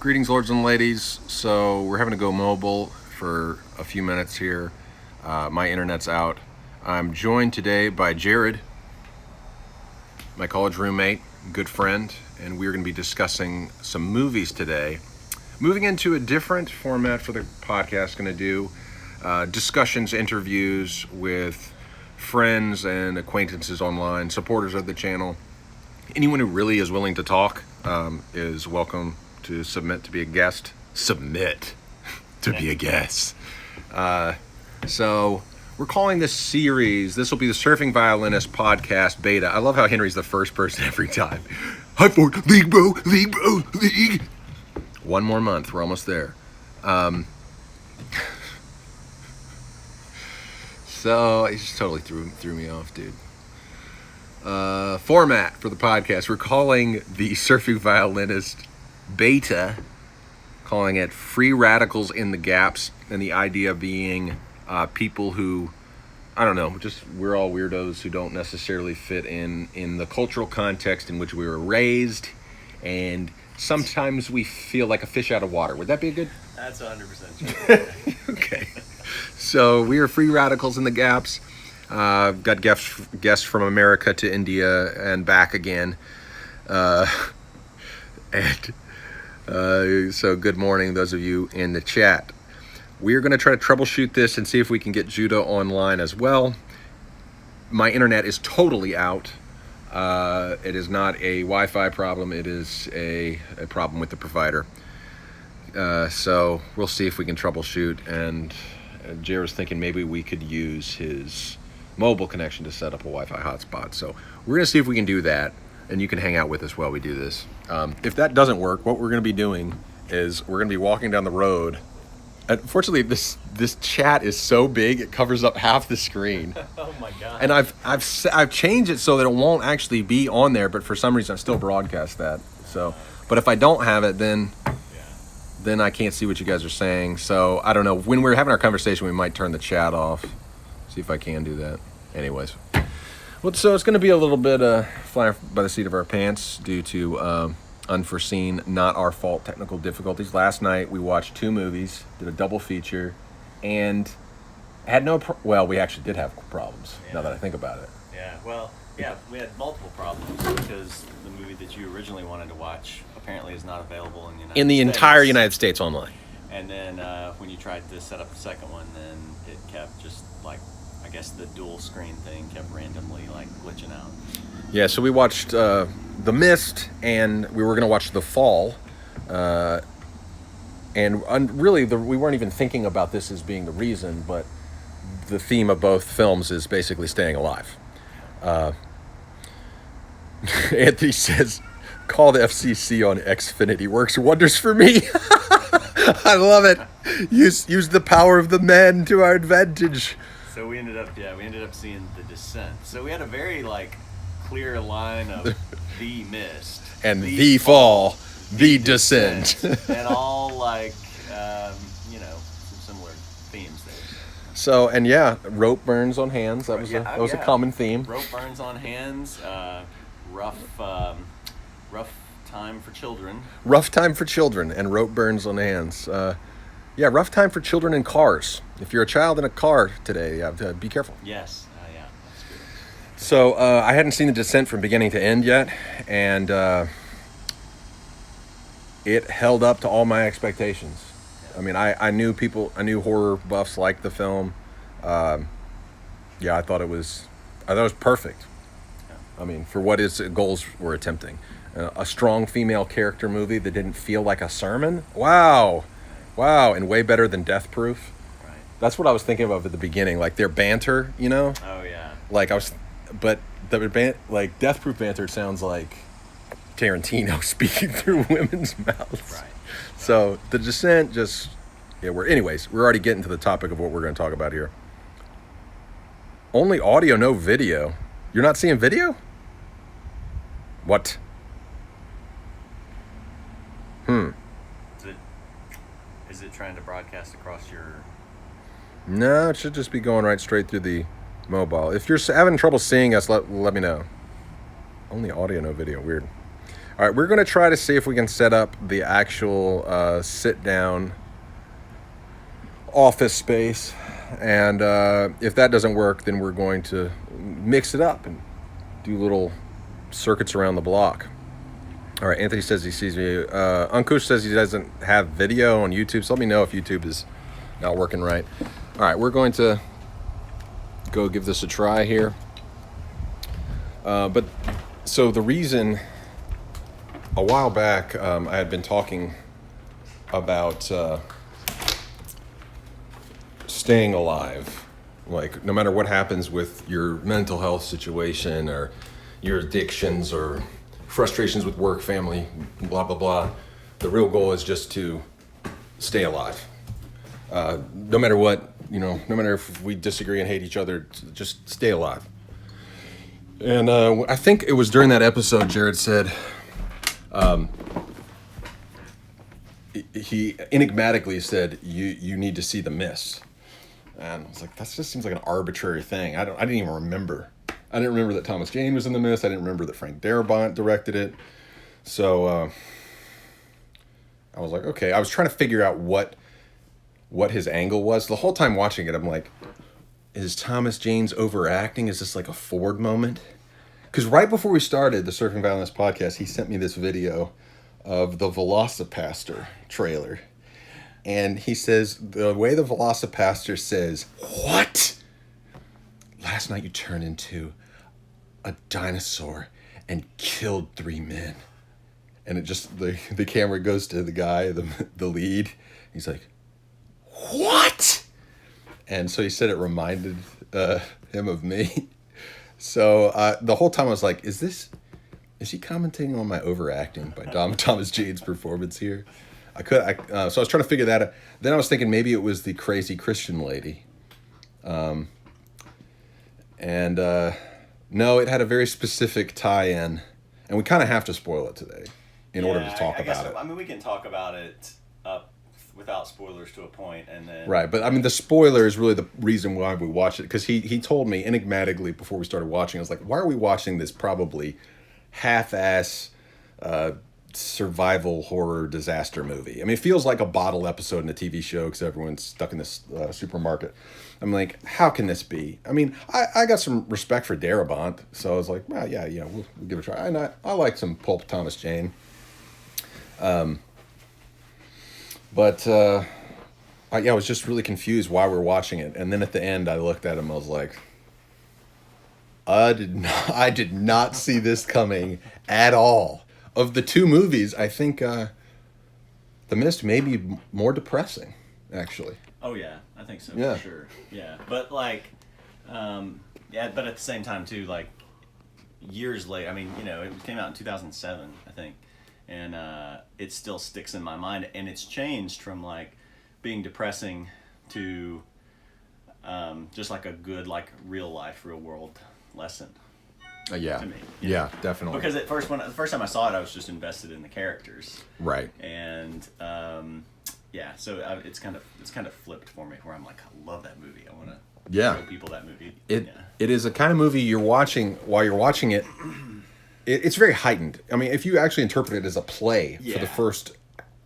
Greetings, lords and ladies. So we're having to go mobile for a few minutes here. My internet's out. I'm joined today by Jared, my college roommate, good friend, and we're going to be discussing some movies today. Moving into a different format for the podcast, going to do discussions, interviews with friends and acquaintances online, supporters of the channel. Anyone who really is willing to talk is welcome to submit to be a guest. Submit to be a guest. So we're calling this series, this will be the Surfing Violinist Podcast Beta. I love how Henry's the first person every time. Hi, for league, bro, league. One more month, we're almost there. So it just totally threw me off, dude. Format for the podcast, we're calling the Surfing Violinist Beta, calling it Free Radicals in the Gaps, and the idea being people who, I don't know, just we're all weirdos who don't necessarily fit in the cultural context in which we were raised, and sometimes we feel like a fish out of water. Would that be a good? That's 100% true. Okay. So we are Free Radicals in the Gaps. Got guests from America to India and back again. So good morning, those of you in the chat. We're going to try to troubleshoot this and see if we can get Judah online as well. My internet is totally out. It is not a Wi-Fi problem. It is a problem with the provider. So we'll see if we can troubleshoot. And Jared's thinking maybe we could use his mobile connection to set up a Wi-Fi hotspot. So we're going to see if we can do that. And you can hang out with us while we do this. If that doesn't work, what we're going to be doing is we're going to be walking down the road. Unfortunately, this chat is so big it covers up half the screen. Oh my god! And I've changed it so that it won't actually be on there, but for some reason I still broadcast that. So, but if I don't have it, then I can't see what you guys are saying. So I don't know. When we're having our conversation, we might turn the chat off. See if I can do that. Anyways. Well, so it's going to be a little bit flying by the seat of our pants due to unforeseen, not our fault technical difficulties. Last night we watched two movies, did a double feature, and had we actually did have problems, now that I think about it. We had multiple problems because the movie that you originally wanted to watch apparently is not available in the United States. In the entire United States online. And then when you tried to set up the second one, then it kept just like, I guess the dual screen thing kept randomly like glitching out. Yeah, so we watched The Mist, and we were going to watch The Fall. Really, we weren't even thinking about this as being the reason, but the theme of both films is basically staying alive. Anthony says, call the FCC on Xfinity. Works wonders for me. I love it. Use the power of the men to our advantage. So we ended up seeing The Descent. So we had a very clear line of The Mist and The Fall, The Descent. And all some similar themes there. So, rope burns on hands. That was a common theme. Rope burns on hands. Rough time for children. Rough time for children and rope burns on hands. Rough time for children in cars. If you're a child in a car today, be careful. Yes. That's good. So I hadn't seen The Descent from beginning to end yet, and it held up to all my expectations. I mean, I knew horror buffs liked the film. I thought it was perfect. I mean, for what its goals were attempting. A strong female character movie that didn't feel like a sermon. Wow, and way better than Death Proof. Right. That's what I was thinking of at the beginning, like their banter, you know? Oh yeah. But Death Proof banter sounds like Tarantino speaking through women's mouths. Right. So The Descent we're already getting to the topic of what we're going to talk about here. Only audio, no video. You're not seeing video? What? Is it trying to broadcast across your... No, it should just be going right straight through the mobile. If you're having trouble seeing us, let me know. Only audio, no video. Weird. All right, we're going to try to see if we can set up the actual sit-down office space. And if that doesn't work, then we're going to mix it up and do little circuits around the block. All right, Anthony says he sees me. Ankush says he doesn't have video on YouTube, so let me know if YouTube is not working right. All right, we're going to go give this a try here. But so the reason, a while back, I had been talking about staying alive. Like, no matter what happens with your mental health situation or your addictions or frustrations with work, family, blah, blah, blah, the real goal is just to stay alive. No matter what, no matter if we disagree and hate each other, just stay alive. And I think it was during that episode, Jared said, he enigmatically said, you need to see The Mist. And I was like, that just seems like an arbitrary thing. I didn't even remember. I didn't remember that Thomas Jane was in The Mist. I didn't remember that Frank Darabont directed it. So I was like, okay. I was trying to figure out what his angle was. The whole time watching it, I'm like, is Thomas Jane's overacting? Is this like a Ford moment? Because right before we started the Surfing Violence podcast, he sent me this video of the Velocipaster trailer. And he says, the way the Velocipaster says, "What? Last night you turned into a dinosaur and killed 3 men." And it just, the camera goes to the guy, the lead. He's like, "What?" And so he said it reminded him of me. So the whole time I was like, is he commentating on my overacting by Thomas Jane's performance here? So I was trying to figure that out. Then I was thinking maybe it was the crazy Christian lady. No, it had a very specific tie-in, and we kind of have to spoil it today in order to talk about it. I mean, we can talk about it without spoilers to a point, and then... Right, but I mean, the spoiler is really the reason why we watch it, because he told me enigmatically before we started watching, I was like, why are we watching this probably half-ass survival horror disaster movie? I mean, it feels like a bottle episode in a TV show because everyone's stuck in this supermarket. I'm like, how can this be? I mean, I got some respect for Darabont, so I was like, well, yeah, we'll give it a try. And I like some pulp Thomas Jane. But I was just really confused why we're watching it. And then at the end, I looked at him, I was like, I did not see this coming at all. Of the two movies, I think The Mist may be more depressing, actually. Oh, yeah. I think so, Yeah. for sure. Yeah. But, but at the same time, too, like, years later, I mean, it came out in 2007, I think. And it still sticks in my mind. And it's changed from, like, being depressing to just, like, a good, like, real life, real world lesson. Yeah. To me, yeah, definitely. Because the first time I saw it, I was just invested in the characters. Right. And so it's kind of flipped for me, where I'm like, I love that movie. I want to show people that movie. It is a kind of movie you're watching while you're watching it. It's very heightened. I mean, if you actually interpret it as a play for the first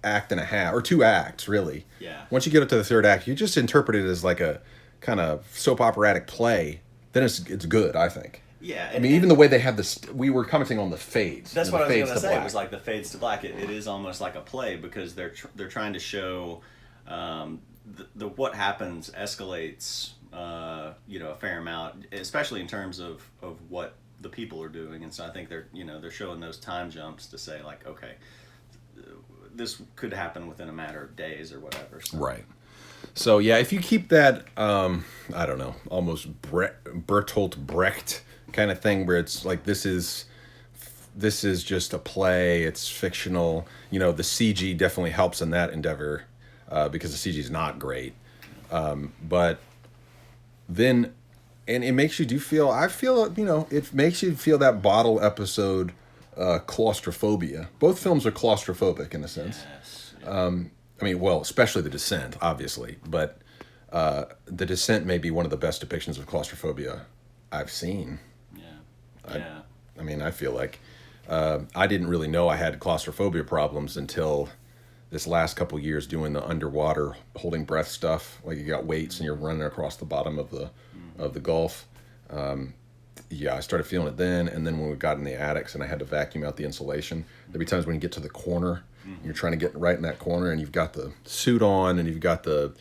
act and a half, or 2 acts, really. Yeah. Once you get up to the 3rd act, you just interpret it as like a kind of soap operatic play. Then it's good, I think. Yeah. I mean, even the way they have this, we were commenting on the fades. That's what I was going to say. Black. It was like the fades to black. It is almost like a play, because they're trying to show the what happens escalates, a fair amount, especially in terms of what the people are doing. And so I think they're showing those time jumps to say, like, okay, this could happen within a matter of days or whatever. So. Right. So yeah, if you keep that, I don't know, almost Bertolt Brecht kind of thing, where it's like this is just a play, it's fictional. The CG definitely helps in that endeavor, because the CG is not great. But then, and it makes you it makes you feel that bottle episode claustrophobia. Both films are claustrophobic in a sense. Yes. Yeah. I mean, well, especially The Descent, obviously, but The Descent may be one of the best depictions of claustrophobia I've seen. Yeah. I mean, I feel like I didn't really know I had claustrophobia problems until this last couple years doing the underwater holding breath stuff. Like you got weights and you're running across the bottom of the Gulf. Yeah, I started feeling it then, and then when we got in the attics and I had to vacuum out the insulation, there'd be times when you get to the corner, you're trying to get right in that corner, and you've got the suit on, and you've got the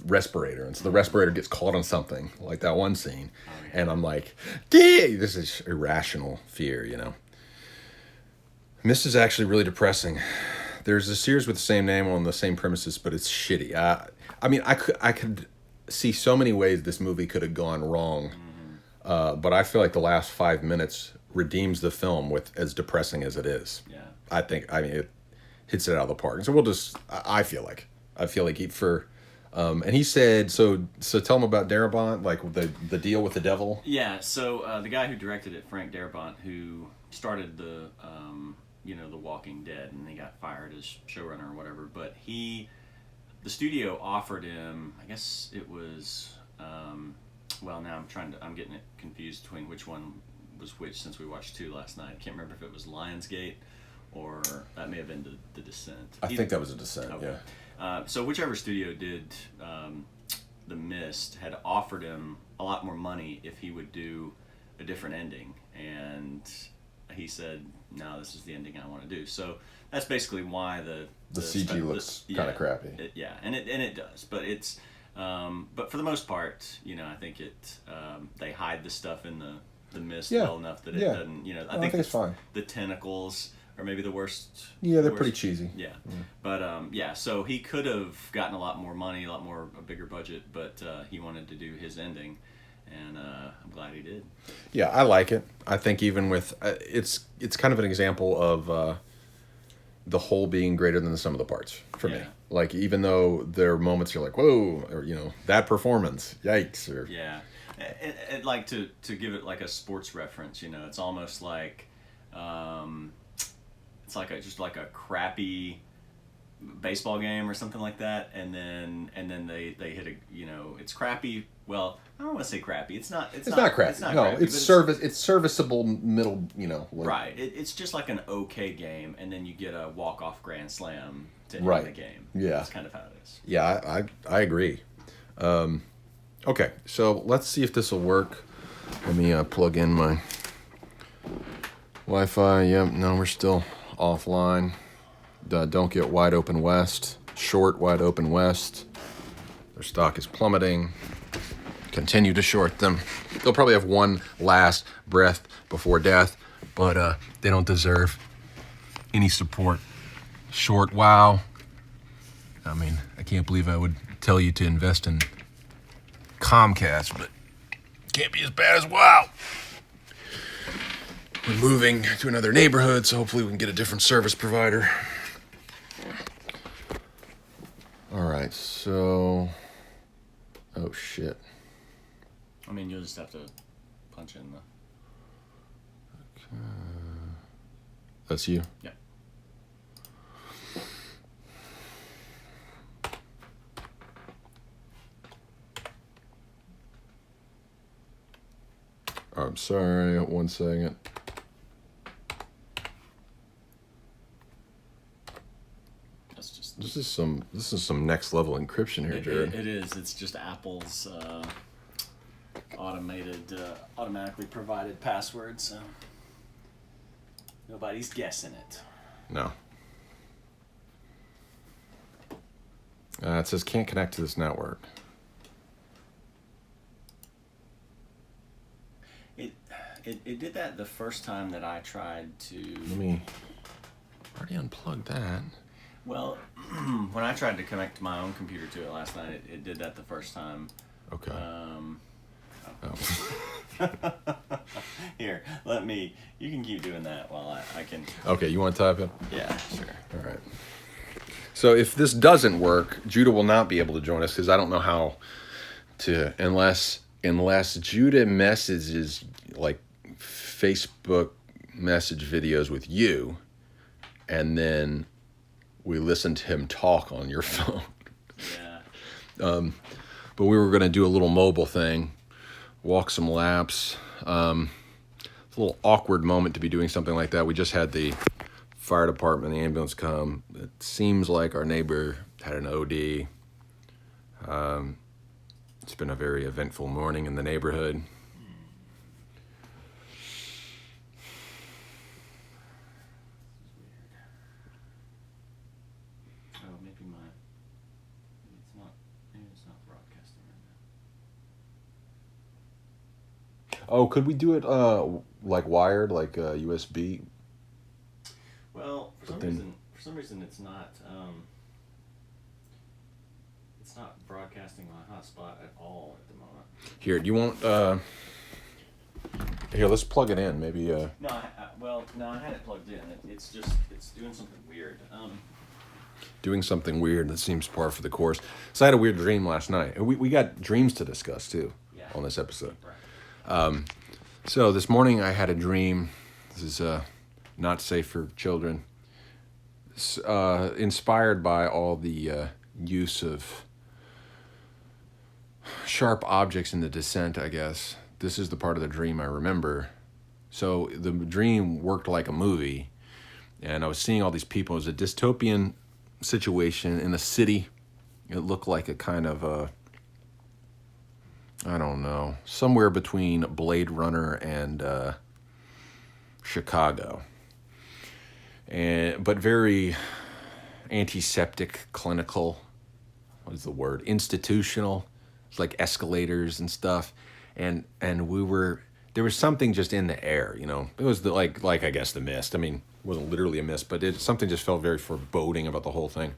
respirator, and so the respirator gets caught on something, like that one scene, and I'm like, this is irrational fear, you know. This is actually really depressing. There's a series with the same name on the same premises, but it's shitty. I mean, I could see so many ways this movie could have gone wrong, but I feel like the last 5 minutes redeems the film with as depressing as it is. Yeah. I mean, it hits it out of the park. And so we'll just, I feel like and he said, so tell him about Darabont, like the deal with the devil. Yeah, so the guy who directed it, Frank Darabont, who started the Walking Dead, and he got fired as showrunner or whatever, but the studio offered him, I guess it was, well, now I'm getting it confused between which one was which, since we watched 2 last night. I can't remember if it was Lionsgate or that may have been the Descent. I think that was a Descent, okay. Yeah. So whichever studio did The Mist had offered him a lot more money if he would do a different ending, and he said, no, this is the ending I want to do. So that's basically why the CG looks kind of crappy. And it does, but it's but for the most part, I think they hide the stuff in the mist well enough that it doesn't. I think it's fine. The tentacles are maybe the worst. Yeah, they're pretty cheesy. Yeah, but so he could have gotten a lot more money, a bigger budget, but he wanted to do his ending. And I'm glad he did. Yeah, I like it. I think even with it's kind of an example of the whole being greater than the sum of the parts for me. Like, even though there are moments you're like, whoa, or that performance, yikes, or and like to give it like a sports reference, it's almost like it's like just like a crappy baseball game or something like that, and then they hit it's crappy. Well, I don't want to say crappy. It's not crappy. It's not crappy. It's serviceable middle. Right. It's just like an okay game, and then you get a walk-off grand slam to end the game. Yeah. That's kind of how it is. Yeah, I agree. Okay, so let's see if this will work. Let me plug in my Wi-Fi. Yep. No, we're still offline. Don't get Wide Open West. Short Wide Open West. Their stock is plummeting. Continue to short them. They'll probably have one last breath before death, but they don't deserve any support. Short WoW. I mean, I can't believe I would tell you to invest in Comcast, but can't be as bad as WoW. We're moving to another neighborhood, so hopefully we can get a different service provider. All right, so... Oh, shit. I mean, you'll just have to punch in the... Okay. That's you? Yeah. I'm sorry, 1 second. This is some next level encryption here, Jared. It is. It's just Apple's automatically provided password, so nobody's guessing it. No. It says can't connect to this network. It did that the first time that I tried to... Let me... already unplugged that. Well, when I tried to connect my own computer to it last night, it did that the first time. Okay. Here, you can keep doing that while I can... Okay, you want to type it? Yeah, sure. All right. So if this doesn't work, Judah will not be able to join us because I don't know how to, unless Judah messages like Facebook message videos with you, and then we listen to him talk on your phone. Yeah. But we were going to do a little mobile thing, walk some laps. It's a little awkward moment to be doing something like that. We just had the fire department, the ambulance come. It seems like our neighbor had an OD. It's been a very eventful morning in the neighborhood. Oh, maybe it's not broadcasting right now. Oh, could we do it like wired, like USB? Well, But then- for some reason, it's not. It's not broadcasting on hotspot at all at the moment. Here, do you want? Here, let's plug it in. Maybe. No, I had it plugged in. It's doing something weird. Doing something weird that seems par for the course. So I had a weird dream last night. We got dreams to discuss too on this episode. Right. So this morning I had a dream. This is not safe for children. Inspired by all the use of sharp objects in the descent, I guess. This is the part of the dream I remember. So the dream worked like a movie, and I was seeing all these people. It was a dystopian situation in a city. It looked like a kind of I don't know, somewhere between Blade Runner and Chicago. But very antiseptic, clinical. What is the word? Institutional. It's like escalators and stuff, and there was something just in the air, you know. It was like I guess the mist. I mean, it wasn't literally a mist, but something just felt very foreboding about the whole thing.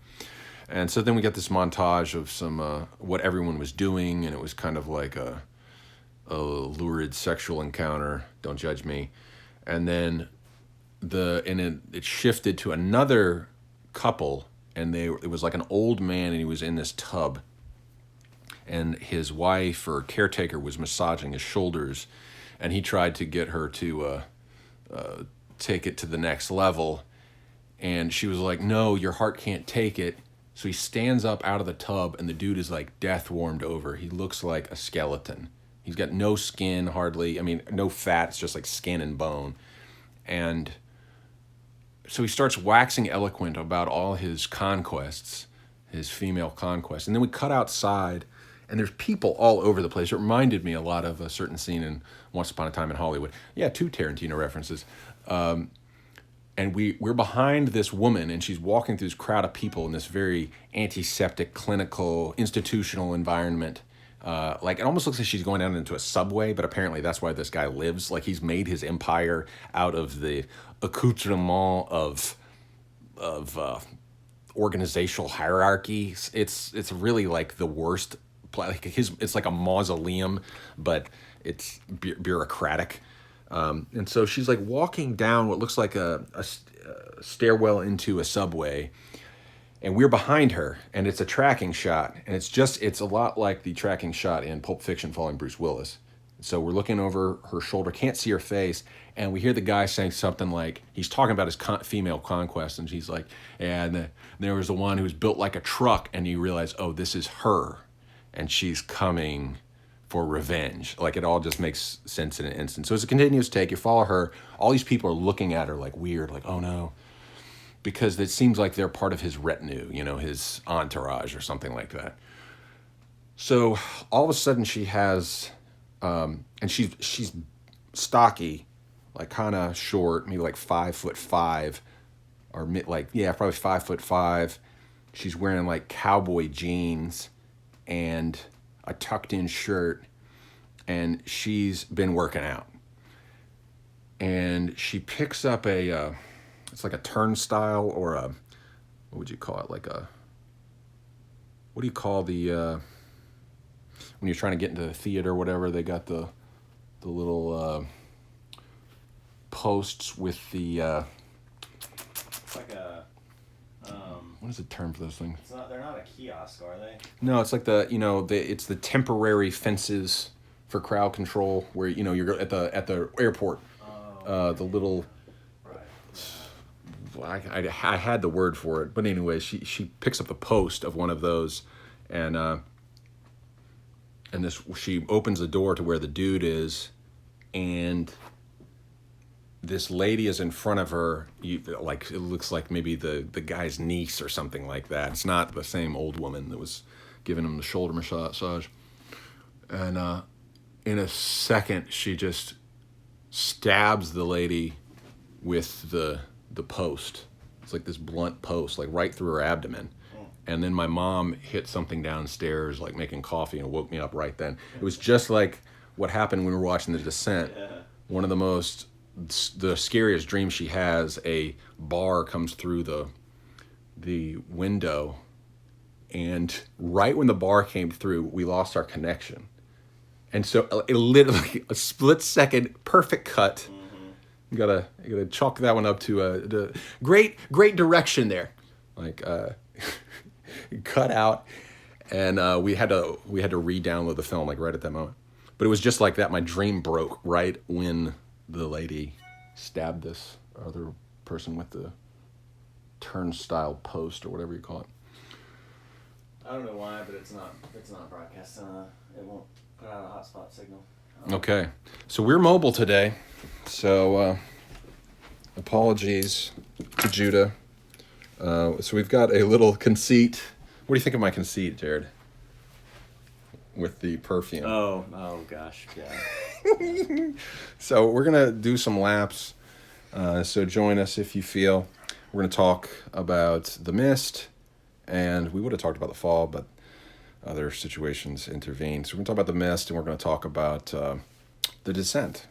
And so then we got this montage of some what everyone was doing, and it was kind of like a lurid sexual encounter. Don't judge me. And then it shifted to another couple, and it was like an old man, and he was in this tub, and his wife or caretaker was massaging his shoulders, and he tried to get her to take it to the next level, and she was like, "No, your heart can't take it." So he stands up out of the tub, and the dude is like death warmed over. He looks like a skeleton. He's got no skin, hardly. I mean, no fat. It's just like skin and bone. And so he starts waxing eloquent about all his conquests, his female conquests. And then we cut outside, and there's people all over the place. It reminded me a lot of a certain scene in Once Upon a Time in Hollywood. Yeah, 2 Tarantino references. And we're behind this woman, and she's walking through this crowd of people in this very antiseptic, clinical, institutional environment. Like, it almost looks like she's going down into a subway, but apparently that's why this guy lives. Like, he's made his empire out of the accoutrement of organizational hierarchy. It's really like the worst. Like it's like a mausoleum, but it's bureaucratic. And so she's like walking down what looks like a stairwell into a subway, and we're behind her, and it's a tracking shot, and it's a lot like the tracking shot in Pulp Fiction following Bruce Willis. So we're looking over her shoulder, can't see her face, and we hear the guy saying something like, he's talking about his female conquest, and she's like, and there was the one who was built like a truck, and you realize, oh, this is her, and she's coming for revenge. Like, it all just makes sense in an instant. So it's a continuous take. You follow her. All these people are looking at her like weird, like, oh no, because it seems like they're part of his retinue, you know, his entourage or something like that. So all of a sudden she has, and she's stocky, like kind of short, maybe like 5'5", or probably 5'5". She's wearing like cowboy jeans and a tucked in shirt, and she's been working out. And she picks up it's like a turnstile, or what would you call it? Like what do you call when you're trying to get into the theater or whatever, they got the little posts with the It's like a what is the term for those things? they're not a kiosk, are they? No, it's like it's the temporary fences for crowd control, where you're at the airport. The little, Right. I had the word for it, but anyway, she picks up the post of one of those, and she opens the door to where the dude is, and this lady is in front of her. Like it looks like maybe the guy's niece or something like that. It's not the same old woman that was giving him the shoulder massage. And in a second, she just stabs the lady with the post. It's like this blunt post, like right through her abdomen. And then my mom hit something downstairs, like making coffee, and woke me up right then. It was just like what happened when we were watching The Descent. Yeah. One of the scariest dreams she has, a bar comes through the window, and right when the bar came through, we lost our connection. And so it literally, a split second, perfect cut. You gotta chalk that one up to the great direction there. Like cut out, and we had to re-download the film like right at that moment. But it was just like that. My dream broke right when the lady stabbed this other person with the turnstile post or whatever you call it. I don't know why, but it's not broadcast. It won't put out a hotspot signal. Okay, so we're mobile today. So apologies to Judah. So we've got a little conceit. What do you think of my conceit, Jared? With the perfume. Oh gosh, yeah. So we're gonna do some laps. So join us if you feel. We're gonna talk about The Mist, and we would have talked about The Fall, but other situations intervened. So we're gonna talk about The Mist, and we're gonna talk about The Descent.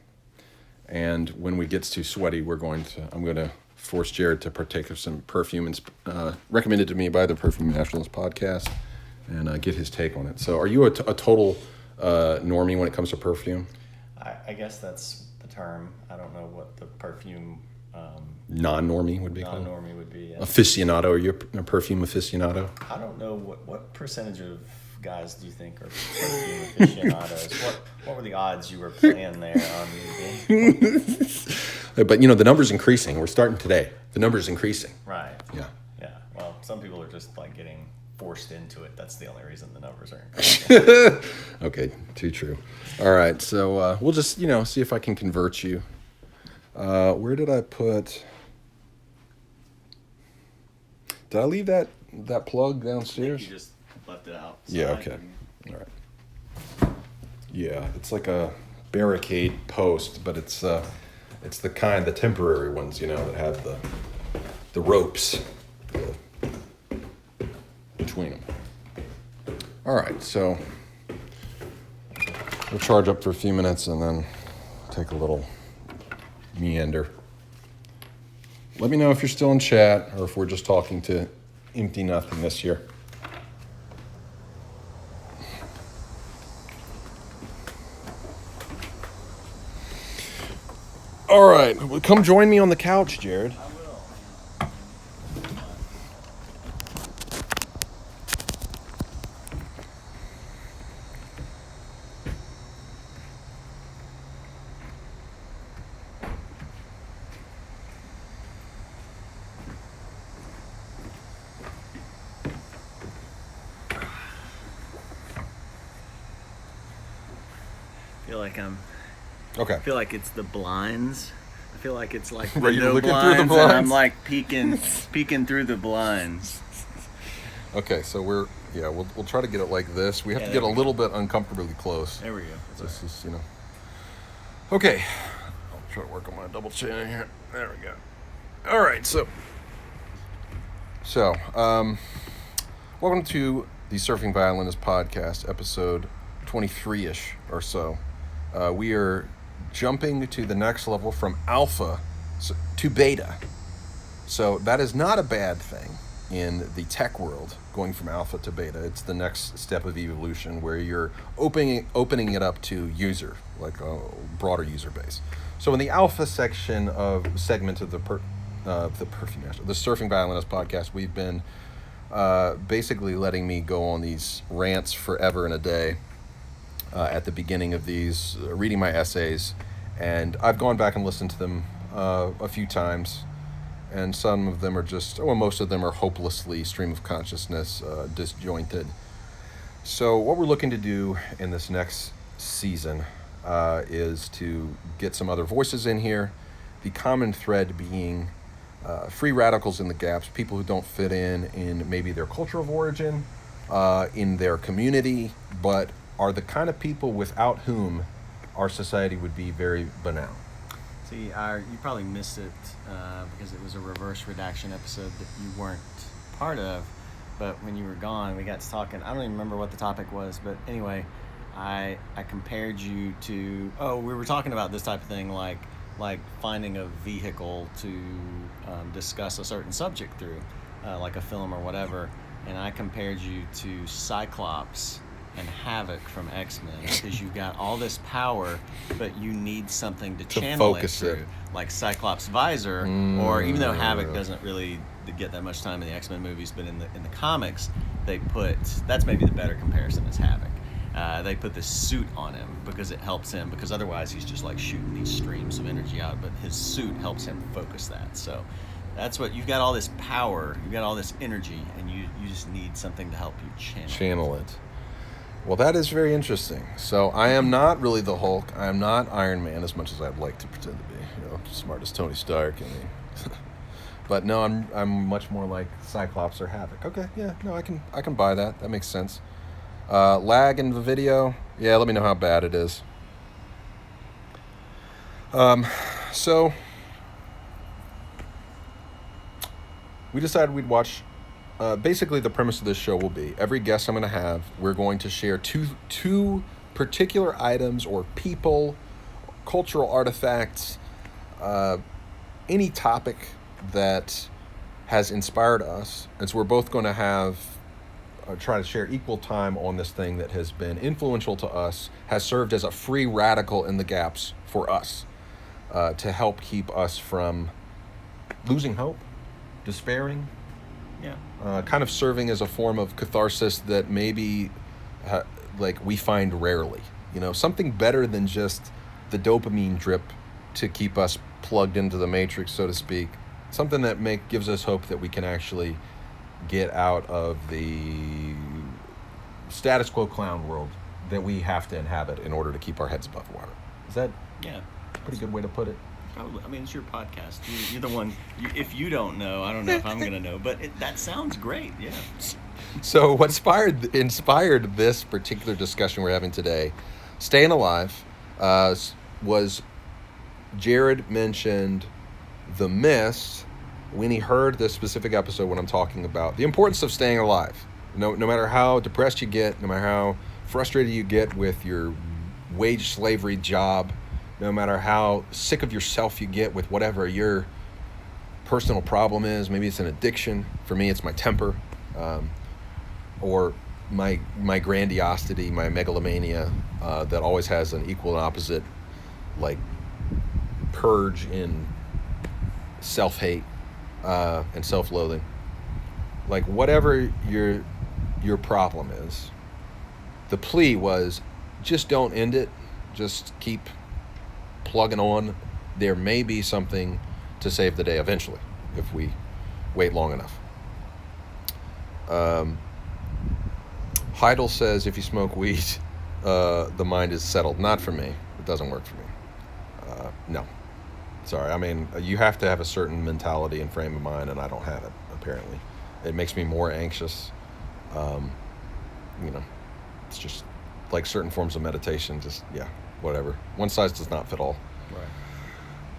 And when we get too sweaty, I'm gonna force Jared to partake of some perfume recommended to me by the Perfume Nationalist podcast, and get his take on it. So are you a total normie when it comes to perfume? I guess that's the term. I don't know what the perfume non-normie would be called? Non-normie would be. Yeah. Aficionado. Are you a perfume aficionado? I don't know what percentage of guys do you think are perfume aficionados? What were the odds you were playing there on the But the number's increasing. We're starting today. The number's increasing. Right. Yeah. Yeah. Well, some people are just like getting forced into it. That's the only reason the numbers are increasing. Okay, too true. All right, so we'll just see if I can convert you. Where did I put? Did I leave that plug downstairs? You just left it out. Yeah. Okay. All right. Yeah, it's like a barricade post, but it's the temporary ones, that have the ropes between them. All right, so we'll charge up for a few minutes and then take a little meander. Let me know if you're still in chat or if we're just talking to empty nothingness here. All right, well, come join me on the couch, Jared. I will. Okay. I feel like it's the blinds. I feel like it's like Right, you're window looking blinds, through the blinds? and I'm like peeking through the blinds. Okay, so we'll try to get it like this. We have Yeah, to get a there we little bit uncomfortably close. There we go. That's This is, Okay, I'll try to work on my double chin here. There we go. All right, so welcome to the Surfing Violinist podcast, episode 23-ish or so. We are jumping to the next level from alpha to beta. So that is not a bad thing in the tech world, going from alpha to beta. It's the next step of evolution where you're opening it up to user, like a broader user base. So in the alpha segment of the Perfume National, the Surfing Violinist podcast, we've been basically letting me go on these rants forever and a day at the beginning of these, reading my essays, and I've gone back and listened to them a few times, and some of them are most of them are hopelessly stream of consciousness, disjointed. So what we're looking to do in this next season is to get some other voices in here the common thread being free radicals in the gaps, people who don't fit in maybe their culture of origin, in their community, but are the kind of people without whom our society would be very banal. See, you probably missed it because it was a reverse redaction episode that you weren't part of. But when you were gone, we got to talking. I don't even remember what the topic was, but anyway, I compared you to. Oh, we were talking about this type of thing, like finding a vehicle to discuss a certain subject through, like a film or whatever. And I compared you to Cyclops and Havoc from X-Men because you've got all this power, but you need something to channel focus it it. through, like Cyclops' visor, or even though Havoc doesn't really get that much time in the X-Men movies, but in the comics, they put, that's maybe the better comparison is Havoc. They put this suit on him because it helps him, because otherwise he's just like shooting these streams of energy out, but his suit helps him focus that. So that's what, you've got all this power, you've got all this energy, and you just need something to help you channel it. Well, that is very interesting. So I am not really the Hulk. I am not Iron Man as much as I'd like to pretend to be. Smart as Tony Stark. But no, I'm much more like Cyclops or Havoc. Okay, yeah, no, I can buy that. That makes sense. Lag in the video. Yeah, let me know how bad it is. So we decided we'd watch. Basically, the premise of this show will be every guest I'm going to have, we're going to share two particular items or people, cultural artifacts, any topic that has inspired us. And so we're both going to have try to share equal time on this thing that has been influential to us, has served as a free radical in the gaps for us, to help keep us from losing hope, despairing. Yeah. Kind of serving as a form of catharsis that maybe like we find rarely. Something better than just the dopamine drip to keep us plugged into the matrix, so to speak. Something that gives us hope that we can actually get out of the status quo clown world that we have to inhabit in order to keep our heads above water. Is that a pretty good way to put it? Probably. I mean, it's your podcast. You're the one. If you don't know, I don't know if I'm going to know. But that sounds great. Yeah. So what inspired this particular discussion we're having today, Staying Alive, was Jared mentioned The Mist when he heard this specific episode when I'm talking about the importance of staying alive. No matter how depressed you get, no matter how frustrated you get with your wage slavery job, no matter how sick of yourself you get with whatever your personal problem is. Maybe it's an addiction. For me, it's my temper, or my grandiosity, my megalomania, that always has an equal and opposite, like, purge in self-hate and self-loathing. Like, whatever your problem is, the plea was just don't end it. Just keep plugging on. There may be something to save the day eventually if we wait long enough. Heidel says if you smoke weed, the mind is settled. Not for me. It doesn't work for me. No. Sorry. I mean, you have to have a certain mentality and frame of mind, and I don't have it, apparently. It makes me more anxious. It's just like certain forms of meditation, whatever. One size does not fit all.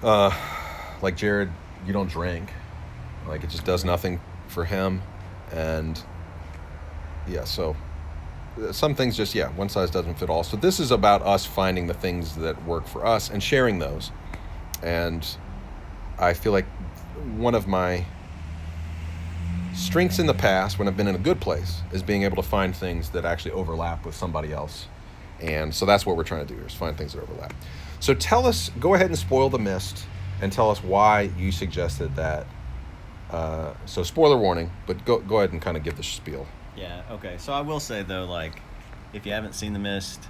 Right. Like Jared, you don't drink. Like, it just does nothing for him. And so some things just, one size doesn't fit all. So this is about us finding the things that work for us and sharing those. And I feel like one of my strengths in the past, when I've been in a good place, is being able to find things that actually overlap with somebody else. And so that's what we're trying to do here, is find things that overlap. So tell us, go ahead and spoil The Mist and tell us why you suggested that. So spoiler warning, but go ahead and kind of give the spiel. Yeah, okay. So I will say, though, like, if you haven't seen The Mist,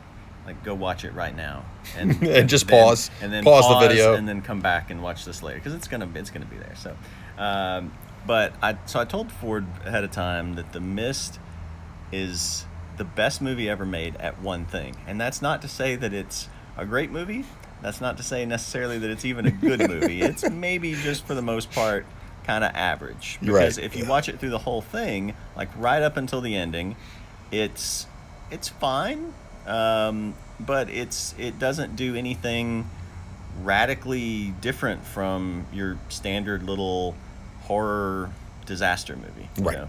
like, go watch it right now. And, and just pause. And then pause the video. And then come back and watch this later, because it's gonna be there. So, but I told Ford ahead of time that The Mist is the best movie ever made at one thing. And that's not to say that it's a great movie. That's not to say necessarily that it's even a good movie. It's maybe just for the most part kind of average. Because Right. if you watch it through the whole thing, like right up until the ending, it's fine, but it doesn't do anything radically different from your standard little horror disaster movie. Right.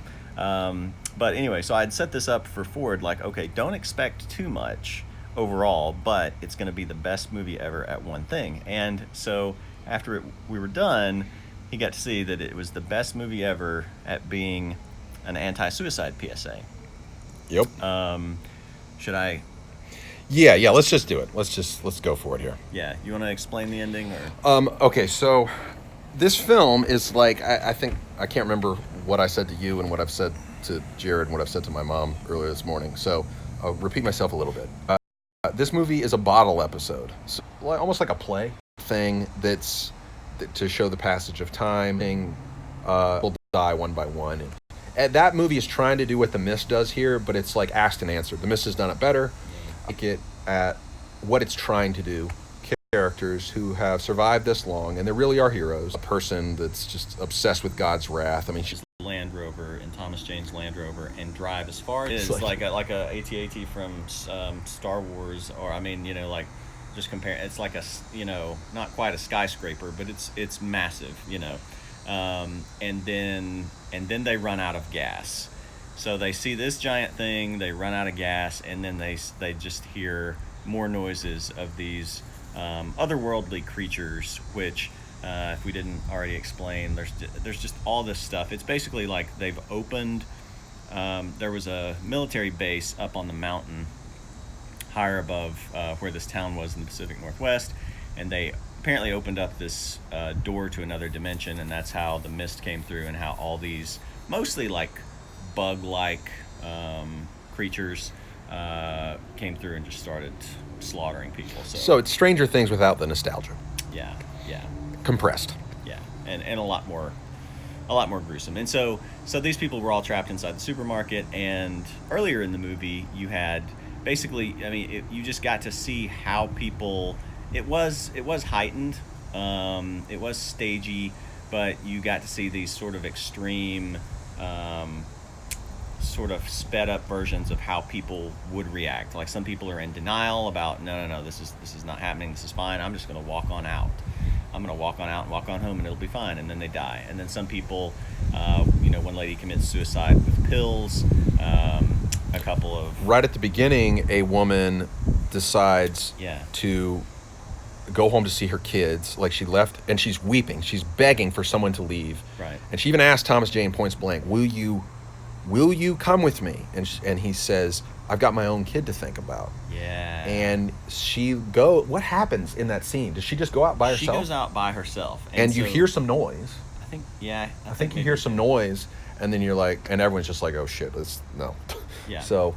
But anyway, so I'd set this up for Ford, like, okay, don't expect too much overall, but it's going to be the best movie ever at one thing. And so after we were done, he got to see that it was the best movie ever at being an anti-suicide PSA. Yep. Should I? Yeah. Let's just do it. Let's go for it here. Yeah, you want to explain the ending, or? Okay, so this film is like, I think, I can't remember what I said to you and what I've said to Jared and what I've said to my mom earlier this morning. So I'll repeat myself a little bit. This movie is a bottle episode, so almost like a play thing that's to show the passage of time. Will die one by one. And that movie is trying to do what The Mist does here, but it's like asked and answered. The Mist has done it better. Like it at what it's trying to do. Characters who have survived this long, and they really are heroes. A person that's just obsessed with God's wrath. I mean, she's Land Rover and Thomas Jane's Land Rover and drive as far as like a AT-AT from Star Wars, or I mean, like just compare. It's like a not quite a skyscraper, but it's massive, and then they run out of gas. So they see this giant thing, they run out of gas, and then they just hear more noises of these otherworldly creatures, which if we didn't already explain, there's just all this stuff. It's basically like they've opened, there was a military base up on the mountain higher above where this town was in the Pacific Northwest, and they apparently opened up this door to another dimension, and that's how the mist came through, and how all these mostly like bug-like creatures came through and just started slaughtering people. So it's Stranger Things without the nostalgia. Yeah. Compressed. Yeah, and a lot more gruesome. And so these people were all trapped inside the supermarket. And earlier in the movie, you had basically, I mean, you just got to see how people. It was heightened, it was stagey, but you got to see these sort of extreme, sort of sped up versions of how people would react. Like some people are in denial about no, this is not happening. This is fine. I'm just going to walk on out. I'm going to walk on out and walk on home, and it'll be fine. And then they die. And then some people, one lady commits suicide with pills. A couple of right at the beginning, a woman decides to go home to see her kids. Like she left, and she's weeping. She's begging for someone to leave. Right. And she even asked Thomas Jane point blank, "Will you come with me?" And he says, "I've got my own kid to think about." Yeah. And what happens in that scene? Does she just go out by herself? She goes out by herself. And you hear some noise. I think you hear some noise, and then you're like, and everyone's just like, "Oh shit, no." Yeah. So,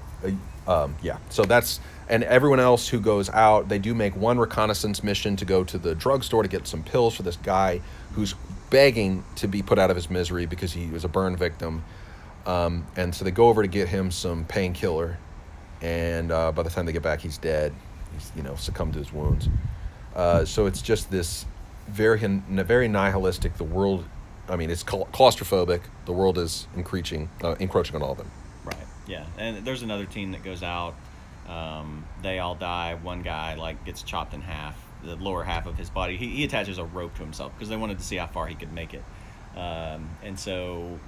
So that's, and everyone else who goes out, they do make one reconnaissance mission to go to the drugstore to get some pills for this guy who's begging to be put out of his misery because he was a burn victim. And so they go over to get him some painkiller, and by the time they get back, he's dead. He's succumbed to his wounds. So it's just this very nihilistic. The world, I mean, it's claustrophobic. The world is encroaching on all of them. Right. Yeah. And there's another team that goes out. They all die. One guy gets chopped in half, the lower half of his body. He attaches a rope to himself because they wanted to see how far he could make it. And so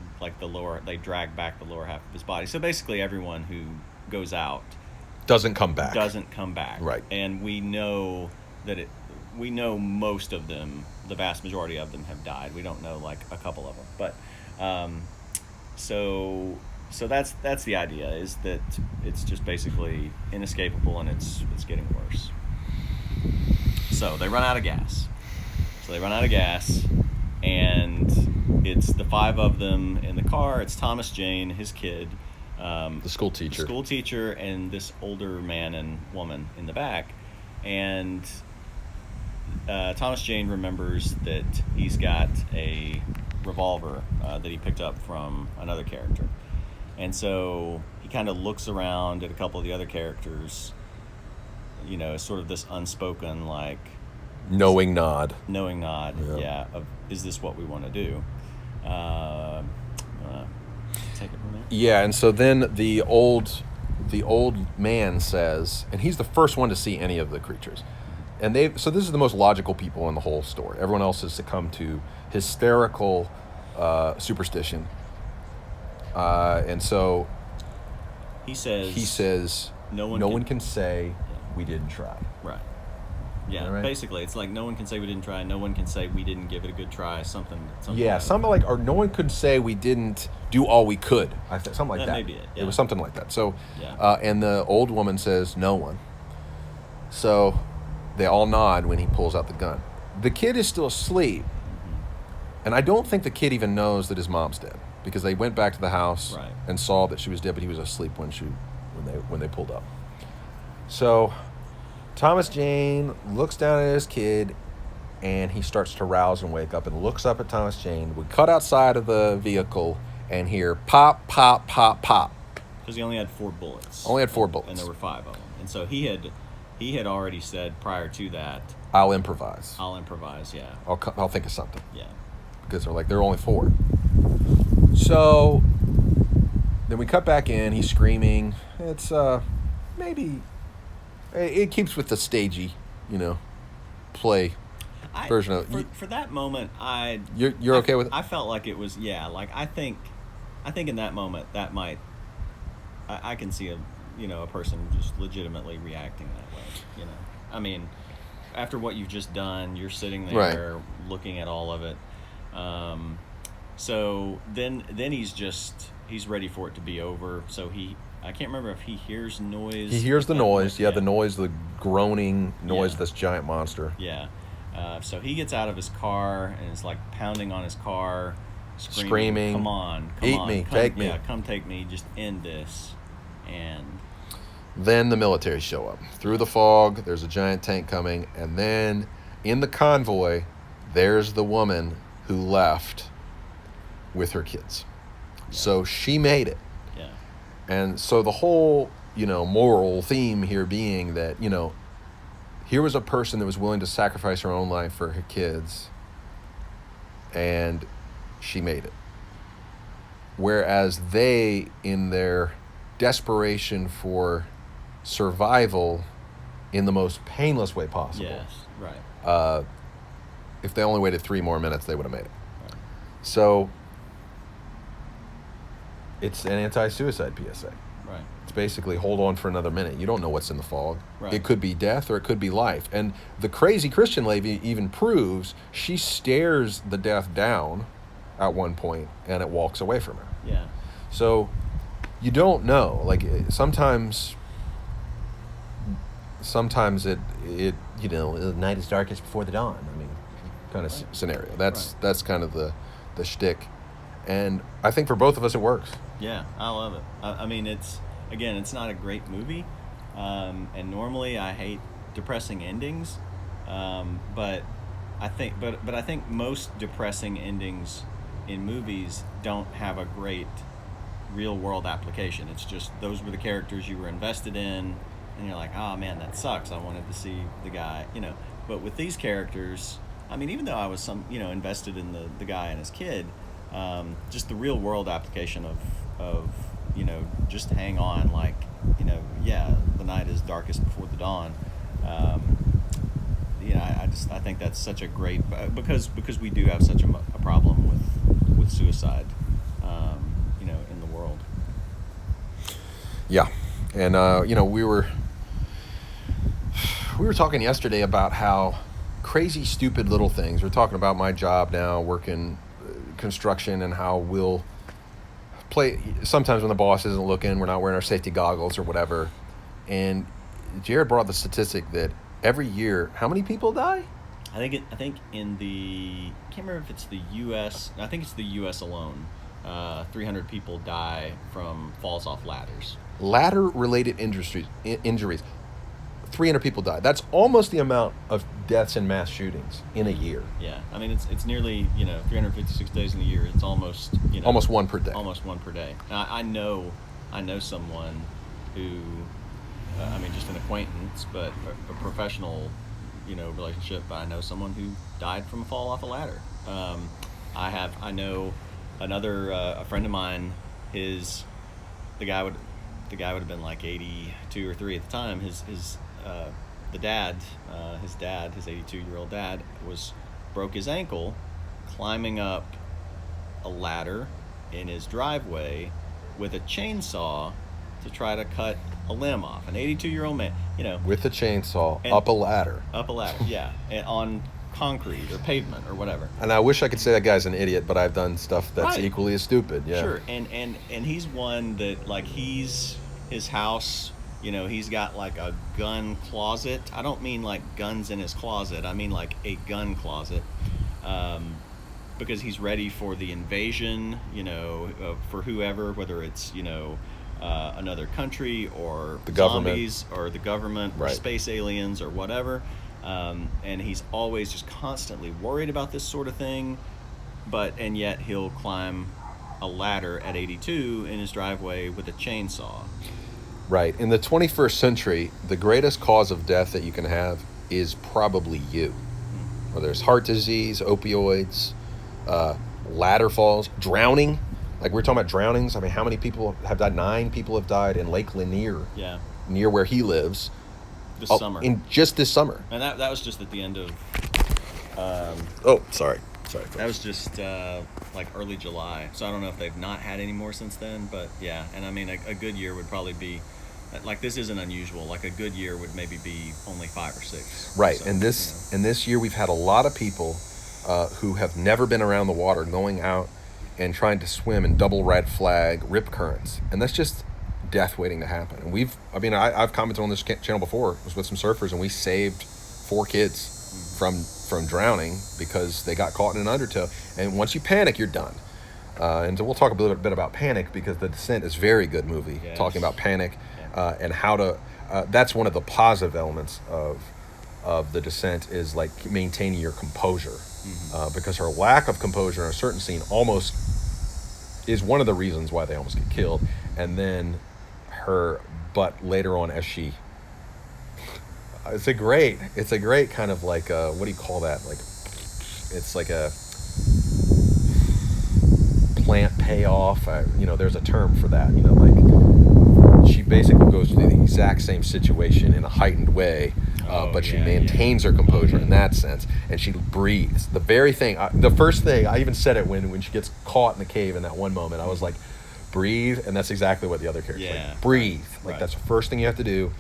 they drag back the lower half of his body. So basically everyone who goes out doesn't come back. Right. And we know most of them, the vast majority of them have died. We don't know a couple of them. But so that's the idea, is that it's just basically inescapable, and it's getting worse. So they run out of gas. And it's the five of them in the car. It's Thomas Jane, his kid, the school teacher, and this older man and woman in the back. And Thomas Jane remembers that he's got a revolver that he picked up from another character. And so he kind of looks around at a couple of the other characters, sort of this unspoken, Knowing nod. knowing nod. Yeah. Yeah. Of, is this what we want to do? Take it from there. Yeah, and so then the old man says, and he's the first one to see any of the creatures. And so this is the most logical people in the whole story. Everyone else has succumbed to hysterical superstition. And so He says. he says, No one no can- one can say we didn't try. Right. Yeah. All right. Basically, it's like no one can say we didn't try. No one can say we didn't give it a good try. Something. Yeah, like something like, or no one could say we didn't do all we could. Something like That that. may be it, It yeah. was something like that. So, Yeah. and the old woman says, no one. So they all nod when he pulls out the gun. The kid is still asleep. And I don't think the kid even knows that his mom's dead, because they went back to the house Right. and saw that she was dead, but he was asleep when they pulled up. So Thomas Jane looks down at his kid, and he starts to rouse and wake up and looks up at Thomas Jane. We cut outside of the vehicle and hear pop, pop, pop, pop. Because he only had 4 bullets. Only had 4 bullets. And there were 5 of them. And so he had already said prior to that, I'll improvise. I'll improvise. Yeah. I'll think of something. Yeah. Because they're like, there are only 4. So then we cut back in. He's screaming. It's maybe it keeps with the stagey, play version of it. For that moment, You're okay with it? I felt like it was, yeah. Like I think in that moment that might, I can see a person just legitimately reacting that way. I mean, after what you've just done, you're sitting there looking at all of it. So then he's ready for it to be over. So I can't remember if he hears noise. He hears the noise. Yeah, the noise, the groaning noise Yeah. of this giant monster. Yeah. So he gets out of his car and is like pounding on his car, Screaming, "Come on, eat on, me, come, take me." Yeah, come take me. Just end this." And Then the military show up. Through the fog, there's a giant tank coming. And then in the convoy, there's the woman who left with her kids. So she made it. yeah, And so the whole, moral theme here being that, here was a person that was willing to sacrifice her own life for her kids, and she made it. Whereas they, in their desperation for survival in the most painless way possible, yes, right, if they only waited 3 more minutes, they would have made it. right. So it's an anti-suicide PSA. Right. It's basically hold on for another minute. You don't know what's in the fog. Right. It could be death or it could be life. And the crazy Christian lady even proves she stares the death down at one point and it walks away from her. Yeah, So you don't know. Like sometimes it the night is darkest before the dawn. I mean, kind of scenario. That's kind of the shtick. And I think for both of us it works. yeah. I love it. I mean, it's not a great movie, and normally I hate depressing endings, but I think most depressing endings in movies don't have a great real world application. It's just those were the characters you were invested in, and you're like, oh man, that sucks. I wanted to see the guy, But with these characters, I mean, even though I was invested in the guy and his kid, just the real world application of just hang on, like, yeah, the night is darkest before the dawn. I think that's such a great, because we do have such a problem with suicide, in the world. Yeah. And we were talking yesterday about how crazy stupid little things. We're talking about my job now, working construction, and how we'll play sometimes when the boss isn't looking, we're not wearing our safety goggles or whatever. And Jared brought up the statistic that every year, how many people die? I think in the, I can't remember if it's the U.S. I think it's the U.S. alone. 300 people die from falls off ladders. Ladder-related injuries. 300 people die. That's almost the amount of deaths in mass shootings in a year. Yeah, I mean it's nearly 356 days in a year. It's almost Almost one per day. Almost one per day. Now, I know someone who, just an acquaintance, but a professional, relationship, but I know someone who died from a fall off a ladder. I know another a friend of mine. The guy would have been like 82 or 3 at the time. His 82-year-old dad broke his ankle climbing up a ladder in his driveway with a chainsaw to try to cut a limb off. An 82-year-old man, With a chainsaw, And- up a ladder. up a ladder, yeah, and on concrete or pavement or whatever. And I wish I could say that guy's an idiot, but I've done stuff that's Right. equally as stupid. Yeah. Sure, and he's one that, like, his house, he's got like a gun closet. I don't mean like guns in his closet. I mean like a gun closet, because he's ready for the invasion, for whoever, whether it's another country or The government. zombies or the government or Right. space aliens or whatever. And he's always just constantly worried about this sort of thing, and yet he'll climb a ladder at 82 in his driveway with a chainsaw. Right. In the 21st century, the greatest cause of death that you can have is probably you. Whether it's heart disease, opioids, ladder falls, drowning. Like, we're talking about drownings. I mean, how many people have died? 9 people have died in Lake Lanier, Yeah, near where he lives. this Oh, summer. In just this summer. And that was just at the end of, Oh, sorry. Sorry. that was just like early July. So I don't know if they've not had any more since then, but yeah. And I mean, a good year would probably be, like, this isn't unusual. Like, a good year would maybe be only 5 or 6. Right. So, And this year we've had a lot of people who have never been around the water going out and trying to swim in double red flag rip currents. And that's just death waiting to happen. And I've commented on this channel before. It was with some surfers, and we saved 4 kids from drowning because they got caught in an undertow. And once you panic, you're done. And so we'll talk a little bit about Panic, because The Descent is a very good movie, Yes. talking about panic and how to. That's one of the positive elements of The Descent, is like maintaining your composure, because her lack of composure in a certain scene almost is one of the reasons why they almost get killed. And then but later on, as she, it's a great kind of like what do you call that? Like, it's like a plant payoff. There's a term for that. Like, she basically goes through the exact same situation in a heightened way, but she maintains her composure in that sense, and she breathes. The very thing, the first thing, I even said it when she gets caught in the cave in that one moment. I was like, breathe, and that's exactly what the other character's like. Breathe. Like, Right. that's the first thing you have to do.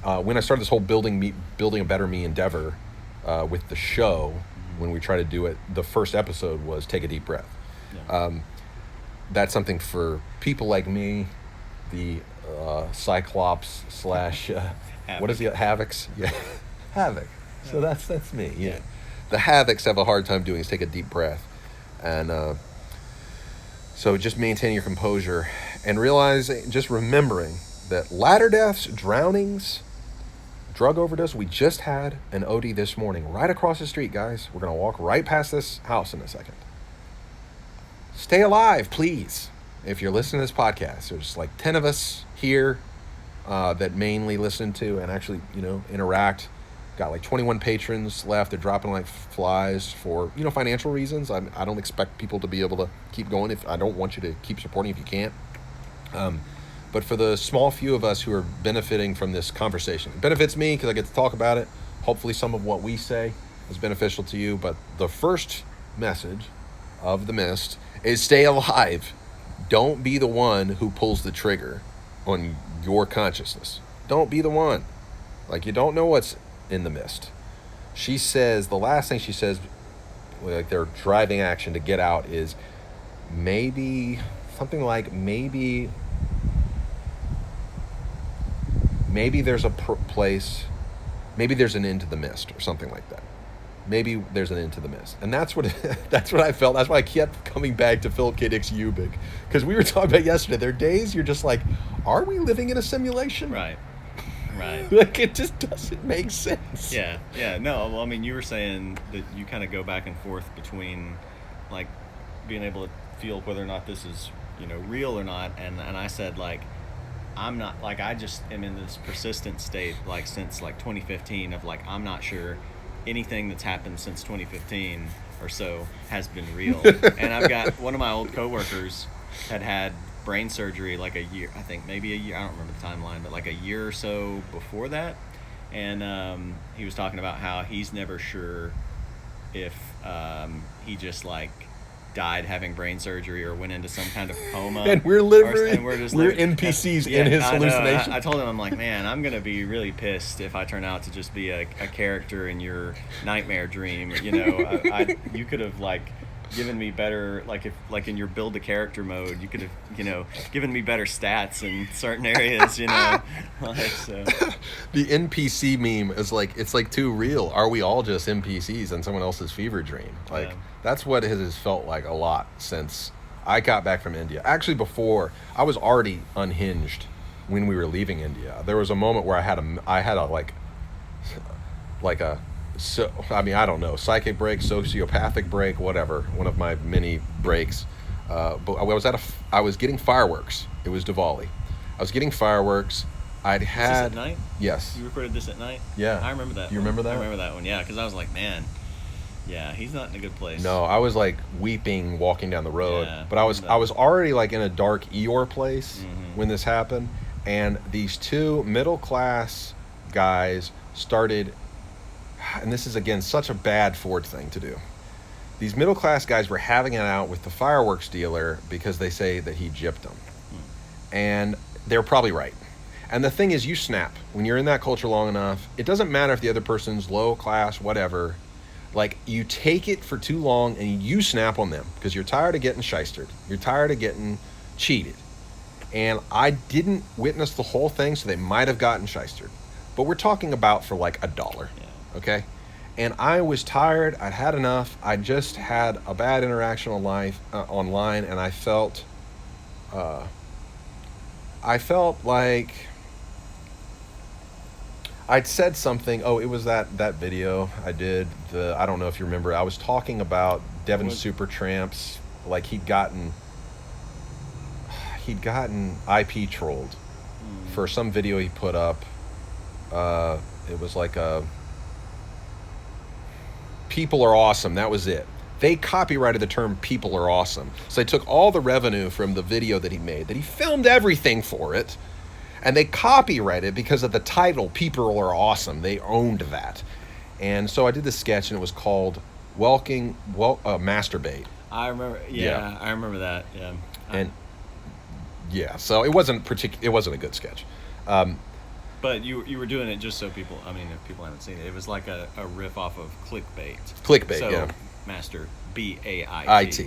When I started this whole building a better me endeavor with the show, when we try to do it, the first episode was take a deep breath. Yeah. That's something for people like me, the Cyclops / what is the Havocs? Yeah, Havoc. So that's me. Yeah. The Havocs have a hard time doing is take a deep breath, and so just maintain your composure and remembering that ladder deaths, drownings, drug overdose. We just had an OD this morning right across the street, guys. We're gonna walk right past this house in a second. Stay alive, please. If you're listening to this podcast, there's like 10 of us here that mainly listen to and actually, interact. Got like 21 patrons left. They're dropping like flies for, financial reasons. I don't expect people to be able to keep going. If I don't want you to keep supporting if you can't. But for the small few of us who are benefiting from this conversation, it benefits me because I get to talk about it. Hopefully some of what we say is beneficial to you. But the first message of The Mist is stay alive. Don't be the one who pulls the trigger on your consciousness. Don't be the one. Like, you don't know what's in the mist. She says, the last thing she says, like their driving action to get out, is maybe something like maybe there's a place, maybe there's an end to the mist or something like that. Maybe there's an end to the mist. And that's what I felt. That's why I kept coming back to Philip K. Dick's Ubik. Because we were talking about yesterday, there are days you're just like, are we living in a simulation? Right. Like, it just doesn't make sense. Yeah. No, well, I mean, you were saying that you kind of go back and forth between, like, being able to feel whether or not this is, real or not. And I said, like, I'm not, like, I just am in this persistent state, like, since, like, 2015 of, like, I'm not sure anything that's happened since 2015 or so has been real. And I've got one of my old coworkers had brain surgery like a year, I think maybe a year, I don't remember the timeline, but like a year or so before that. And he was talking about how he's never sure if he just like died having brain surgery or went into some kind of coma. And we're NPCs in his I know. hallucination. I told him, I'm like, man, I'm gonna be really pissed if I turn out to just be a character in your nightmare dream. You know, you could have like given me better, like if like in your build a character mode, you could have, you know, given me better stats in certain areas. You know, like so. The NPC meme is like, it's like too real. Are we all just NPCs in someone else's fever dream? Like, Yeah. that's what it has felt like a lot since I got back from India. Actually, before, I was already unhinged when we were leaving India. There was a moment where I had a so I mean, I don't know, psychic break, sociopathic break, whatever, one of my many breaks. But I was getting fireworks. It was Diwali. I was getting fireworks. I'd Is this had at night? Yes. You recorded this at night? Yeah. I remember that. You one. remember that? I remember that one. Yeah, because I was like, man, yeah, he's not in a good place. No, I was like weeping walking down the road. Yeah, But I was already like in a dark Eeyore place Mhm. when this happened, and these two middle class guys started, and this is again such a bad Ford thing to do. These middle class guys were having it out with the fireworks dealer because they say that he gypped them. And they're probably right. And the thing is, you snap. When you're in that culture long enough, it doesn't matter if the other person's low class, whatever. Like, you take it for too long and you snap on them because you're tired of getting shystered. You're tired of getting cheated. And I didn't witness the whole thing, so they might have gotten shystered. But we're talking about for like $1, Yeah. okay? And I was tired. I'd had enough. I just had a bad interaction online, and I felt like I'd said something. Oh, it was that video I did. I don't know if you remember. I was talking about Devin Supertramp's, like he'd gotten IP trolled for some video he put up. It was like people are awesome. That was it. They copyrighted the term people are awesome. So they took all the revenue from the video that he made, that he filmed everything for it, and they copyrighted because of the title, people are awesome. They owned that. And so I did this sketch, and it was called Masturbate. I remember. Yeah. I remember that. Yeah. And yeah, so it wasn't a good sketch. But you were doing it just so people. I mean, if people haven't seen it, it was like a riff off of Clickbait. Clickbait, so, yeah. Master BAIT. IT.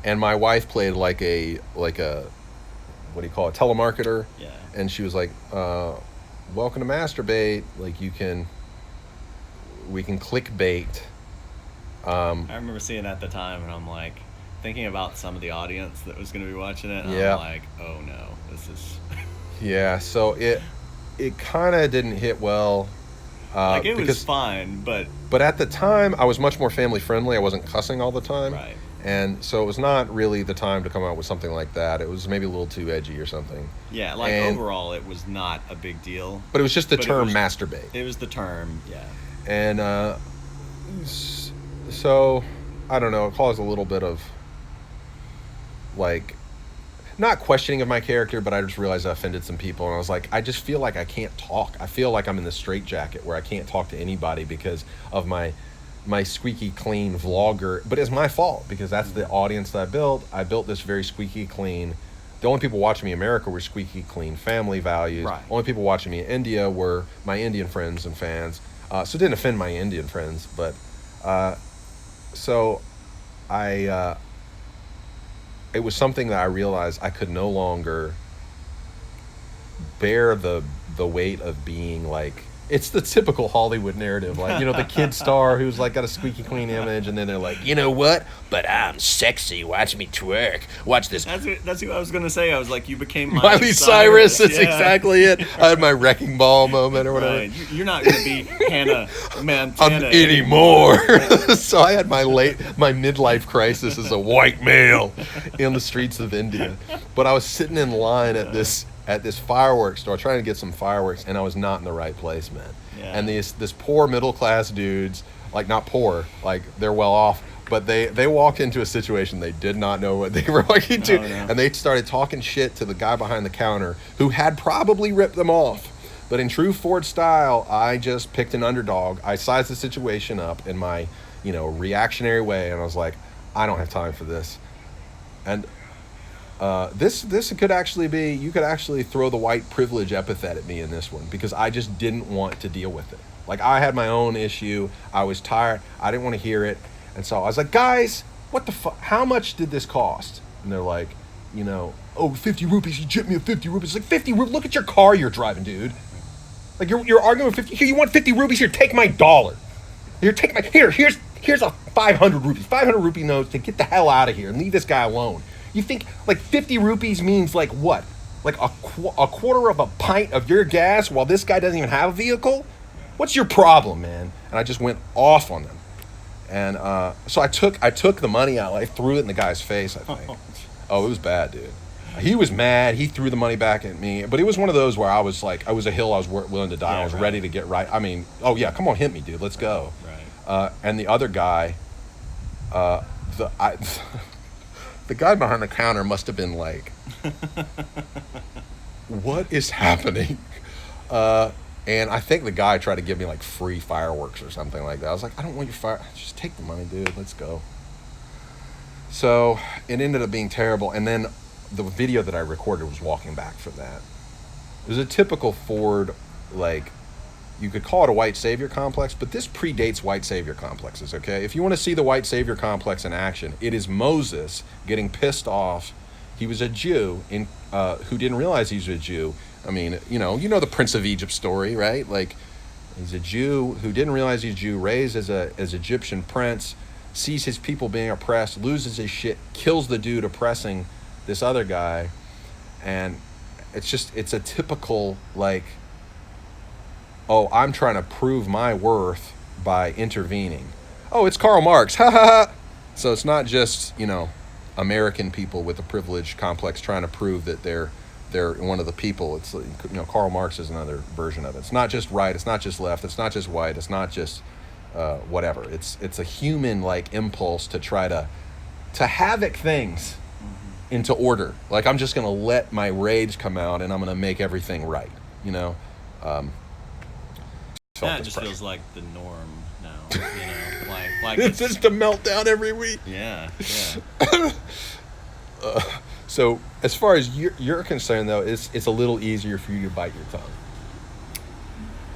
And my wife played like a what do you call it, telemarketer. Yeah. And she was like, welcome to Masturbate. Like we can clickbait. I remember seeing it at the time, and I'm like thinking about some of the audience that was going to be watching it. And Yeah. I'm like, oh no, this is. Yeah. So it kind of didn't hit well. Like it was fine, but at the time I was much more family friendly. I wasn't cussing all the time. right. And so it was not really the time to come out with something like that. It was maybe a little too edgy or something. Yeah, like And- overall, it was not a big deal. But it was just the But it term was- masturbate. It was the term, yeah. And so I don't know, it caused a little bit of like not questioning of my character, but I just realized I offended some people, and I was like, I just feel like I can't talk. I feel like I'm in the straitjacket where I can't talk to anybody because of my squeaky clean vlogger. But it's my fault because that's the audience that I built. I built this very squeaky clean. The only people watching me in America were squeaky clean family values. Right. Only people watching me in India were my Indian friends and fans. So it didn't offend my Indian friends, but so it was something that I realized I could no longer bear the weight of being like, it's the typical Hollywood narrative, like, you know, the kid star who's like got a squeaky clean image, and then they're like, you know what? But I'm sexy. Watch me twerk. Watch this. That's who I was gonna say. I was like, you became Miley Cyrus. That's Yeah. exactly it. I had my wrecking ball moment or whatever. Right. You're not gonna be Hannah Montana Anymore. So I had my midlife crisis as a white male in the streets of India. But I was sitting in line at this fireworks store trying to get some fireworks, and I was not in the right place, man. Yeah. And this poor middle class dudes like not poor, like they're well off, but they walked into a situation they did not know what they were walking into, Oh, no. and they started talking shit to the guy behind the counter who had probably ripped them off. But in true Ford style, I just picked an underdog. I sized the situation up in my, reactionary way, and I was like, I don't have time for this. And this could actually be, you could actually throw the white privilege epithet at me in this one, because I just didn't want to deal with it. Like, I had my own issue. I was tired. I didn't want to hear it. And so I was like, guys, what the fuck? How much did this cost? And they're like, 50 rupees. You chipped me a 50 rupees. It's like, 50 rupees? Look at your car you're driving, dude. Like, you're arguing with 50. Here, you want 50 rupees? Here, take my dollar. Here, here's a 500 rupees. 500 rupee notes to get the hell out of here and leave this guy alone. You think, like, 50 rupees means, like, what? Like, a quarter of a pint of your gas while this guy doesn't even have a vehicle? What's your problem, man? And I just went off on them. And so I took the money out. I threw it in the guy's face, I think. Oh, it was bad, dude. He was mad. He threw the money back at me. But it was one of those where I was like, I was a hill I was willing to die. Yeah, I was right. ready to get right. I mean, oh, yeah, come on, hit me, dude. Let's go. Right. And the other guy, the guy behind the counter must have been like, what is happening? And I think the guy tried to give me like free fireworks or something like that. I was like, I don't want your fire. Just take the money, dude. Let's go. So it ended up being terrible. And then the video that I recorded was walking back from that. It was a typical Ford, like, you could call it a white savior complex, but this predates white savior complexes, okay? If you want to see the white savior complex in action, it is Moses getting pissed off. He was a Jew who didn't realize he was a Jew. I mean, you know the Prince of Egypt story, right? Like, he's a Jew who didn't realize he's a Jew, raised as Egyptian prince, sees his people being oppressed, loses his shit, kills the dude oppressing this other guy, and it's a typical, like, oh, I'm trying to prove my worth by intervening. Oh, it's Karl Marx, ha ha ha. So it's not just, American people with a privilege complex trying to prove that they're one of the people. It's, Karl Marx is another version of it. It's not just right, it's not just left, it's not just white, it's not just whatever. It's a human, like, impulse to try to havoc things into order. Like, I'm just gonna let my rage come out and I'm gonna make everything right. That just feels like the norm now. Like It's just a meltdown every week. Yeah. So as far as you're concerned, though, it's a little easier for you to bite your tongue.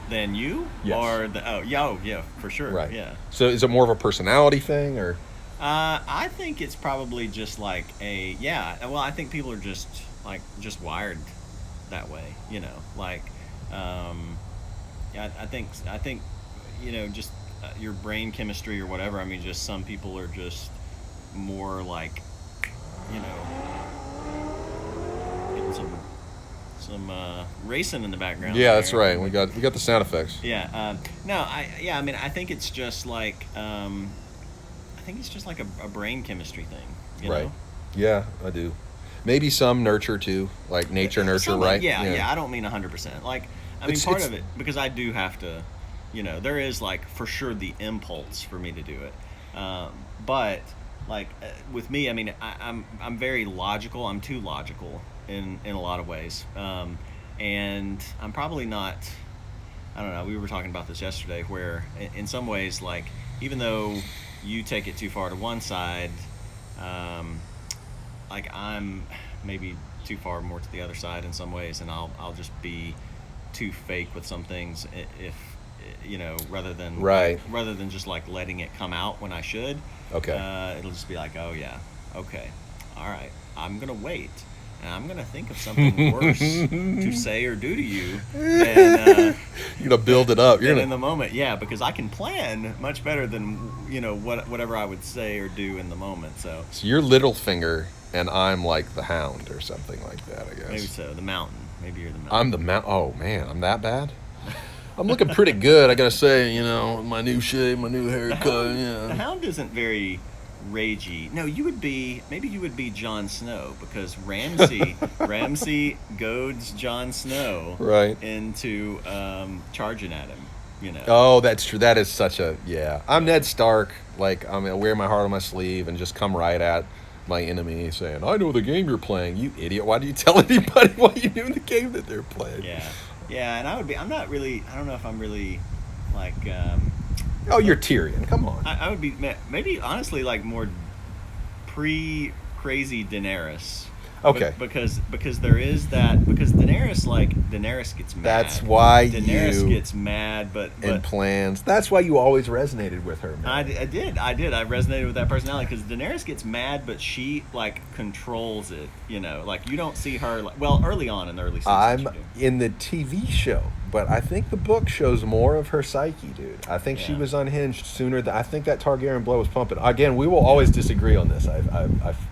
Than you? Yes. Or yeah, for sure. Right. Yeah. So is it more of a personality thing, or? I think it's probably just like well, I think people are just wired that way, like, I think, just your brain chemistry or whatever. I mean, just some people are just more like, getting some racing in the background. Yeah, that's there. right. We got the sound effects. Yeah. I mean, I think it's just like, I think it's just like a brain chemistry thing, you Right. know? Yeah, I do. Maybe some nurture too, like nature nurture, Some, right? Yeah. I don't mean 100%. Like, I mean, It's- part it's- of it, because I do have to, there is, like, for sure the impulse for me to do it. But, like, with me, I mean, I'm very logical. I'm too logical in a lot of ways. And I'm probably not, I don't know, we were talking about this yesterday, where in some ways, like, even though you take it too far to one side, like, I'm maybe too far more to the other side in some ways, and I'll just be too fake with some things if rather than just like letting it come out when I should. Okay. It'll just be like, oh yeah, okay, all right, I'm gonna wait and I'm gonna think of something worse to say or do to you than You're gonna build it up. You're in gonna. the moment. Yeah, because I can plan much better than whatever I would say or do in the moment. So So you're Littlefinger, and I'm like the Hound or something like that, I guess. maybe so. The mountain. Maybe you're the mountain. I'm the Mount. Oh man, I'm that bad. I'm looking pretty good, I gotta say. My new shave, my new haircut. The Yeah. Hound isn't very ragey. No, you would be Jon Snow, because Ramsay goads Jon Snow Right. into charging at him. you know. Oh, that's true. That is such a I'm Ned Stark. Like I'm gonna wear my heart on my sleeve and just come right at my enemy, saying, "I know the game you're playing, you idiot. Why do you tell anybody what you do in the game that they're playing?" Yeah, and I'm not really. I don't know if I'm really like. Oh, you're Tyrion. Come on. I would be maybe honestly like more pre-crazy Daenerys. Okay. Because there is that, because Daenerys gets mad. That's why Daenerys you gets mad, but and plans. That's why you always resonated with her, man. I did. I resonated with that personality because Daenerys gets mad, but she like controls it. You know, like you don't see her. Like, well, early on in the early seasons, I'm you do. in the TV show, but I think the book shows more of her psyche, dude. I think she Yeah. was unhinged sooner. I think that Targaryen blood was pumping. Again, we will always disagree on this. I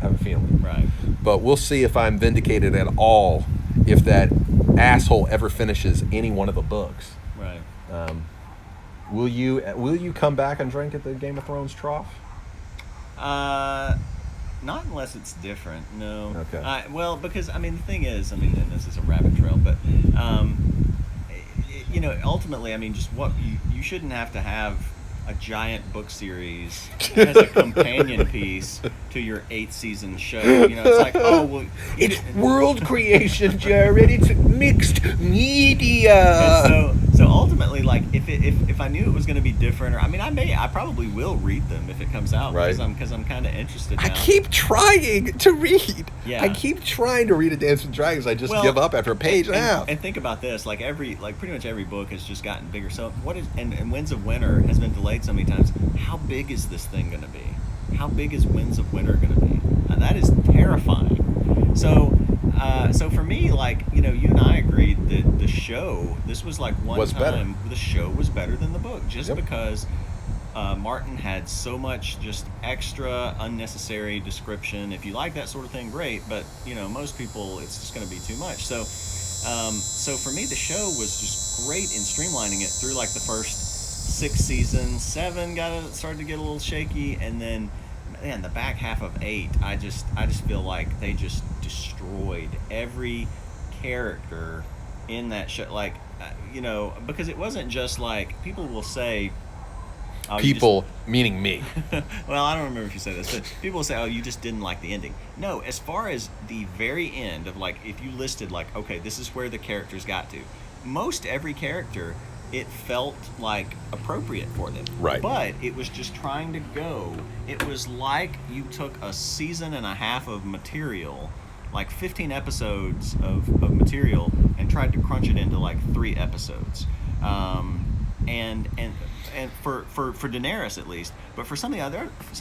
have a feeling. Right. But we'll see if I'm vindicated at all if that asshole ever finishes any one of the books. Right. Will you come back and drink at the Game of Thrones trough? Not unless it's different. No. Okay. Well, because I mean the thing is, I mean, and this is a rabbit trail, but you know, ultimately, I mean, just what you shouldn't have to have a giant book series as a companion piece to your 8-season show. You know, it's like, oh well, It's world creation, Jared. It's mixed media. And so ultimately, like if I knew it was going to be different, or I mean, I probably will read them if it comes out, Right. because I'm kind of interested now. I keep trying to read. Yeah. I keep trying to read A Dance with Dragons. I just Well, give up after a page and a half. And think about this, like pretty much every book has just gotten bigger. So and Winds of Winter has been delayed so many times. How big is this thing going to be? How big is Winds of Winter going to be? That is terrifying. So for me, like, you know, you and I agreed that the show, this was like one Was better. time the show was better than the book, just Yep. because Martin had so much just extra unnecessary description. If you like that sort of thing, great, but you know, most people, it's just going to be too much. So for me, the show was just great in streamlining it through like the first 6 seasons. 7 started to get a little shaky, and then man, the back half of 8, I just feel like they just destroyed every character in that show. Like, you know, because it wasn't just like people will say. Oh, People, meaning me. well, I don't remember if you said this, but people will say, "Oh, you just didn't like the ending." No, as far as the very end of like, if you listed like, okay, this is where the characters got to. Most every character, it felt like appropriate for them. Right. But it was just trying to go. It was like you took a season and a half of material, like 15 episodes of material, and tried to crunch it into like 3 episodes. And for Daenerys at least, but for some of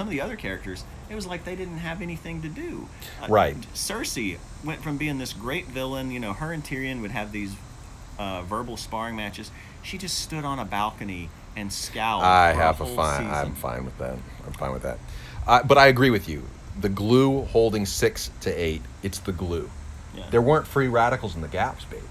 the other characters, it was like they didn't have anything to do. Right. Cersei went from being this great villain. You know, her and Tyrion would have these verbal sparring matches. She just stood on a balcony and scowled. I'm season. fine with that. I'm fine with that. But I agree with you. The glue holding 6 to 8, it's the glue. Yeah. There weren't free radicals in the gaps, baby.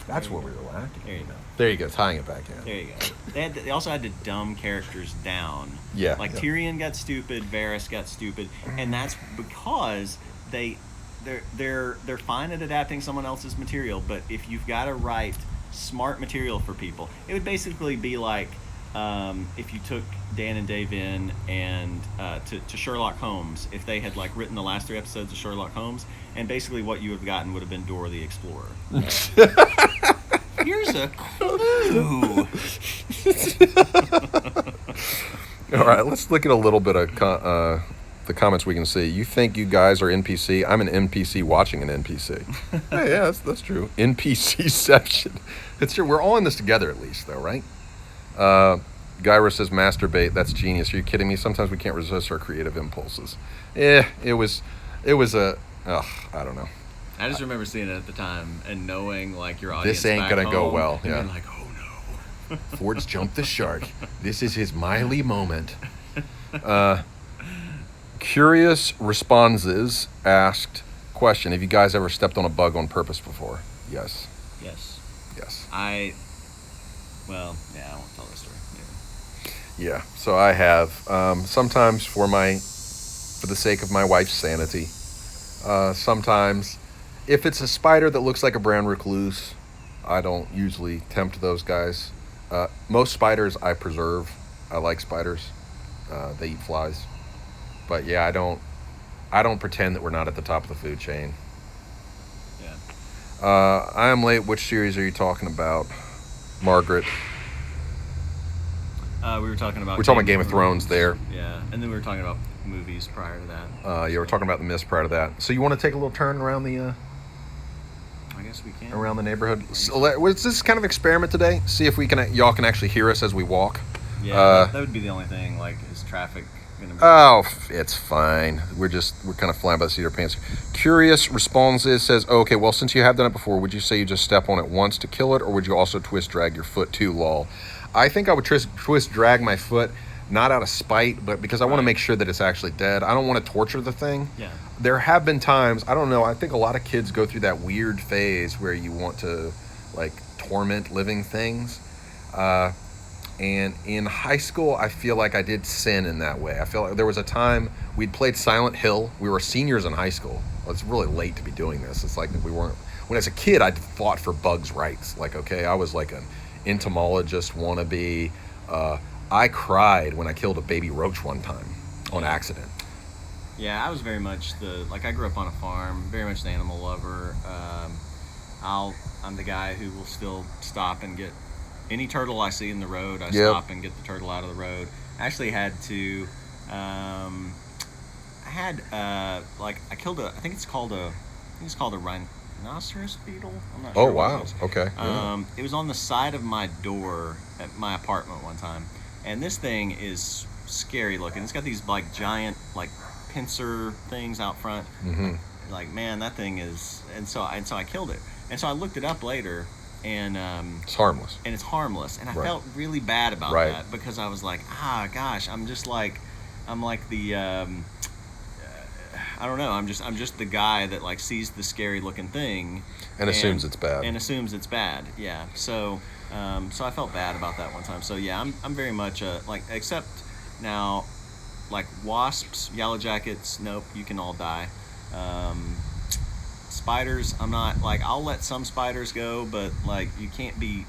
That's where we were lacking. There you go. There you go, tying it back in. There you go. They also had to dumb characters down. Yeah, Like yeah. Tyrion got stupid, Varys got stupid, and that's because they're fine at adapting someone else's material. But if you've got to write smart material for people, it would basically be like if you took Dan and Dave in and to Sherlock Holmes, if they had like written the last 3 episodes of Sherlock Holmes, and basically what you would have gotten would have been Dora the Explorer. Here's a clue. All right, let's look at a little bit of the comments we can see. You think you guys are NPC? I'm an NPC watching an NPC. Hey, yeah, that's true. NPCception. It's true. We're all in this together at least, though, right? Gyra says masturbate. That's genius. Are you kidding me? Sometimes we can't resist our creative impulses. It was I don't know. I just remember seeing it at the time and knowing like your audience. This ain't back gonna go home, well, and yeah. being like, oh no. Ford's jumped the shark. This is his Miley moment. Curious Responses asked question: have you guys ever stepped on a bug on purpose before? Yes. Yes. Well, yeah, I won't tell this story. Yeah. So I have. Sometimes for the sake of my wife's sanity. Sometimes, if it's a spider that looks like a brown recluse, I don't usually tempt those guys. Most spiders I preserve. I like spiders. They eat flies. But yeah, I don't pretend that we're not at the top of the food chain. Yeah. I am late. Which series are you talking about, Margaret? We were talking about. We're talking about Game of Thrones there. Yeah, and then we were talking about movies prior to that. Yeah, we're talking about The Mist prior to that. So you want to take a little turn around the I guess we can. around the neighborhood? So was this kind of experiment today? See if y'all can actually hear us as we walk. Yeah, that would be the only thing. Like, is traffic gonna be? Oh, it's fine. We're kind of flying by the seat of our pants. Curious responses says, oh, okay, well, since you have done it before, would you say you just step on it once to kill it, or would you also twist drag your foot too, lol? I think I would twist drag my foot, not out of spite, but because I want to make sure that it's actually dead. I don't want to torture the thing. Yeah. There have been times, I don't know, I think a lot of kids go through that weird phase where you want to, like, torment living things. And in high school, I feel like I did sin in that way. I feel like there was a time we'd played Silent Hill. We were seniors in high school. Well, it's really late to be doing this. It's like we weren't. When as a kid, I fought for bugs' rights. Like, okay, I was like an entomologist wannabe. I cried when I killed a baby roach one time on accident. Yeah, I was very much I grew up on a farm, very much the animal lover. I'm the guy who will still stop and get any turtle I see in the road. I stop and get the turtle out of the road. I actually had to, I killed I think it's called a rhinoceros beetle. I'm not sure. Oh, wow. Okay. It was on the side of my door at my apartment one time. And this thing is scary looking. It's got these like giant like pincer things out front. Mm-hmm. Like, man, that thing is. And so I killed it. And so I looked it up later, and it's harmless. And it's harmless. And I felt really bad about that because I was like, gosh, I'm like the. I don't know. I'm just the guy that like sees the scary looking thing and assumes it's bad. And assumes it's bad. Yeah. So I felt bad about that one time. So yeah, I'm very much except now, like wasps, yellow jackets. Nope, you can all die. Spiders, I'm not like I'll let some spiders go, but like you can't be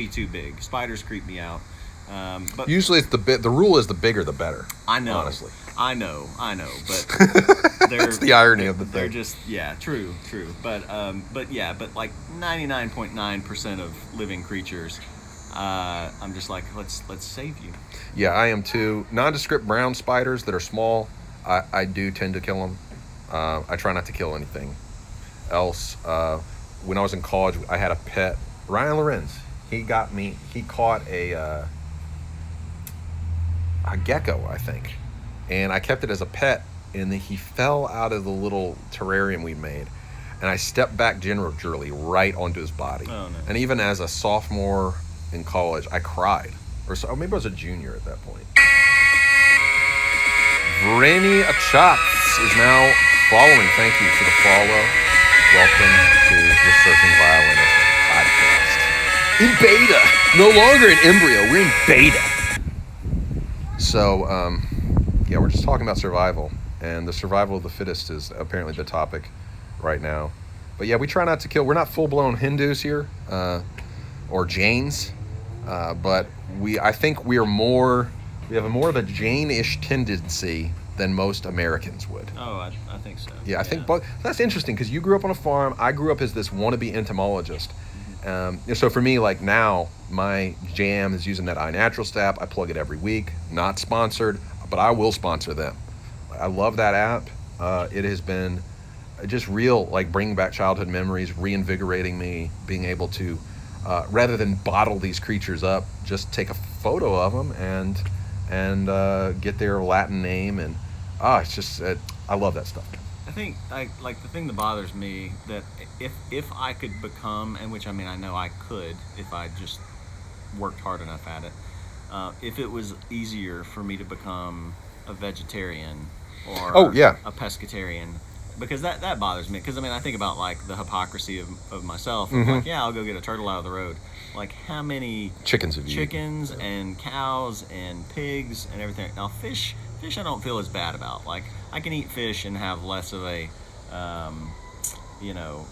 too big. Spiders creep me out. But usually it's the rule is the bigger the better. I know. Honestly. I know, but that's the irony of the thing. They're just true. But like 99.9% of living creatures, I'm just like let's save you. Yeah, I am too. Nondescript brown spiders that are small, I do tend to kill them. I try not to kill anything else. When I was in college, I had a pet, Ryan Lorenz. He caught a gecko, I think. And I kept it as a pet, and then he fell out of the little terrarium we made. And I stepped back gingerly right onto his body. Oh, no. And even as a sophomore in college, I cried. Or maybe I was a junior at that point. Vreni Achatz is now following. Thank you for the follow. Welcome to the Surfing Violinist podcast. In beta. No longer in embryo. We're in beta. So, yeah, we're just talking about survival. And the survival of the fittest is apparently the topic right now. But yeah, we try not to kill. We're not full-blown Hindus here, or Jains. But I think we have more of a Jain-ish tendency than most Americans would. Oh, I think so. Yeah, I think that's interesting because you grew up on a farm. I grew up as this wannabe entomologist. So for me, like now, my jam is using that iNaturalist app. I plug it every week. Not sponsored, but I will sponsor them. I love that app. It has been just real, like bringing back childhood memories, reinvigorating me, being able to, rather than bottle these creatures up, just take a photo of them and get their Latin name, and it's just I love that stuff. I think like the thing that bothers me that if I could become, and which I mean I know I could if I just worked hard enough at it, if it was easier for me to become a vegetarian or a pescatarian, because that bothers me, because I mean I think about like the hypocrisy of myself. Mm-hmm. Like, yeah, I'll go get a turtle out of the road. Like how many chickens and cows and pigs and everything. Now fish I don't feel as bad about. Like I can eat fish and have less of a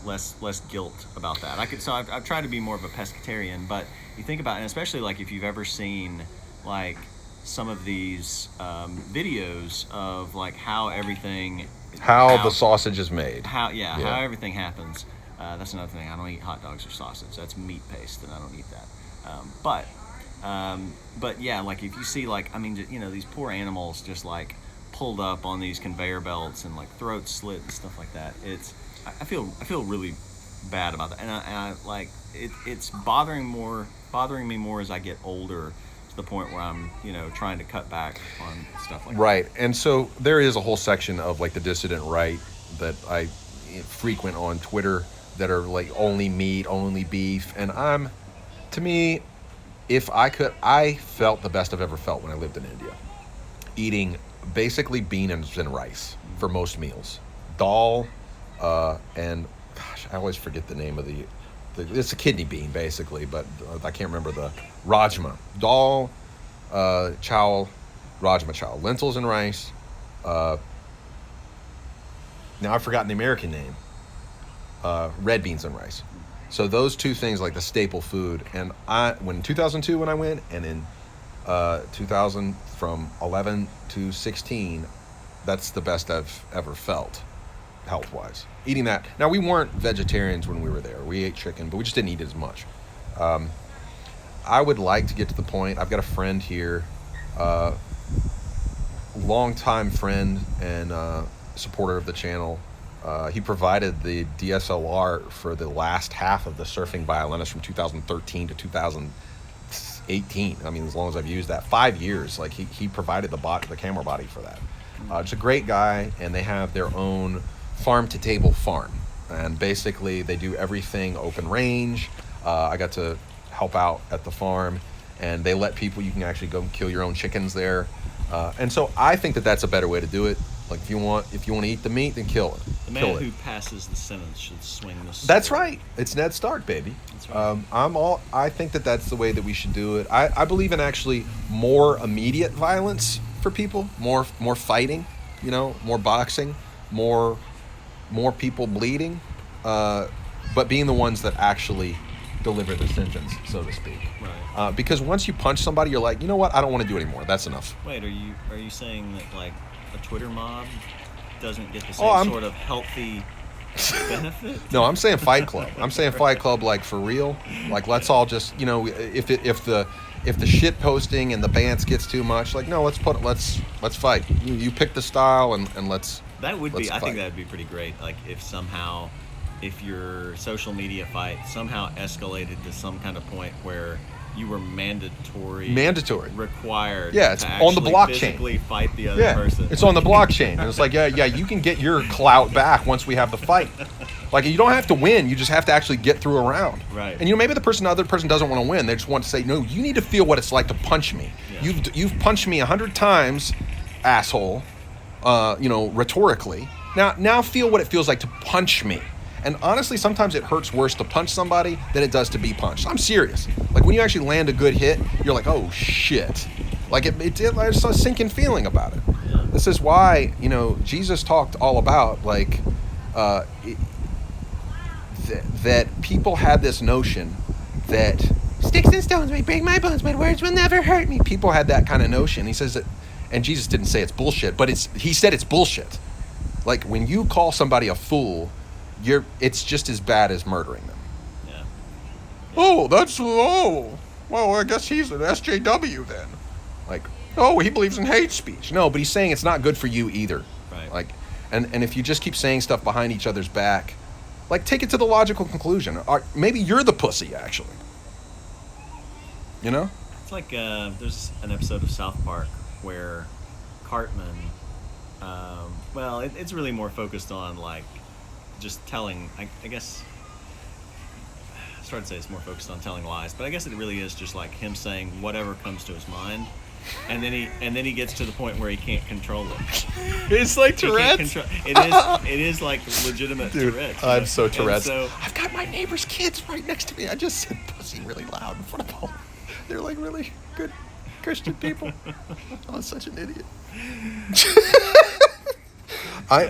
less guilt about that. I've tried to be more of a pescatarian, but you think about it, and especially like if you've ever seen like some of these videos of like how the sausage is made. how everything happens. That's another thing. I don't eat hot dogs or sausage. That's meat paste, and I don't eat that. But yeah, like if you see these poor animals just like pulled up on these conveyor belts and like throats slit and stuff like that. I feel really bad about that, and I like it's bothering me more as I get older, to the point where I'm trying to cut back on stuff like right. And so there is a whole section of like the dissident right that I frequent on Twitter that are like only meat, only beef, and to me, if I felt the best I've ever felt when I lived in India, eating basically beans and rice for most meals, dal, and gosh, I always forget the name of it's a kidney bean basically, but I can't remember the rajma, dal, chawal, rajma chawal, lentils and rice. Now I've forgotten the American name. Red beans and rice. So those two things, like the staple food. And in 2002 when I went, and in 2000 from 11 to 16, that's the best I've ever felt, health-wise. Eating that. Now, we weren't vegetarians when we were there. We ate chicken, but we just didn't eat as much. I would like to get to the point. I've got a friend here, longtime friend and supporter of the channel. He provided the DSLR for the last half of the Surfing Violinist from 2013 to 2018. I mean, as long as I've used that, 5 years. Like he provided the camera body for that. It's a great guy, and they have their own farm-to-table farm, and basically they do everything open range. I got to help out at the farm, and they let people. You can actually go kill your own chickens there, and so I think that's a better way to do it. Like if you want to eat the meat, then kill it. The man who passes the sentence should swing the sword. That's right. It's Ned Stark, baby. That's right. I think that's the way that we should do it. I believe in actually more immediate violence for people, more fighting, more boxing, more people bleeding, but being the ones that actually deliver the sentence, so to speak. Right. Because once you punch somebody, you're like, you know what? I don't want to do anymore. That's enough. Wait, are you saying that like a Twitter mob doesn't get the same sort of healthy benefit? No, I'm saying Fight Club. I'm saying Fight Club, like for real. Like let's all just, if the shit posting and the bants gets too much, like no, let's fight. You pick the style and let's. That would be. fight. I think that would be pretty great. Like if your social media fight somehow escalated to some kind of point where you were mandatory required. Yeah, it's to on the blockchain. Physically fight the other person. It's on the blockchain, and it's like yeah, you can get your clout back once we have the fight. Like you don't have to win, you just have to actually get through a round. Right. And maybe the other person doesn't want to win. They just want to say, no, you need to feel what it's like to punch me. Yeah. You've punched me 100 times, asshole. Rhetorically. Now feel what it feels like to punch me. And honestly, sometimes it hurts worse to punch somebody than it does to be punched. I'm serious. Like when you actually land a good hit, you're like, oh shit. Like there's a sinking feeling about it. Yeah. This is why, Jesus talked all about like that people had this notion that sticks and stones may break my bones, but words will never hurt me. People had that kind of notion. He says that, and Jesus didn't say it's bullshit, but he said it's bullshit. Like when you call somebody a fool, it's just as bad as murdering them. Yeah. Well, I guess he's an SJW then. Like, he believes in hate speech. No, but he's saying it's not good for you either. Right. Like, and if you just keep saying stuff behind each other's back, like take it to the logical conclusion. Or maybe you're the pussy, actually. It's like there's an episode of South Park where Cartman, it's really more focused on like just telling, I guess, I started to say it's more focused on telling lies, but I guess it really is just like him saying whatever comes to his mind, and then he gets to the point where he can't control it. It's like Tourette's. It is like legitimate Dude, Tourette's. I'm so Tourette's. So, I've got my neighbor's kids right next to me. I just said pussy really loud in front of them. They're like really good Christian people. I'm such an idiot.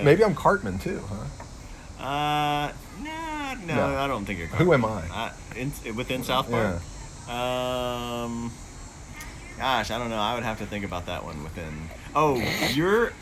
Maybe I'm Cartman too, huh? No, I don't think you're. Who am I? Within South Park? Gosh, I don't know. I would have to think about that one within. Oh, you're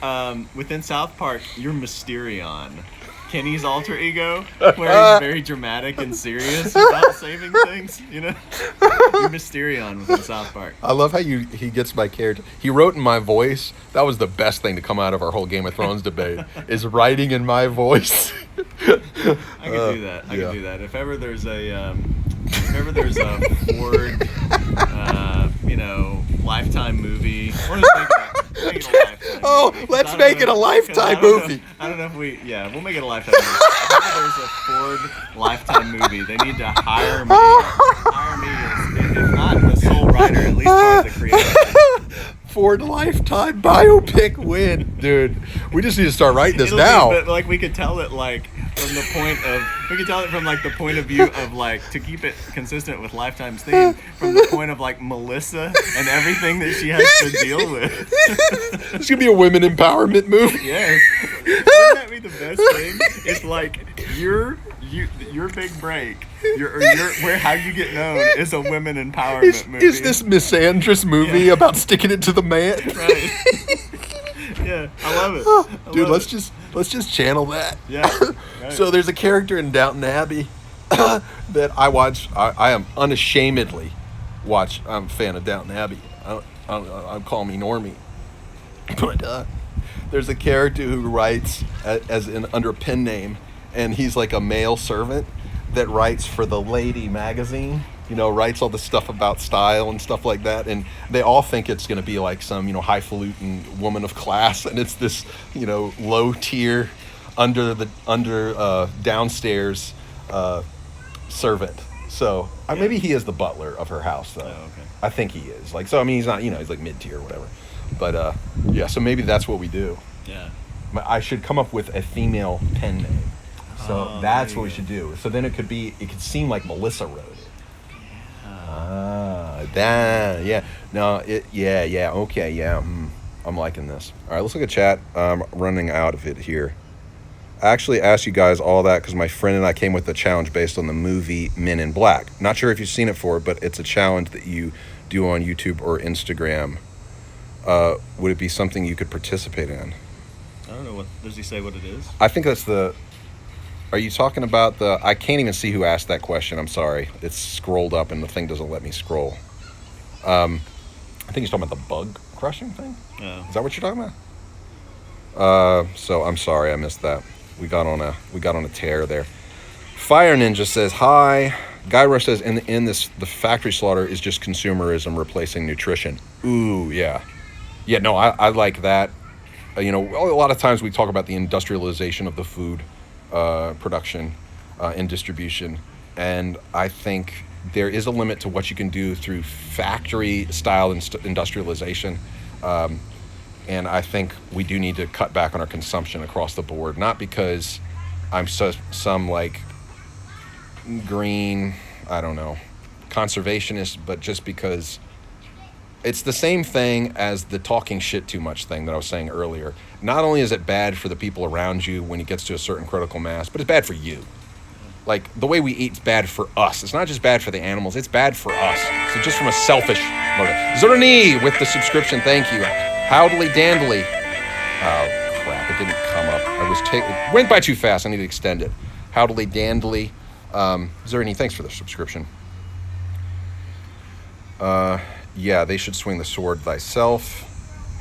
within South Park. You're Mysterion, Kenny's alter ego, where he's very dramatic and serious about saving things. You know, you're Mysterion within South Park. I love how he gets my character. He wrote in my voice. That was the best thing to come out of our whole Game of Thrones debate. Is writing in my voice. I could do that. I could do that. If ever there's a Ford, Lifetime movie. We'll just make it a Lifetime movie. Let's make it a Lifetime movie. I don't know if we'll make it a Lifetime movie. If ever there's a Ford Lifetime movie, they need to hire me. If not the sole writer, at least part of the creator. Ford Lifetime biopic win, dude. We just need to start writing this now. But like we could tell it from the point of view of to keep it consistent with Lifetime's theme, from the point of Melissa and everything that she has to deal with. It's gonna be a women empowerment movie. Yes. Wouldn't that be the best thing? It's your big break. How you get known is a women empowerment movie. Is this Misandrous movie about sticking it to the man? Right. Yeah, I love it. Dude, let's just channel that. Yeah. Right. So there's a character in Downton Abbey that I watch. I am unashamedly I'm a fan of Downton Abbey. I call me Normie. But there's a character who writes under a pen name, and he's like a male servant that writes for the Lady magazine, writes all the stuff about style and stuff like that. And they all think it's going to be like some, highfalutin woman of class. And it's this, low tier downstairs servant. So maybe he is the butler of her house, though. Oh, okay. I think he is. He's not, he's like mid tier or whatever. But so maybe that's what we do. Yeah. I should come up with a female pen name. So that's what we should do. So then it could seem like Melissa wrote it. Yeah. No, okay, yeah. I'm liking this. All right, let's look at chat. I'm running out of it here. I actually asked you guys all that because my friend and I came with a challenge based on the movie Men in Black. Not sure if you've seen it before, but it's a challenge that you do on YouTube or Instagram. Would it be something you could participate in? I don't know. What does he say? What it is? I think that's Are you talking about I can't even see who asked that question. I'm sorry. It's scrolled up and the thing doesn't let me scroll. I think he's talking about the bug crushing thing. Oh. Is that what you're talking about? So I'm sorry I missed that. We got on a tear there. Fire Ninja says hi. Guy Rush says in this the factory slaughter is just consumerism replacing nutrition. Ooh, yeah. Yeah, no, I like that. A lot of times we talk about the industrialization of the food production and distribution, and I think there is a limit to what you can do through factory style industrialization, and I think we do need to cut back on our consumption across the board, not because I'm some green, I don't know, conservationist, but just because it's the same thing as the talking shit too much thing that I was saying earlier. Not only is it bad for the people around you when it gets to a certain critical mass, but it's bad for you. Like, the way we eat is bad for us. It's not just bad for the animals, it's bad for us. So just from a selfish motive. Zerni with the subscription, thank you. Howdly Dandly. Oh, crap, it didn't come up. It went by too fast, I need to extend it. Howdly Dandly. Zerni, thanks for the subscription. Yeah, they should swing the sword thyself.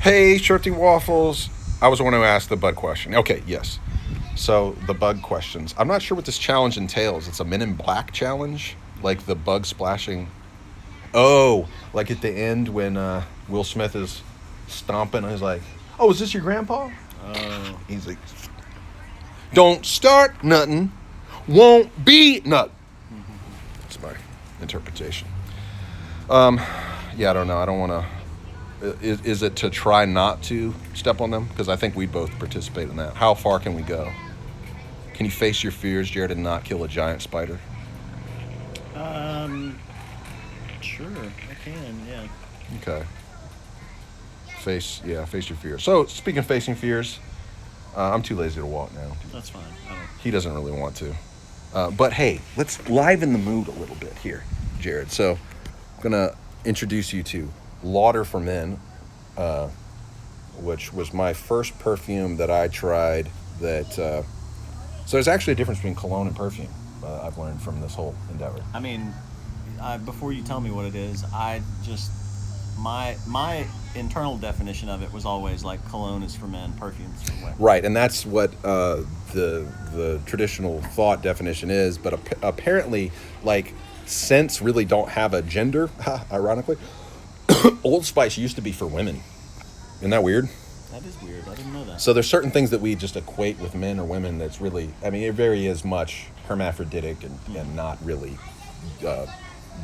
Hey, Shirty Waffles. I was the one who asked the bug question. Okay, yes. So, the bug questions. I'm not sure what this challenge entails. It's a Men in Black challenge? Like the bug splashing? Oh, like at the end when Will Smith is stomping. He's like, oh, is this your grandpa? Oh. He's like, don't start nothing. Won't be nothing. That's my interpretation. Yeah, I don't know. I don't want to... Is it to try not to step on them? Because I think we both participate in that. How far can we go? Can you face your fears, Jared, and not kill a giant spider? Sure, I can, yeah. Okay. Face your fears. So, speaking of facing fears, I'm too lazy to walk now. That's fine. I don't. He doesn't really want to. But hey, let's liven the mood a little bit here, Jared. So I'm going to introduce you to Lauder for Men, which was my first perfume that I tried that... so there's actually a difference between cologne and perfume, I've learned from this whole endeavor. I mean, before you tell me what it is, I just my internal definition of it was always like cologne is for men, perfumes for women. Right, and that's what the traditional thought definition is. But apparently, like, scents really don't have a gender. Ironically, Old Spice used to be for women. Isn't that weird? That is weird. I didn't know that. So there's certain things that we just equate with men or women. That's really, I mean, it very is much hermaphroditic and not really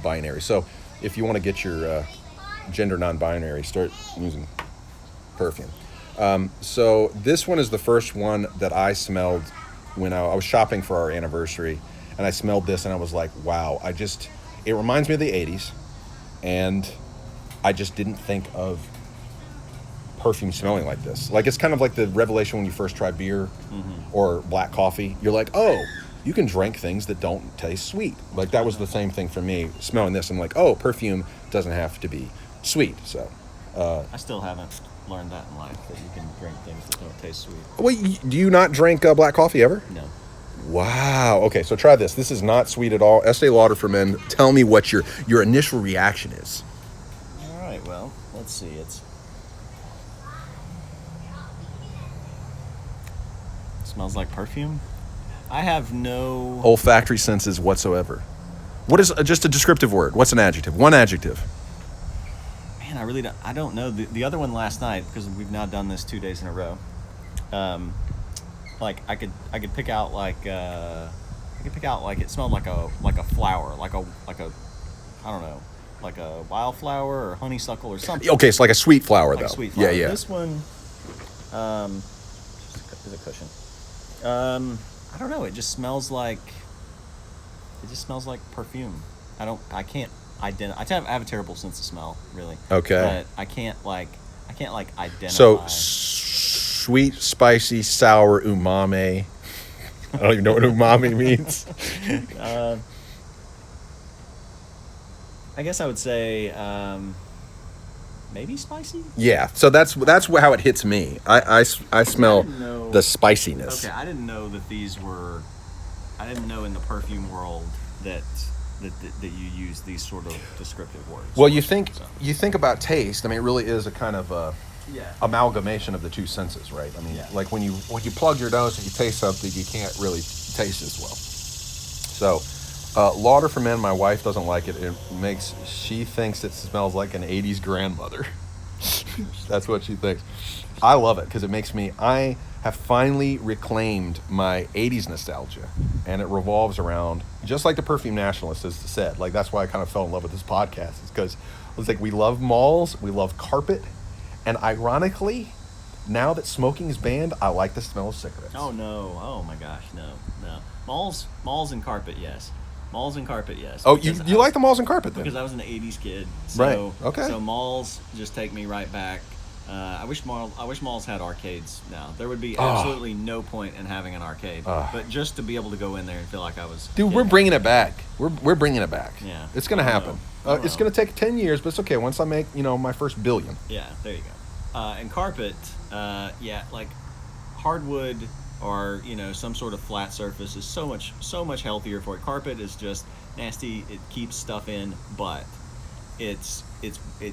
binary. So if you want to get your gender non-binary, start using perfume. So this one is the first one that I smelled when I was shopping for our anniversary, and I smelled this and I was like, wow, it reminds me of the 80s, and I just didn't think of perfume smelling like this. Like, it's kind of like the revelation when you first try beer or black coffee. You're like, oh, you can drink things that don't taste sweet. Like, that was the same thing for me smelling this. I'm like, oh, perfume doesn't have to be sweet. So I still haven't learned that in life, that you can drink things that don't taste sweet. well, do you not drink black coffee ever? No. Wow. Okay, so try this. This is not sweet at all. Estee Lauder for Men. Tell me what your initial reaction is. All right. Well, let's see. It smells like perfume. I have no Olfactory senses whatsoever. What is just a descriptive word? What's an adjective? One adjective. Man, I don't know. The other one last night, because we've now done this 2 days in a row. Like I could pick out like it smelled like a flower, like a I don't know, like a wildflower or honeysuckle or something. Okay, it's like a sweet flower, Like though. a sweet flower. Yeah, yeah. This one is a cushion. I don't know. It just smells like perfume. I can't identify. I have a terrible sense of smell, really. Okay. But I can't identify. So sweet, spicy, sour, umami. I don't even know what umami means. I guess I would say maybe spicy. Yeah. So that's how it hits me. I smell didn't know- the spiciness. Okay, I didn't know that these were. I didn't know in the perfume world that you use these sort of descriptive words. Well, you think So. about taste. I mean, it really is a kind of Yeah. amalgamation of the two senses, right? I mean, Yeah. like when you plug your nose and you taste something, you can't really taste as well. So, Lauder for Men, my wife doesn't like it. She thinks it smells like an 80s grandmother. That's what she thinks. I love it because I have finally reclaimed my 80s nostalgia, and it revolves around, just like the Perfume Nationalist has said, like that's why I kind of fell in love with this podcast, is because it's like we love malls, we love carpet, and ironically, now that smoking is banned, I like the smell of cigarettes. Oh no! Oh my gosh! No. Malls and carpet, yes. Malls and carpet, yes. Oh, Because you like the malls and carpet then? because I was an '80s kid. So, Right, okay. So malls just take me right back. I wish malls had arcades now. There would be absolutely no point in having an arcade, but just to be able to go in there and feel like I was. Dude, we're bringing it back. We're bringing it back. Yeah. It's gonna I don't happen. know. I don't It's know. gonna take 10 years, but it's okay. Once I make my first billion. Yeah, there you go. And carpet, yeah, like hardwood or some sort of flat surface is so much healthier for it. Carpet is just nasty. It keeps stuff in, but it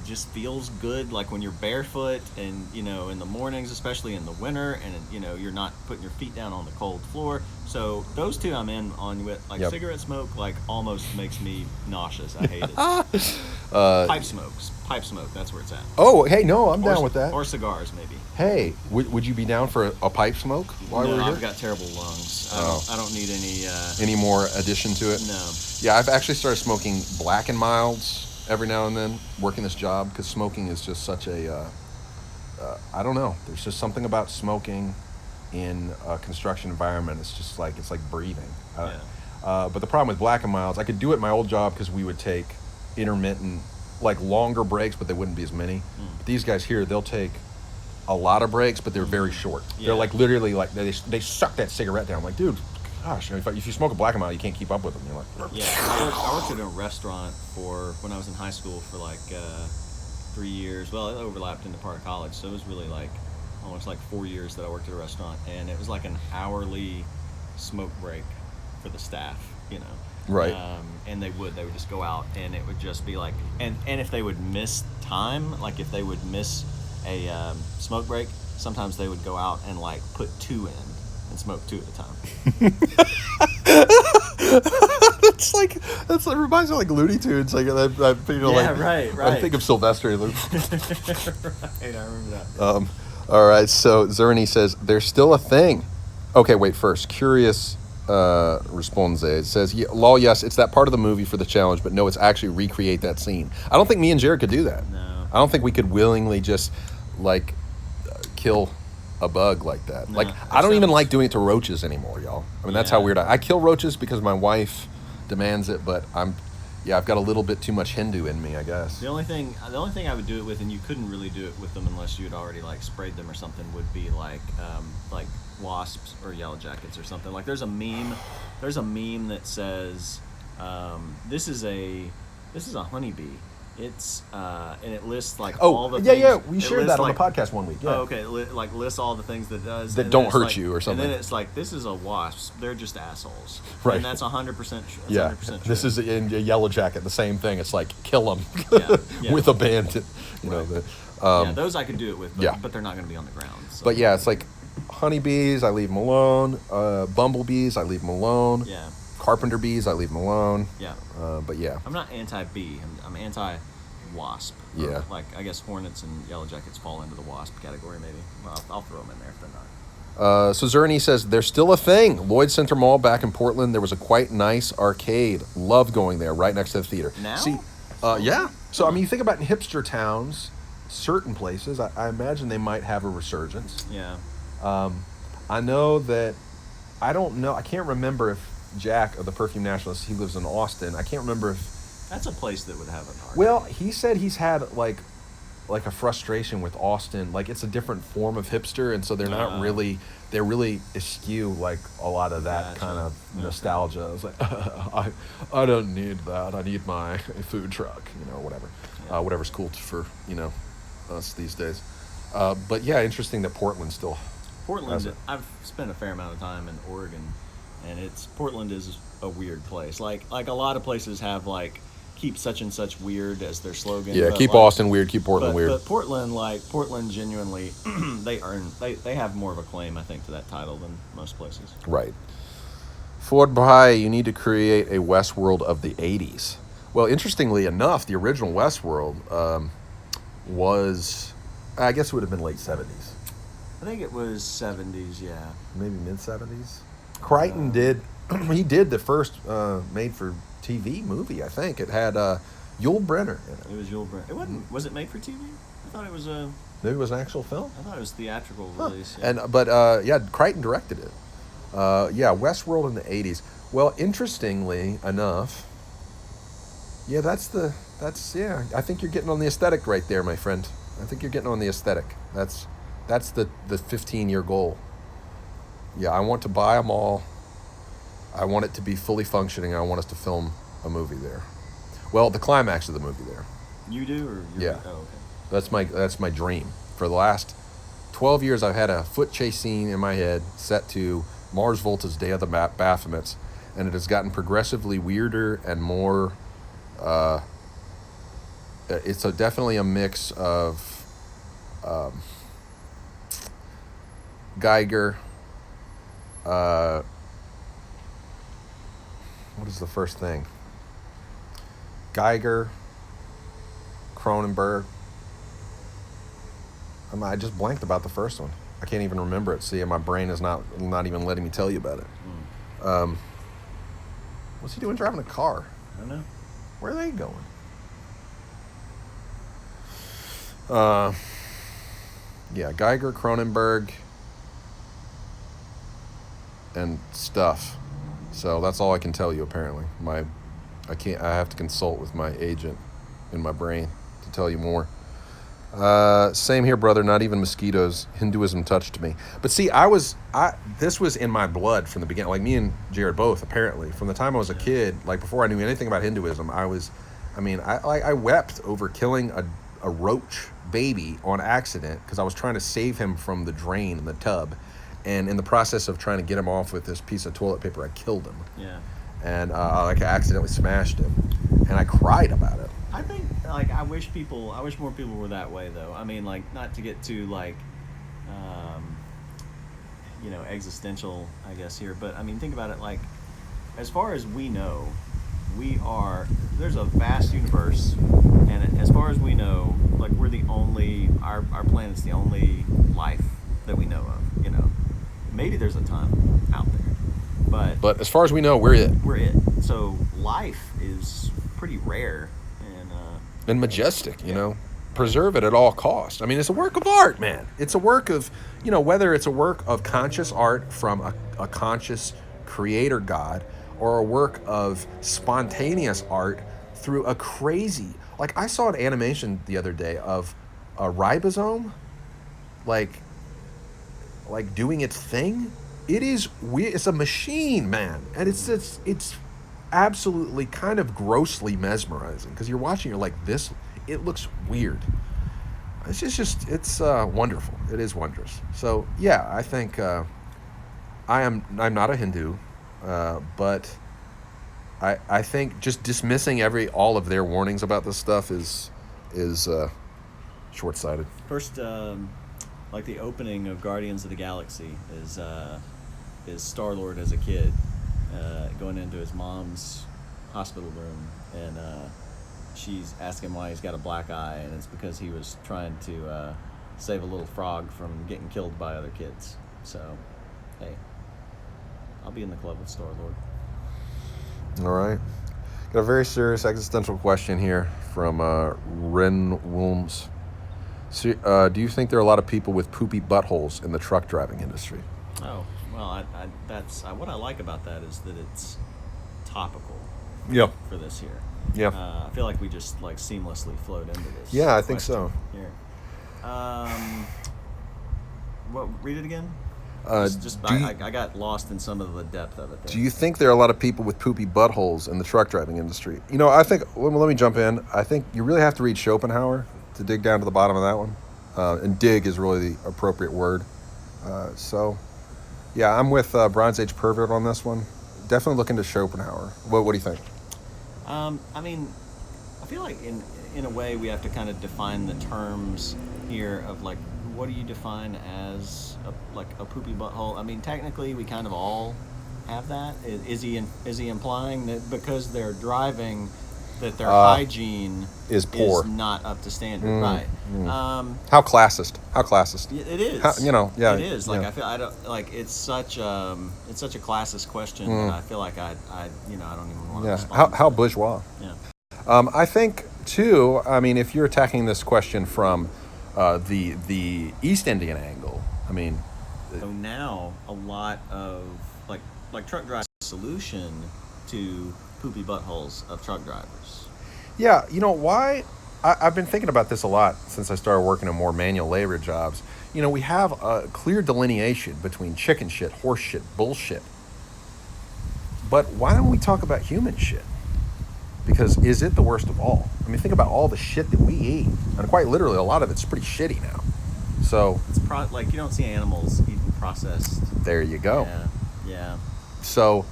just feels good, like when you're barefoot and in the mornings, especially in the winter, and you're not putting your feet down on the cold floor. So those two I'm in on with. Like Yep. cigarette smoke, like almost makes me nauseous. I hate it. Pipe smoke, that's where it's at. Oh, hey, no, I'm Or- down with that. Or cigars, maybe. Hey, would you be down for a pipe smoke while No, we're I've here? got terrible lungs. Oh. I don't need any. Any more addition to it? No. Yeah, I've actually started smoking Black and Milds every now and then, working this job, because smoking is just such a, I don't know. There's just something about smoking in a construction environment. It's just like, it's like breathing. But the problem with Black and Milds, I could do it at my old job because we would take intermittent, like longer breaks, but they wouldn't be as many. But these guys here, they'll take a lot of breaks, but they're very short. Yeah. They're like literally like they suck that cigarette down. I'm like, dude, gosh, if you smoke a black and mild, you can't keep up with them. You're like, Yeah, I worked at a restaurant when I was in high school for like 3 years. Well, it overlapped into part of college, so it was really like almost like 4 years that I worked at a restaurant, and it was like an hourly smoke break for the staff, you know. Right. And they would just go out, and it would just be like, and if they would miss time, like if they would miss a smoke break, sometimes they would go out and like put 2 in and smoke 2 at a time. That's it reminds me of like Looney Tunes. Like I right. I think of Sylvester. Right, I remember that. All right, so Zerny says there's still a thing. Okay, wait. First, curious response. It says, "Lol, yes, it's that part of the movie for the challenge, but no, it's actually recreate that scene. I don't think me and Jared could do that. No. I don't think we could willingly just like kill a bug like that. No, like I don't even like doing it to roaches anymore, y'all. I mean, that's how Yeah. weird I kill roaches because my wife demands it, but I've got a little bit too much Hindu in me, I guess. The only thing I would do it with, and you couldn't really do it with them unless you had already like sprayed them or something, would be like wasps or yellow jackets or something. Like there's a meme that says this is a honeybee. It's and it lists like all the things. We it shared lists, that on like, the podcast one week. Yeah. Oh, okay. Like lists all the things that it does That and don't then it's hurt like- you or something. And then it's like, this is a wasp. They're just assholes. Right. And that's 100% true. Yeah, 100% true. this is in a yellow jacket. The same thing. It's like kill them Yeah. with a bandit. You know. Right. The, yeah, those I could do it with, but, yeah. but they're not going to be on the ground. So. But yeah, it's like honeybees. I leave them alone. Bumblebees. I leave them alone. Yeah. Carpenter bees. I leave them alone. Yeah. But yeah. I'm not anti-bee. I'm anti-wasp. Yeah. Like, I guess hornets and yellow jackets fall into the wasp category, maybe. Well, I'll throw them in there if they're not. So Zerny says, there's still a thing. Lloyd Center Mall back in Portland, there was a quite nice arcade. Love going there, right next to the theater. Now? See, yeah. So, I mean, you think about in hipster towns, certain places, I imagine they might have a resurgence. Yeah. I know that, I can't remember if Jack of the Perfume Nationalist, he lives in Austin. I can't remember if, That's a place that would have an arcade. well, he said he's had like a frustration with Austin. Like it's a different form of hipster, and so they're not really, they're really eschew like a lot of that Gotcha. kind of nostalgia. I was like, I don't need that. I need my food truck, whatever. Yeah. Whatever's cool for, us these days. But yeah, interesting that Portland still. Portland, Has it. I've spent a fair amount of time in Oregon, and Portland is a weird place. Like a lot of places have like keep such and such weird as their slogan. Yeah, but, keep like, Austin weird, keep Portland weird. But Portland genuinely, they have more of a claim, I think, to that title than most places. Right. Ford Bahai, you need to create a Westworld of the 80s. Well, interestingly enough, the original Westworld was, I guess it would have been late 70s. I think it was 70s, yeah. Maybe mid 70s. Crichton did, he did the first made for TV movie, I think. It had Yul Brynner in it. It was Yul Brynner. It wasn't. Was it made for TV? I thought it was a. Maybe it was an actual film. I thought it was theatrical release. Yeah. But Crichton directed it. Westworld in the 80s. Well, interestingly enough, I think you're getting on the aesthetic right there, my friend. I think you're getting on the aesthetic. That's the 15-year goal. Yeah, I want to buy them all. I want it to be fully functioning. I want us to film a movie there. Well, the climax of the movie there. You do, or Yeah. Oh, okay. That's my dream. For the last 12 years, I've had a foot chase scene in my head set to Mars Volta's Day of the Baphomets, and it has gotten progressively weirder and more. It's definitely a mix of Geiger. What is the first thing? Geiger, Cronenberg. I just blanked about the first one. I can't even remember it. See, my brain is not even letting me tell you about it. What's he doing driving a car? I don't know. Where are they going? Geiger, Cronenberg, and stuff. So that's all I can tell you. Apparently, I have to consult with my agent in my brain to tell you more. Same here, brother. Not even mosquitoes. Hinduism touched me. But see, this was in my blood from the beginning. Like me and Jared both, apparently, from the time I was a kid. Like before I knew anything about Hinduism, I wept over killing a roach baby on accident because I was trying to save him from the drain in the tub, and in the process of trying to get him off with this piece of toilet paper, I killed him. Yeah. And I accidentally smashed him, and I cried about it. I think I wish more people were that way though. I mean, like, not to get too existential, I guess here, but I mean, think about it. Like, as far as we know, there's a vast universe, and as far as we know, like, we're the only our planet's the only life that we know of. Maybe there's a ton out there, But as far as we know, we're it. we're it. So life is pretty rare. And majestic, preserve it at all costs. I mean, it's a work of art, man. It's a work of, whether it's a work of conscious art from a conscious creator God, or a work of spontaneous art through a crazy, like I saw an animation the other day of a ribosome, like doing its thing. It is weird. It's a machine, man, and it's absolutely kind of grossly mesmerizing because you're watching, you're like, this, it looks weird. It's wonderful. It is wondrous. So yeah, I think I'm not a Hindu, but I think just dismissing all of their warnings about this stuff is short-sighted. First, like the opening of Guardians of the Galaxy is Star-Lord as a kid. Going into his mom's hospital room, and she's asking why he's got a black eye, and it's because he was trying to save a little frog from getting killed by other kids. So, hey, I'll be in the club with Star-Lord. All right. Got a very serious existential question here from Ren Wilms. So, do you think there are a lot of people with poopy buttholes in the truck driving industry? Oh, well, that's what I like about that is that it's topical. Yeah. For this here. Yeah. I feel like we just seamlessly flowed into this. Yeah, I think so. Here. Read it again. I got lost in some of the depth of it there. Do you think there are a lot of people with poopy buttholes in the truck driving industry? I think, let me jump in. I think you really have to read Schopenhauer to dig down to the bottom of that one. And dig is really the appropriate word. Yeah, I'm with Bronze Age Pervert on this one. Definitely look into Schopenhauer. What do you think? I mean, I feel like in a way we have to kind of define the terms here of what do you define as a poopy butthole? I mean, technically we kind of all have that. Is he implying that because they're driving that their hygiene is poor, is not up to standard, right? How classist? It is. Yeah. It is. Yeah. I feel it's such a classist question that I feel like I don't even want to respond. How bourgeois? Yeah. I think too. I mean, if you're attacking this question from the East Indian angle, I mean, so now a lot of like truck drivers solution to poopy buttholes of truck drivers. Yeah, why? I've been thinking about this a lot since I started working in more manual labor jobs. We have a clear delineation between chicken shit, horse shit, bullshit. But why don't we talk about human shit? Because is it the worst of all? I mean, think about all the shit that we eat. And quite literally, a lot of it's pretty shitty now. So it's you don't see animals eating processed. There you go. Yeah. So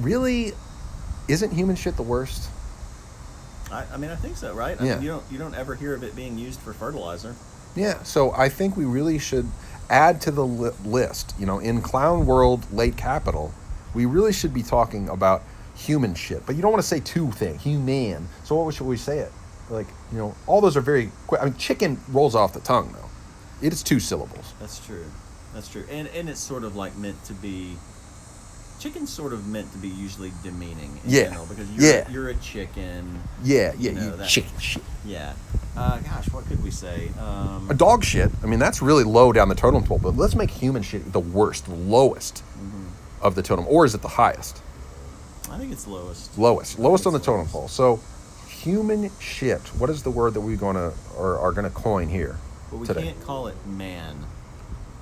really, isn't human shit the worst? I mean, I think so, right? Yeah. I mean, you don't ever hear of it being used for fertilizer. Yeah, so I think we really should add to the list. In clown world, late capital, we really should be talking about human shit. But you don't want to say two things, human. So what should we say it? All those are very quick. I mean, chicken rolls off the tongue, though. It is 2 syllables. That's true. And it's sort of meant to be... Chicken's sort of meant to be usually demeaning in general because you're a chicken. Yeah, chicken shit. Yeah. Gosh, what could we say? A dog shit. I mean, that's really low down the totem pole. But let's make human shit the worst, the lowest of the totem. Or is it the highest? I think it's lowest. Lowest on the totem pole. So human shit. What is the word that we're gonna or are gonna coin here But we today? can't call it man.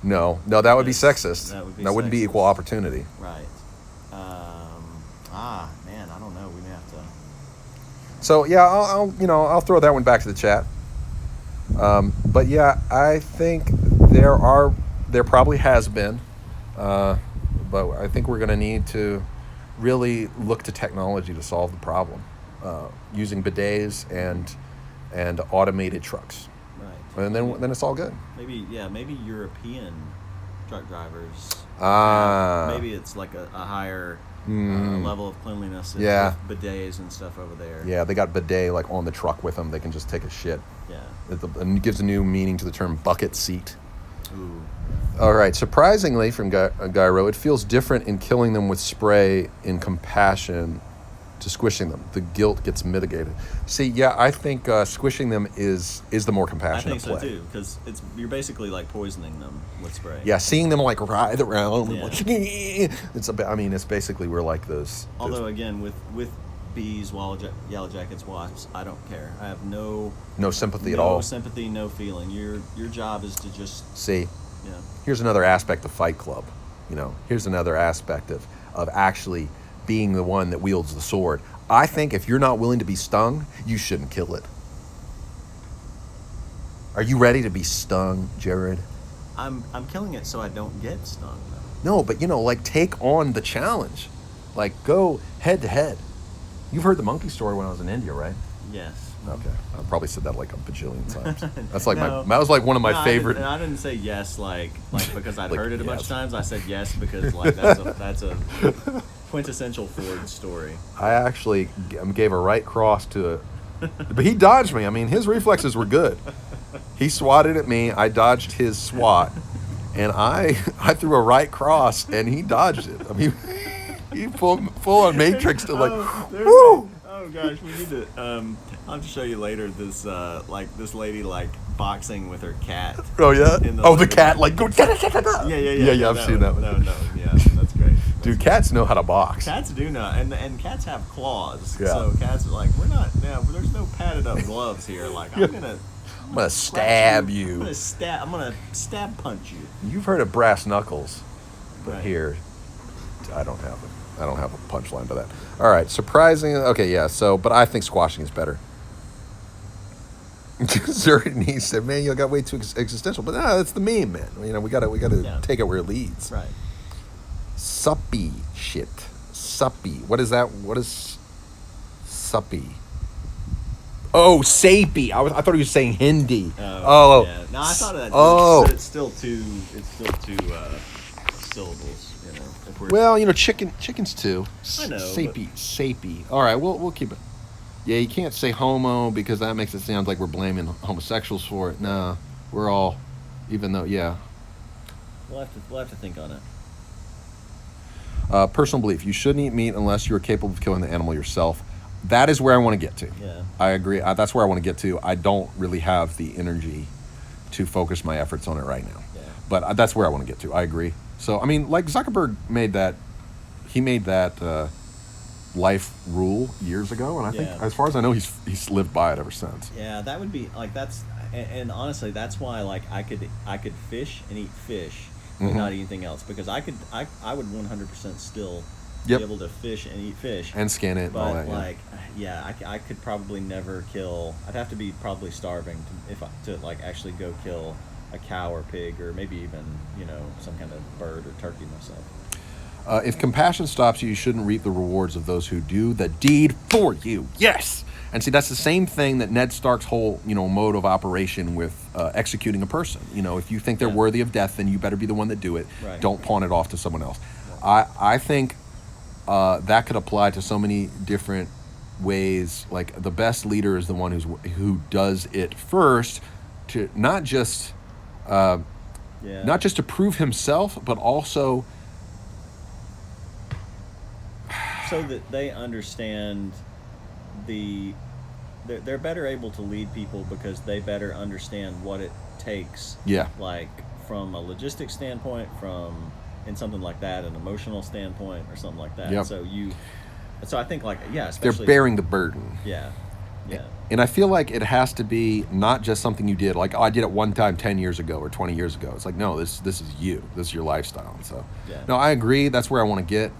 No, that would be That's- sexist. that would be Wouldn't be sexist. equal opportunity. Right. Man, I don't know. We may have to. So yeah, I'll throw that one back to the chat. But yeah, I think there probably has been, but I think we're going to need to really look to technology to solve the problem, using bidets and automated trucks, Right. and then it's all good. Maybe European truck drivers. Ah, Maybe it's like a higher level of cleanliness. Yeah. With bidets and stuff over there. yeah, they got bidet like on the truck with them. They can just take a shit. Yeah. It gives a new meaning to the term bucket seat. Ooh. All right. Surprisingly, from Gyro, it feels different in killing them with spray in compassion to squishing them. The guilt gets mitigated. See, yeah, I think squishing them is the more I compassionate think so play. too, because you're basically like poisoning them with spray. Yeah, seeing them like writhe around, Yeah. like, it's basically we're like those. Although again, with bees, yellow jackets, wasps, I don't care. I have no sympathy at no all. sympathy, no feeling. Your job is to just See, yeah. here's another aspect of Fight Club. Here's another aspect of actually being the one that wields the sword. I think if you're not willing to be stung, you shouldn't kill it. Are you ready to be stung, Jared? I'm killing it so I don't get stung. Though. No, but like take on the challenge. Like go head to head. You've heard the monkey story when I was in India, right? Yes. Okay. I probably said that like a bajillion times. That's like No. that was like one of my No, favorite. I didn't say yes like because I'd Like, heard it a bunch yes. of times. I said yes because like that's a quintessential Ford story. I actually gave a right cross to but he dodged me. I mean, his reflexes were good. He swatted at me. I dodged his swat, and I threw a right cross, and he dodged it. I mean, he full on Matrix to like, woo! Oh gosh, we need to. I'll have to show you later. This this lady like boxing with her cat. Oh yeah. In the Oh, the living cat room. like go. Yeah. I've seen that one. No, yeah, that's great. Dude, cats know how to box. Cats do know, and cats have claws. Yeah. So cats are like, we're not. Yeah, there's no padded up gloves here. Like I'm gonna stab scratch you. I'm gonna stab punch you. You've heard of brass knuckles, but Right. here, I don't have it. I don't have a punchline to that. All right, surprising. Okay, yeah. So, but I think squashing is better. Zerny said, "Man, you got way too existential." But no, it's the meme, man. We gotta Yeah. take it where it leads. Right. Suppy shit. Suppy. What is that? What is suppy? Oh, sapy. I thought he was saying Hindi. Oh. Yeah. No, I thought of that. Oh. But it's still two syllables. If we're, Well, chickens too. I know, Sapy. All right, we'll keep it. Yeah, you can't say homo because that makes it sound like we're blaming homosexuals for it. Nah, we're all, even though, yeah. we'll have to think on it. Personal belief: you shouldn't eat meat unless you are capable of killing the animal yourself. That is where I want to get to. Yeah. I agree. That's where I want to get to. I don't really have the energy to focus my efforts on it right now. Yeah. But that's where I want to get to. I agree. So, I mean, like Zuckerberg made that life rule years ago, and I think, Yeah. as far as I know, he's lived by it ever since. Yeah, that would be like and honestly, that's why like I could fish and eat fish, but Mhm. not eat anything else because I would 100% still Yep. be able to fish and eat fish. And scan it and all But that. Yeah. I could probably never kill. I'd have to be probably starving to like actually go kill a cow or pig or maybe even some kind of bird or turkey myself. If compassion stops you, you shouldn't reap the rewards of those who do the deed for you. Yes. And see, that's the same thing that Ned Stark's whole, mode of operation with executing a person. If you think they're Yeah. worthy of death, then you better be the one that do it. Right. Don't pawn it off to someone else. I think that could apply to so many different ways. Like the best leader is the one who does it first, to not just to prove himself, but also so that they understand they're better able to lead people because they better understand what it takes. Yeah. Like from a logistics standpoint, in something like that, an emotional standpoint or something like that. Yep. So I think they're especially bearing the burden. Yeah. Yeah. And I feel like it has to be not just something you did, like, oh, I did it one time 10 years ago or 20 years ago. It's like, no, this is you. This is your lifestyle. And so, Yeah. no, I agree. That's where I want to get.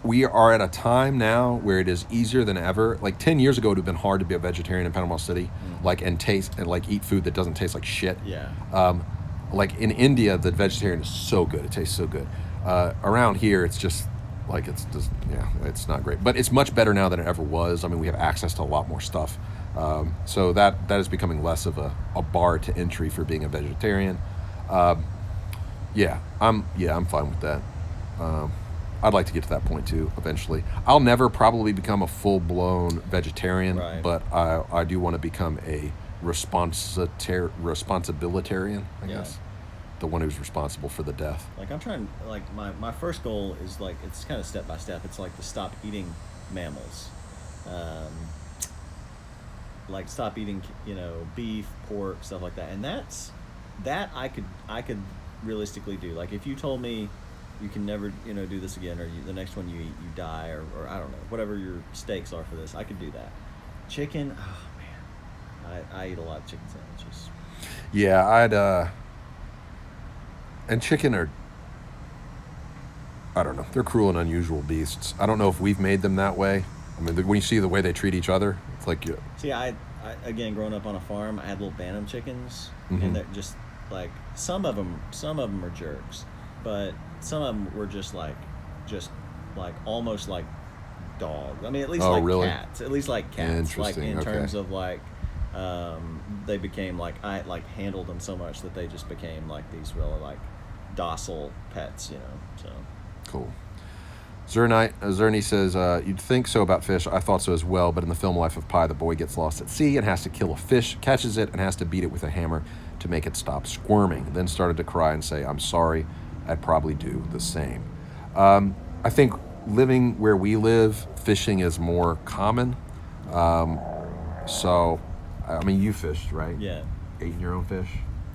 We are at a time now where it is easier than ever. Like 10 years ago, it would have been hard to be a vegetarian in Panama City, like, and eat food that doesn't taste like shit. Yeah. Like in India, the vegetarian is so good. It tastes so good. Around here, it's just like, it's not great. But it's much better now than it ever was. I mean, we have access to a lot more stuff. So that is becoming less of a bar to entry for being a vegetarian. I'm fine with that. I'd like to get to that point too eventually. I'll never probably become a full-blown vegetarian, Right. but I do want to become a responsibilitarian, I Yeah. guess. The one who's responsible for the death. Like I'm trying, like my first goal is like, it's kind of step by step. It's like to stop eating mammals, like stop eating, beef, pork, stuff like that. And that I could realistically do. Like if you told me you can never, do this again, or the next one you eat, you die, or I don't know, whatever your stakes are for this, I could do that. Chicken, oh man, I eat a lot of chicken sandwiches. Yeah, and chicken are, I don't know, they're cruel and unusual beasts. I don't know if we've made them that way. I mean, when you see the way they treat each other, it's like, See, I again, growing up on a farm, I had little Bantam chickens, and they're just like some of them are jerks, but some of them were just like almost like dogs. I mean, at least really? cats. At least like cats. Like Interesting, in okay. terms of like, they became like, I like handled them so much that they just became like these really like docile pets. So cool. Zerny says, you'd think so about fish. I thought so as well, but in the film Life of Pi, the boy gets lost at sea and has to kill a fish, catches it, and has to beat it with a hammer to make it stop squirming. Then started to cry and say, I'm sorry. I'd probably do the same. I think living where we live, fishing is more common. So, I mean, you fished, right? yeah, Eating your own fish?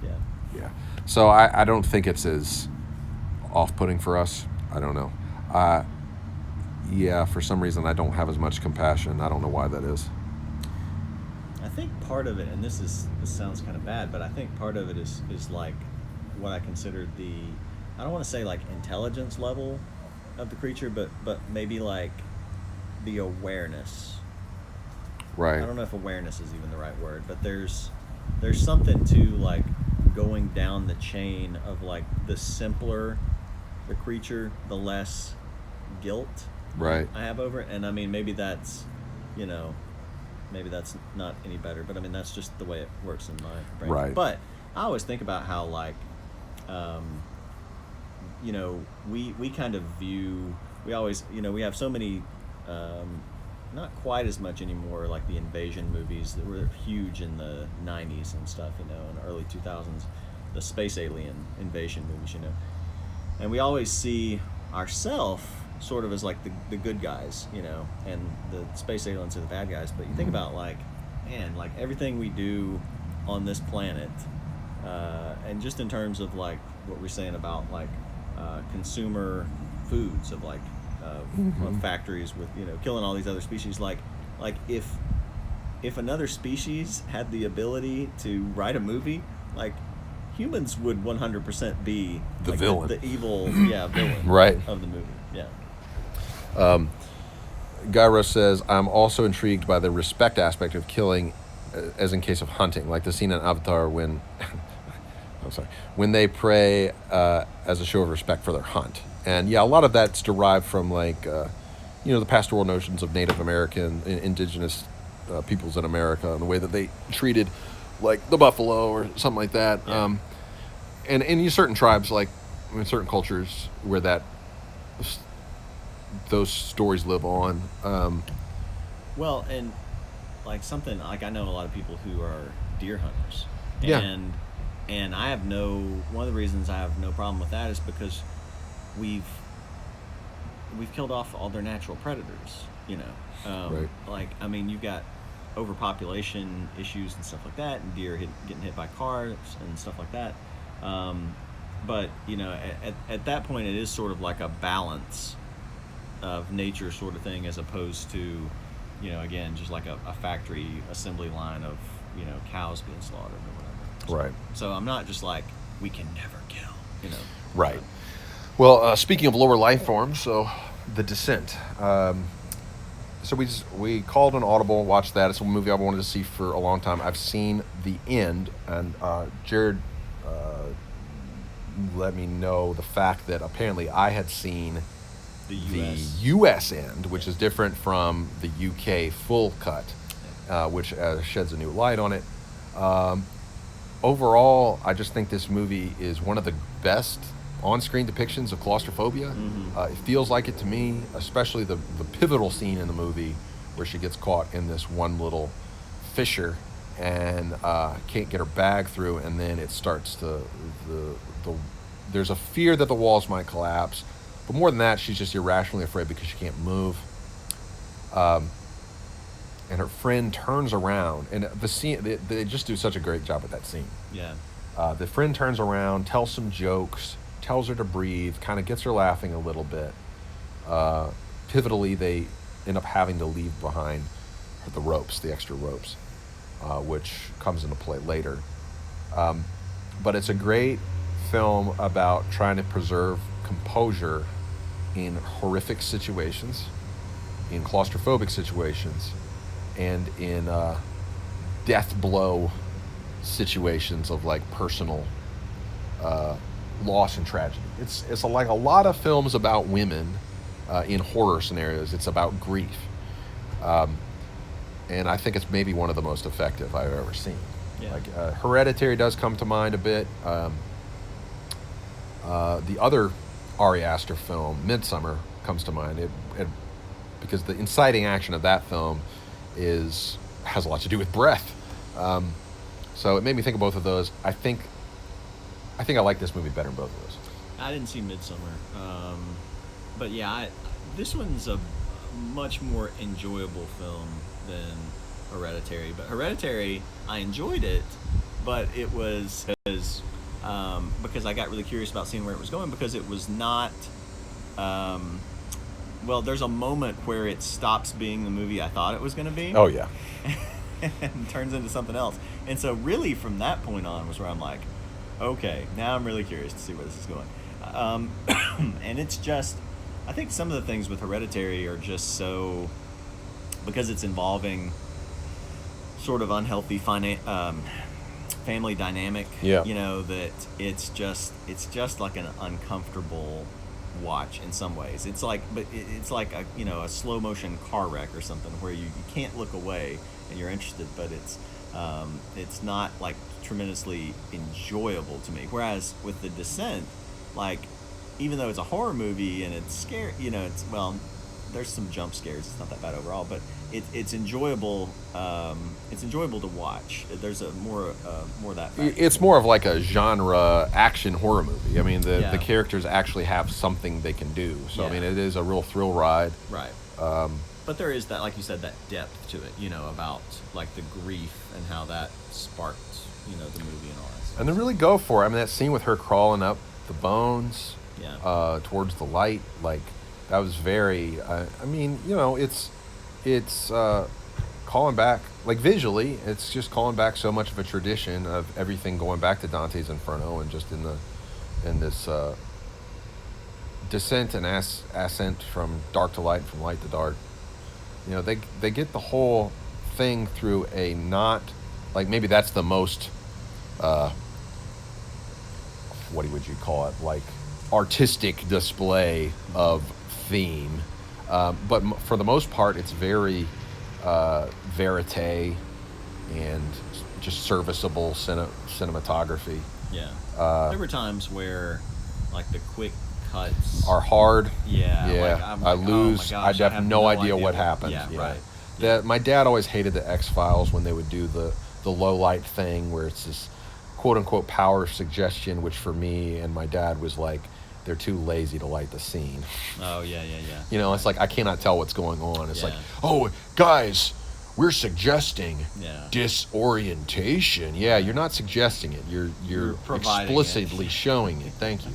yeah. Yeah. So I don't think it's as off-putting for us. I don't know. For some reason I don't have as much compassion. I don't know why that is. I think part of it, and this sounds kind of bad, but I think part of it is like what I consider I don't want to say like intelligence level of the creature, but maybe like the awareness. Right. I don't know if awareness is even the right word, but there's something to like going down the chain of like the simpler the creature, the less guilt Right. I have over it. And I mean, maybe that's not any better, but I mean, that's just the way it works in my brain. Right. But I always think about how like, we kind of view, we always, we have so many, not quite as much anymore, like the invasion movies that were huge in the 90s and stuff, in the early 2000s, the space alien invasion movies, and we always see ourselves sort of as like the good guys, and the space aliens are the bad guys. But you think about like, man, like everything we do on this planet, and just in terms of like what we're saying about like consumer foods of like of factories with killing all these other species, like if another species had the ability to write a movie, like humans would 100% be The like villain. the evil villain Right. of the movie. Gyro says, I'm also intrigued by the respect aspect of killing, as in case of hunting, like the scene in Avatar when when they pray as a show of respect for their hunt. And a lot of that's derived from like the pastoral notions of Native American, indigenous peoples in America, and the way that they treated like the buffalo or something like that. Yeah. And in certain tribes, like in certain cultures where those stories live on. Well, and like something like I know a lot of people who are deer hunters. Yeah. And I have one of the reasons I have no problem with that is because we've killed off all their natural predators, Right. Like, I mean, you've got overpopulation issues and stuff like that, and deer getting hit by cars and stuff like that. But, at that point, it is sort of like a balance of nature sort of thing, as opposed to, again, just like a factory assembly line of cows being slaughtered or whatever. Right. So I'm not just like, we can never kill. Right. Well, speaking of lower life forms, so The Descent. So we called an audible, watched that. It's a movie I've wanted to see for a long time. I've seen the end, and Jared let me know the fact that apparently I had seen The the U.S. U.S. end, which is different from the U.K. full cut, which sheds a new light on it. Overall, I just think this movie is one of the best on-screen depictions of claustrophobia. It feels like it to me, especially the pivotal scene in the movie where she gets caught in this one little fissure and can't get her bag through, and then it starts to there's a fear that the walls might collapse, but more than that, she's just irrationally afraid because she can't move. And her friend turns around, and the scene, they just do such a great job with that scene. Yeah. The friend turns around, tells some jokes, tells her to breathe, kind of gets her laughing a little bit. Pivotally, they end up having to leave behind the ropes, the extra ropes, which comes into play later. But it's a great film about trying to preserve composure in horrific situations, in claustrophobic situations, and in death blow situations of like personal loss and tragedy. It's like a lot of films about women in horror scenarios. It's about grief, and I think it's maybe one of the most effective I've ever seen. Yeah. Like Hereditary does come to mind a bit. The other Ari Aster film, Midsummer, comes to mind. It because the inciting action of that film has a lot to do with breath. So it made me think of both of those. I think I like this movie better than both of those. I didn't see Midsummer, but yeah, this one's a much more enjoyable film than Hereditary. But Hereditary, I enjoyed it, but it was because I got really curious about seeing where it was going, because it was not. Well, there's a moment where it stops being the movie I thought it was going to be. Oh yeah. And turns into something else. And so really from that point on was where I'm like, okay, now I'm really curious to see where this is going. And it's just, I think some of the things with Hereditary are just so, because it's involving sort of unhealthy family dynamic, Yeah. That it's just like an uncomfortable watch in some ways. It's like, but it's like a slow motion car wreck or something where you can't look away and you're interested, but it's not like tremendously enjoyable to me. Whereas with The Descent, like, even though it's a horror movie and it's scary, there's some jump scares. It's not that bad overall, but it's enjoyable. It's enjoyable to watch. There's a more that factor. It's more of like a genre action horror movie. I mean, the Yeah. characters actually have something they can do. So I Yeah. mean, it is a real thrill ride. Right. But there is that, like you said, that depth to it, about like the grief and how that sparked, the movie and all that stuff. And they really go for it. I mean, that scene with her crawling up the bones, Yeah. towards the light, like that was very. It's calling back, like visually, it's just calling back so much of a tradition of everything going back to Dante's Inferno, and just in this descent and ascent from dark to light, from light to dark. They get the whole thing through a not, like, maybe that's the most what would you call it, like artistic display of theme, but for the most part it's very verite and just serviceable cinematography. Yeah. There were times where, like, the quick cuts Are hard. Yeah. Like, I'm I like, oh lose. my gosh, I have no idea what happened. Yeah. Right. My dad always hated the X-Files when they would do the low light thing where it's this quote unquote power suggestion, which for me and my dad was like, they're too lazy to light the scene. Oh yeah. It's like I cannot tell what's going on. It's Yeah. like, oh guys, we're suggesting Yeah. disorientation. Yeah, you're not suggesting it. You're providing explicitly it. showing it. Thank you.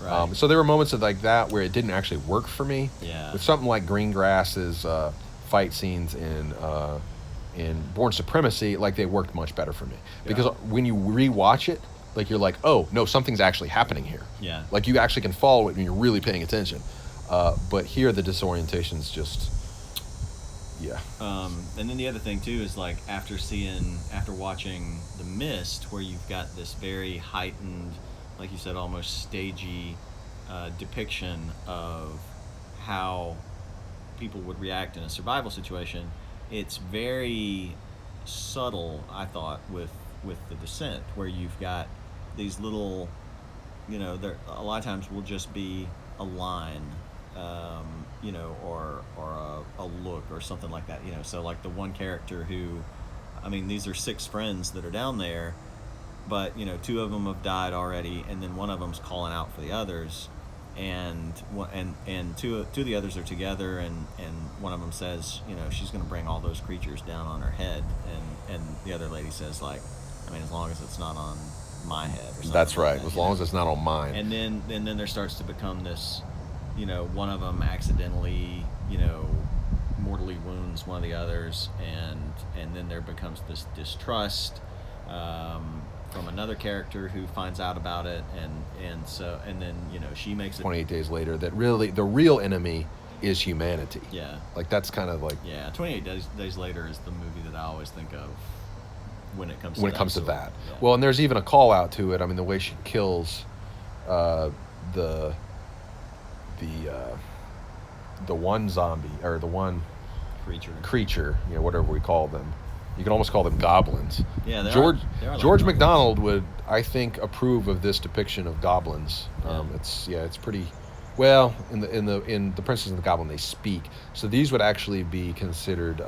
Right. So there were moments of like that where it didn't actually work for me. Yeah. With something like Greengrass's fight scenes in Bourne Supremacy, like they worked much better for me. Because when you rewatch it, like you're like, oh no, something's actually happening here. Yeah. Like you actually can follow it when you're really paying attention. But here the disorientation's just, yeah. And then the other thing too is like after watching The Mist, where you've got this very heightened, like you said, almost stagey depiction of how people would react in a survival situation. It's very subtle, I thought, with The Descent, where you've got these little, there a lot of times will just be a line, or a look or something like that, So like the one character who, I mean, these are 6 friends that are down there, but 2 of them have died already, and then one of them's calling out for the others, and two of the others are together, and one of them says, she's going to bring all those creatures down on her head, and the other lady says, like, I mean, as long as it's not on my head or something. That's right. Like that, as long as it's not on mine. And then there starts to become this, one of them accidentally, mortally wounds one of the others, and then there becomes this distrust from another character who finds out about it, and then she makes it 28 days later, that really the real enemy is humanity. Yeah. Like that's kind of like 28 days later is the movie that I always think of when it comes to that. Yeah. Well, and there's even a call out to it. I mean, the way she kills the one zombie or the one creature, whatever we call them. You can almost call them goblins. Yeah, they George are like George goblins. MacDonald would, I think, approve of this depiction of goblins. Yeah. It's pretty well in the Princess and the Goblin they speak. So these would actually be considered.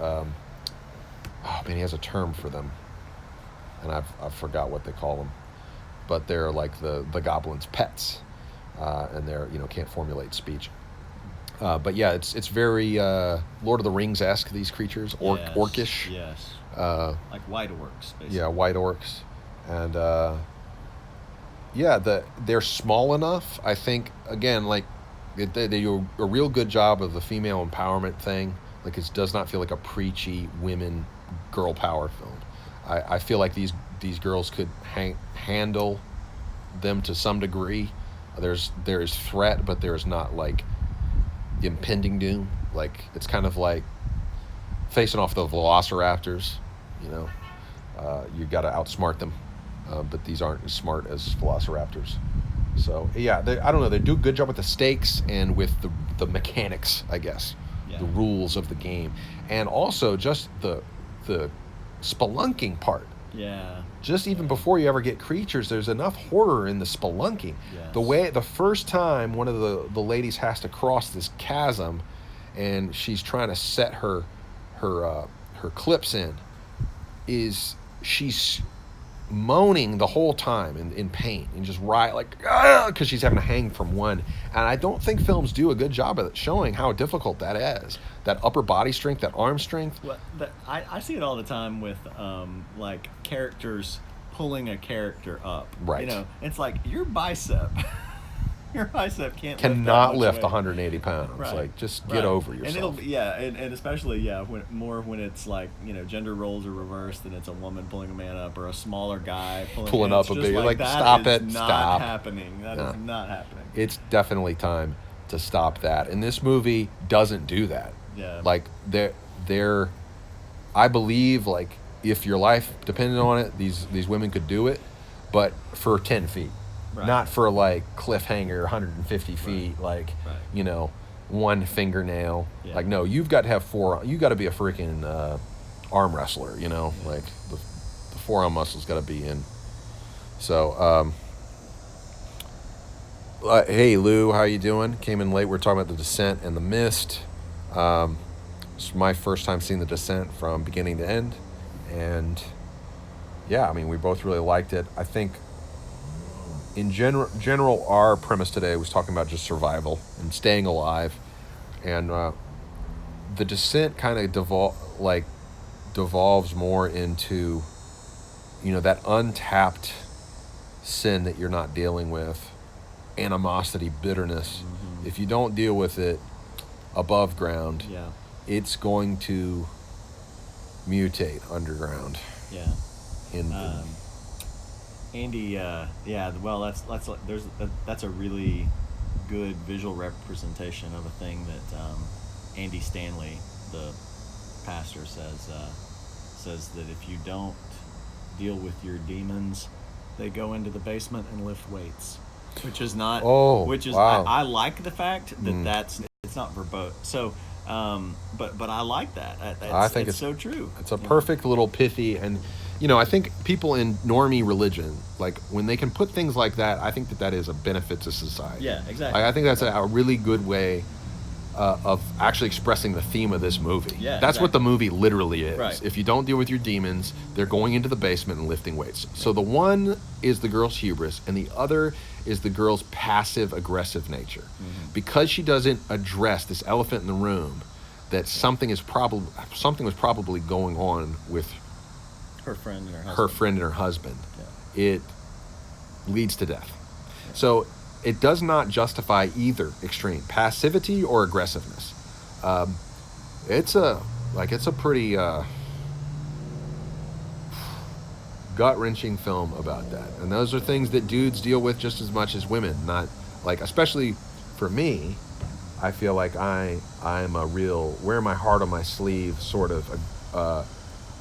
He has a term for them, and I've forgot what they call them, but they're like the goblins' pets, and they're can't formulate speech. But yeah, it's very Lord of the Rings-esque, these creatures, orcish. Yes. Like white orcs, basically. Yeah, white orcs, and they're small enough. I think again, like they do a real good job of the female empowerment thing. Like it does not feel like a preachy women girl power film. I feel like these girls could handle them to some degree. There is threat, but there is not like impending doom. Like it's kind of like facing off the velociraptors. You got to outsmart them, but these aren't as smart as velociraptors. So yeah, I don't know. They do a good job with the stakes and with the mechanics, I guess, the rules of the game, and also just the spelunking part. Yeah. Just even before you ever get creatures, there's enough horror in the spelunking. Yes. The first time one of the ladies has to cross this chasm, and she's trying to set her clips in, is she's moaning the whole time in pain and just because she's having to hang from one. And I don't think films do a good job of showing how difficult that is. That upper body strength, that arm strength. Well, I see it all the time with like characters pulling a character up. Right. It's like your bicep cannot lift weight. 180 pounds. Right. Like just get over yourself. And and especially when it's like gender roles are reversed and it's a woman pulling a man up or a smaller guy pulling up a big like that stop is it, not stop. happening. That is not happening. It's definitely time to stop that. And this movie doesn't do that. Yeah. Like they're I believe like if your life depended on it, these women could do it, but for 10 feet. Right. Not for like cliffhanger 150 feet, like one fingernail. Yeah. Like no, you've got to have you got to be a freaking arm wrestler, like the forearm muscle's got to be in. So hey Lou, how you doing? Came in late. We're talking about The Descent and The Mist. It's my first time seeing The Descent from beginning to end, and yeah, I mean we both really liked it. I think in general, our premise today was talking about just survival and staying alive, and The Descent kind of devolves more into, that untapped sin that you're not dealing with, animosity, bitterness. Mm-hmm. If you don't deal with it above ground, it's going to mutate underground. Yeah. In Andy, yeah. Well, that's a really good visual representation of a thing that Andy Stanley, the pastor, says that if you don't deal with your demons, they go into the basement and lift weights, which is not. Oh, which is wow. I like the fact that it's not verbose. So, but I like that. I think it's so true. It's a perfect little pithy, and I think people in normie religion, like when they can put things like that, I think that is a benefit to society. Yeah, exactly. I think that's a really good way of actually expressing the theme of this movie. Yeah, that's what the movie literally is. Right. If you don't deal with your demons, they're going into the basement and lifting weights. So the one is the girl's hubris, and the other is the girl's passive aggressive nature. Mm-hmm. Because she doesn't address this elephant in the room, that something was probably going on with her friend and her husband. Yeah. It leads to death. Yeah. So it does not justify either extreme, passivity or aggressiveness. It's a pretty gut-wrenching film about that. And those are things that dudes deal with just as much as women. Not like, especially for me, I feel like I'm a real wear my heart on my sleeve sort of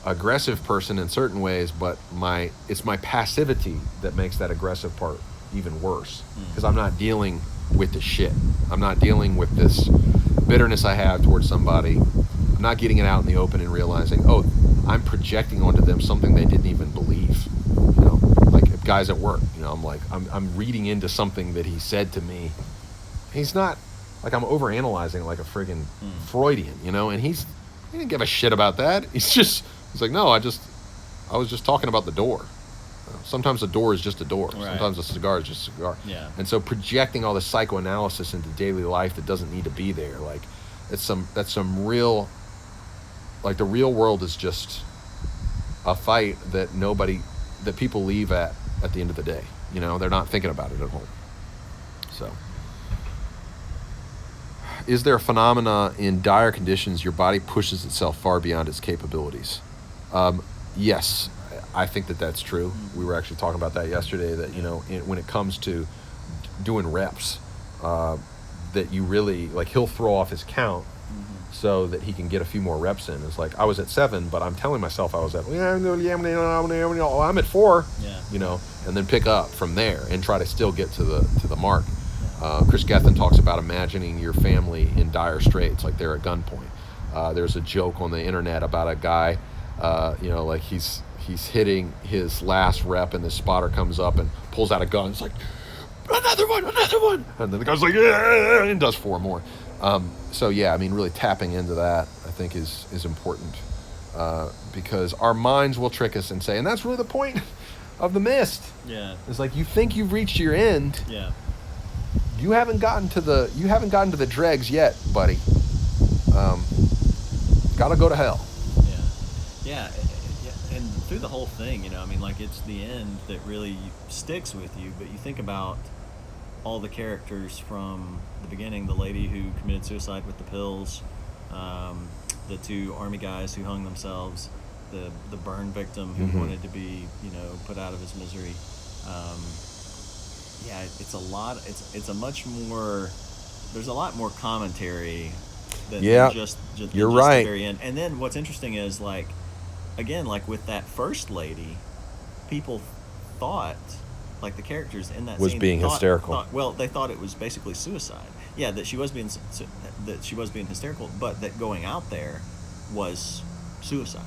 aggressive person in certain ways, but it's my passivity that makes that aggressive part even worse, because I'm not dealing with the shit. I'm not dealing with this bitterness I have towards somebody. I'm not getting it out in the open and realizing, oh, I'm projecting onto them something they didn't even believe. Like guys at work, I'm reading into something that he said to me. He's not like, I'm overanalyzing like a friggin' Freudian, and he didn't give a shit about that. He's like, no, I was just talking about the door. Sometimes a door is just a door. Right. Sometimes a cigar is just a cigar. Yeah. And so projecting all this psychoanalysis into daily life that doesn't need to be there, like that's some real, like the real world is just a fight that people leave at the end of the day. They're not thinking about it at home. So, is there a phenomena in dire conditions your body pushes itself far beyond its capabilities? Yes. I think that's true. We were actually talking about that yesterday, that, when it comes to doing reps, that you really, like, he'll throw off his count so that he can get a few more reps in. It's like, I was at 7, but I'm telling myself I was at, I'm at 4, and then pick up from there and try to still get to the mark. Chris Gethin talks about imagining your family in dire straits, like they're at gunpoint. There's a joke on the internet about a guy, like he's hitting his last rep, and the spotter comes up and pulls out a gun. It's like, another one. And then the guy's like, yeah, and does 4 more. So yeah, really tapping into that, I think is important, because our minds will trick us and say, and that's really the point of the mist. Yeah. It's like, you think you've reached your end. Yeah. You haven't gotten to the dregs yet, buddy. Gotta go to hell. Yeah. And through the whole thing, it's the end that really sticks with you. But you think about all the characters from the beginning: the lady who committed suicide with the pills, the 2 army guys who hung themselves, the burn victim who wanted to be, put out of his misery. It's a lot. It's a much more. There's a lot more commentary than just you're right. The very end. And then what's interesting is, like, again, like with that first lady, people thought, like, the characters in that was scene being hysterical. They thought it was basically suicide. Yeah, that she was being hysterical, but that going out there was suicide.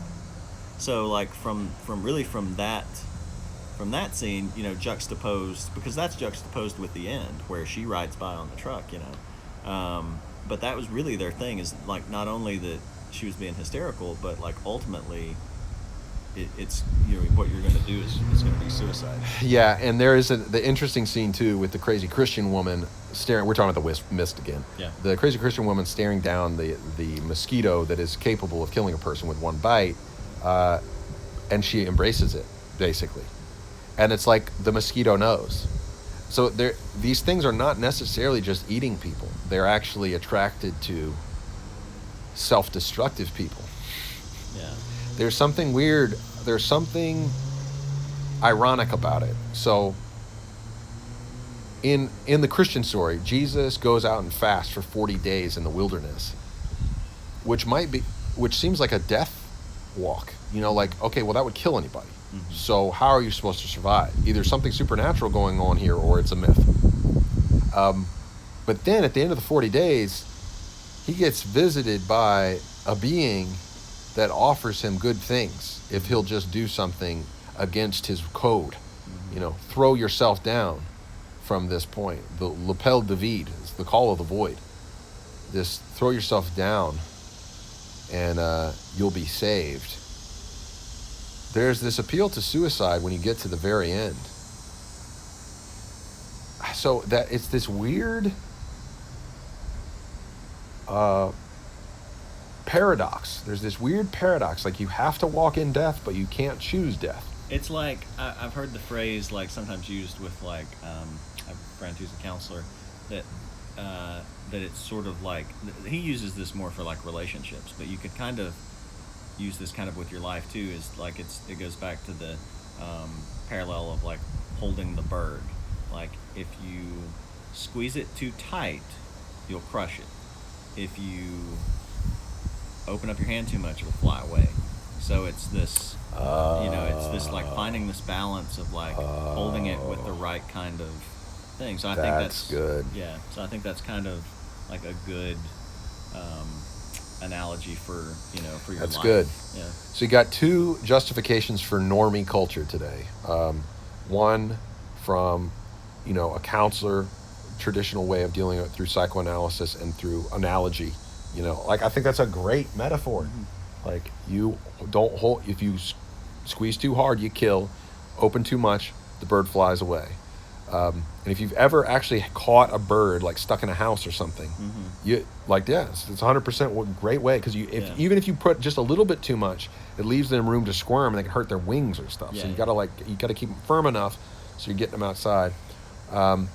So, like, from that scene, juxtaposed, because that's juxtaposed with the end where she rides by on the truck, but that was really their thing, is like, not only that she was being hysterical, but like ultimately it's what you're going to do is going to be suicide. Yeah, and there is the interesting scene too with the crazy Christian woman staring. We're talking about the mist again. Yeah. The crazy Christian woman staring down the mosquito that is capable of killing a person with one bite, and she embraces it basically, and it's like the mosquito knows. So these things are not necessarily just eating people. They're actually attracted to self-destructive people. Yeah. There's something weird. There's something ironic about it. So in the Christian story, Jesus goes out and fasts for 40 days in the wilderness, which seems like a death walk. Like, okay, well, that would kill anybody. Mm-hmm. So how are you supposed to survive? Either something supernatural going on here, or it's a myth. But then at the end of the 40 days, he gets visited by a being that offers him good things if he'll just do something against his code. Mm-hmm. Throw yourself down from this point. The Lapel David is the call of the void. Just throw yourself down and you'll be saved. There's this appeal to suicide when you get to the very end. So that it's this weird paradox. There's this weird paradox. Like, you have to walk in death, but you can't choose death. It's like, I've heard the phrase, like, sometimes used with, like, I have a friend who's a counselor, that it's sort of like, he uses this more for, like, relationships, but you could kind of use this kind of with your life, too, is, like, it goes back to the parallel of, like, holding the bird. Like, if you squeeze it too tight, you'll crush it. If you open up your hand too much, it'll fly away. So it's this, it's this, like, finding this balance of, like, holding it with the right kind of thing. So I think that's good. Yeah. So I think that's kind of like a good analogy for your That's life. good. Yeah. So you got two justifications for normie culture today. One from, a counselor, traditional way of dealing with it through psychoanalysis and through analogy. Like, I think that's a great metaphor. Mm-hmm. Like, you don't hold, if you squeeze too hard, you kill. Open too much, the bird flies away. And if you've ever actually caught a bird, like, stuck in a house or something, it's 100% a great way, because even if you put just a little bit too much, it leaves them room to squirm and they can hurt their wings or stuff. So you gotta keep them firm enough so you're getting them outside. And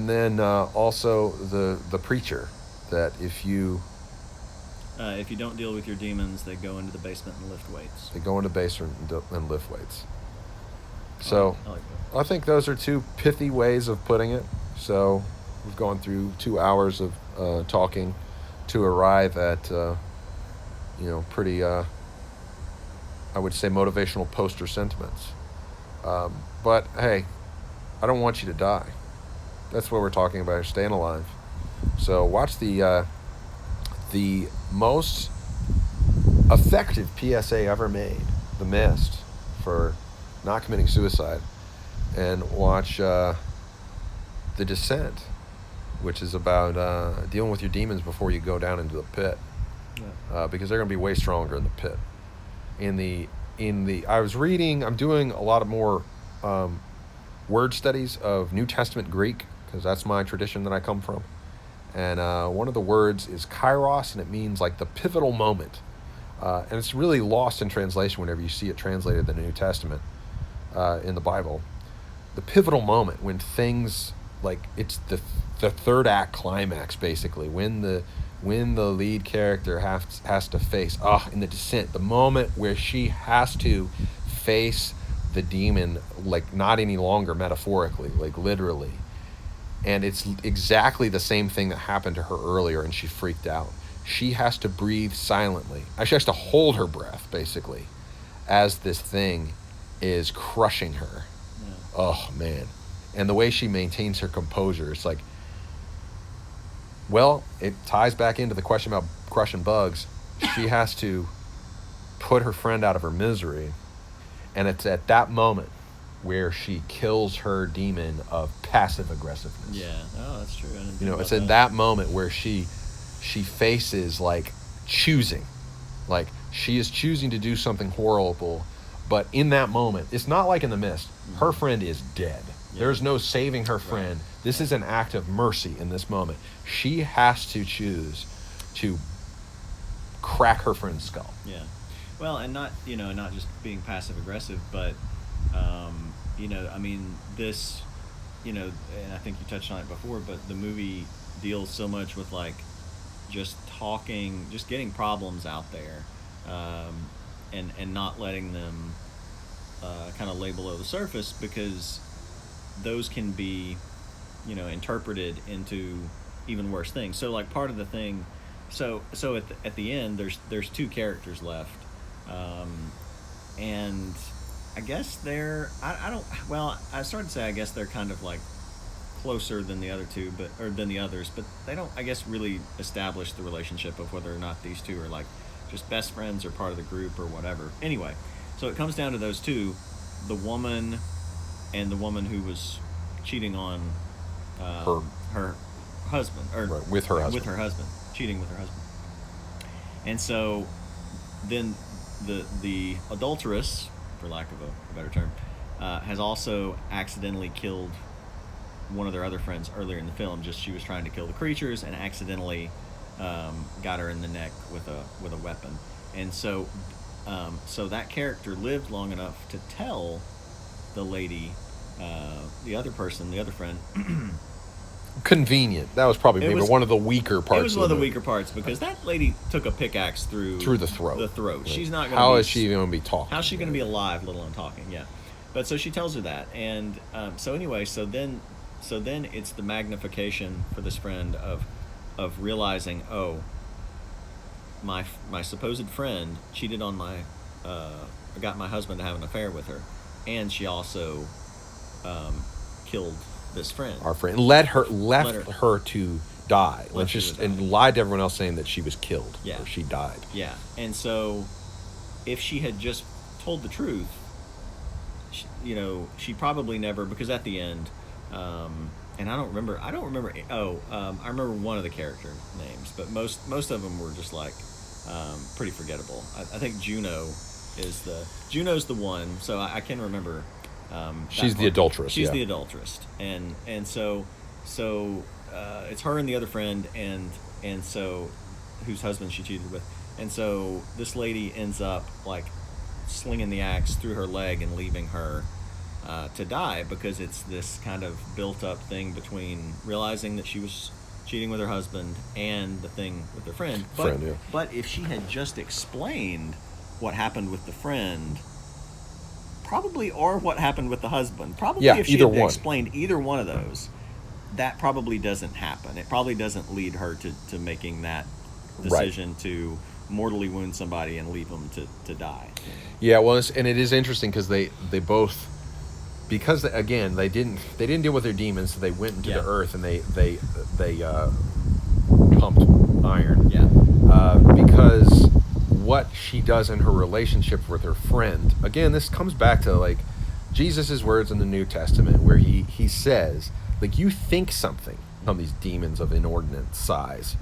then also the preacher, that if you don't deal with your demons, they go into the basement and lift weights. and lift weights. So I like I think those are two pithy ways of putting it. So we've gone through 2 hours of talking to arrive at pretty I would say motivational poster sentiments. But hey, I don't want you to die. That's what we're talking about, staying alive. So watch the most effective PSA ever made, The Mist, for not committing suicide, and watch The Descent, which is about dealing with your demons before you go down into the pit, because they're going to be way stronger in the pit. I'm doing a lot of more word studies of New Testament Greek, because that's my tradition that I come from. And one of the words is kairos, and it means like the pivotal moment. And it's really lost in translation whenever you see it translated in the New Testament in the Bible. The pivotal moment, when things, like, it's the third act climax, basically, when the lead character has to face, in The Descent, the moment where she has to face the demon, like, not any longer metaphorically, like literally. And it's exactly the same thing that happened to her earlier, and she freaked out. She has to breathe silently. She has to hold her breath, basically, as this thing is crushing her. Yeah. Oh, man. And the way she maintains her composure, it's like, well, it ties back into the question about crushing bugs. She has to put her friend out of her misery, and it's at that moment where she kills her demon of passive aggressiveness. Yeah. Oh, that's true. I didn't think It's about in that moment where she faces, like, choosing. Like, she is choosing to do something horrible, but in that moment, it's not like in The Mist. Her friend is dead. Yeah. There's no saving her friend. Right. This is an act of mercy in this moment. She has to choose to crack her friend's skull. Yeah. Well, and not just being passive aggressive, but I mean, this, and I think you touched on it before, but the movie deals so much with, like, just talking, just getting problems out there, and not letting them kind of lay below the surface, because those can be, interpreted into even worse things. So like part of the thing, so at the end there's two characters left, and I guess they're I started to say I guess they're kind of like closer than the other two, than the others, but they don't, I guess, really establish the relationship of whether or not these two are like just best friends or part of the group or whatever. Anyway, so it comes down to those two, the woman and the woman who was cheating on her husband, or Right, with her husband. cheating with her husband. And so then the adulteress, for lack of a better term, has also accidentally killed one of their other friends earlier in the film. Just she was trying to kill the creatures and accidentally got her in the neck with a weapon. And so that character lived long enough to tell the lady, the other friend. Convenient. That was probably maybe one of the weaker parts. It was one of the weaker parts, because that lady took a pickaxe through the throat. The throat. Right. She's not going to. How is she going to be talking? How's she going to be alive, let alone talking? Yeah. But so she tells her that, and so anyway, so then it's the magnification for this friend of realizing, oh, my supposed friend cheated on got my husband to have an affair with her, and she also killed this friend. Our friend left her to die. Let's just and lied to everyone else saying that she was killed. Yeah. Or she died. Yeah. And so if she had just told the truth, she probably never, because at the end, and I don't remember. I remember one of the character names, but most of them were just like pretty forgettable. I think Juno's the one, so I can remember. She's the adulteress. She's the adulteress, and so it's her and the other friend, and so whose husband she cheated with, and so this lady ends up like slinging the axe through her leg and leaving her to die, because it's this kind of built-up thing between realizing that she was cheating with her husband and the thing with her friend. But if she had just explained what happened with the friend, probably, or what happened with the husband, probably, if she had explained either one of those, that probably doesn't happen. It probably doesn't lead her to making that decision to mortally wound somebody and leave them to die. Yeah, well, and it is interesting because they both, because again they didn't deal with their demons, so they went into the earth and they pumped iron. Yeah. Because what she does in her relationship with her friend, again, this comes back to like Jesus' words in the New Testament, where he says, like, you think something on these demons of inordinate size,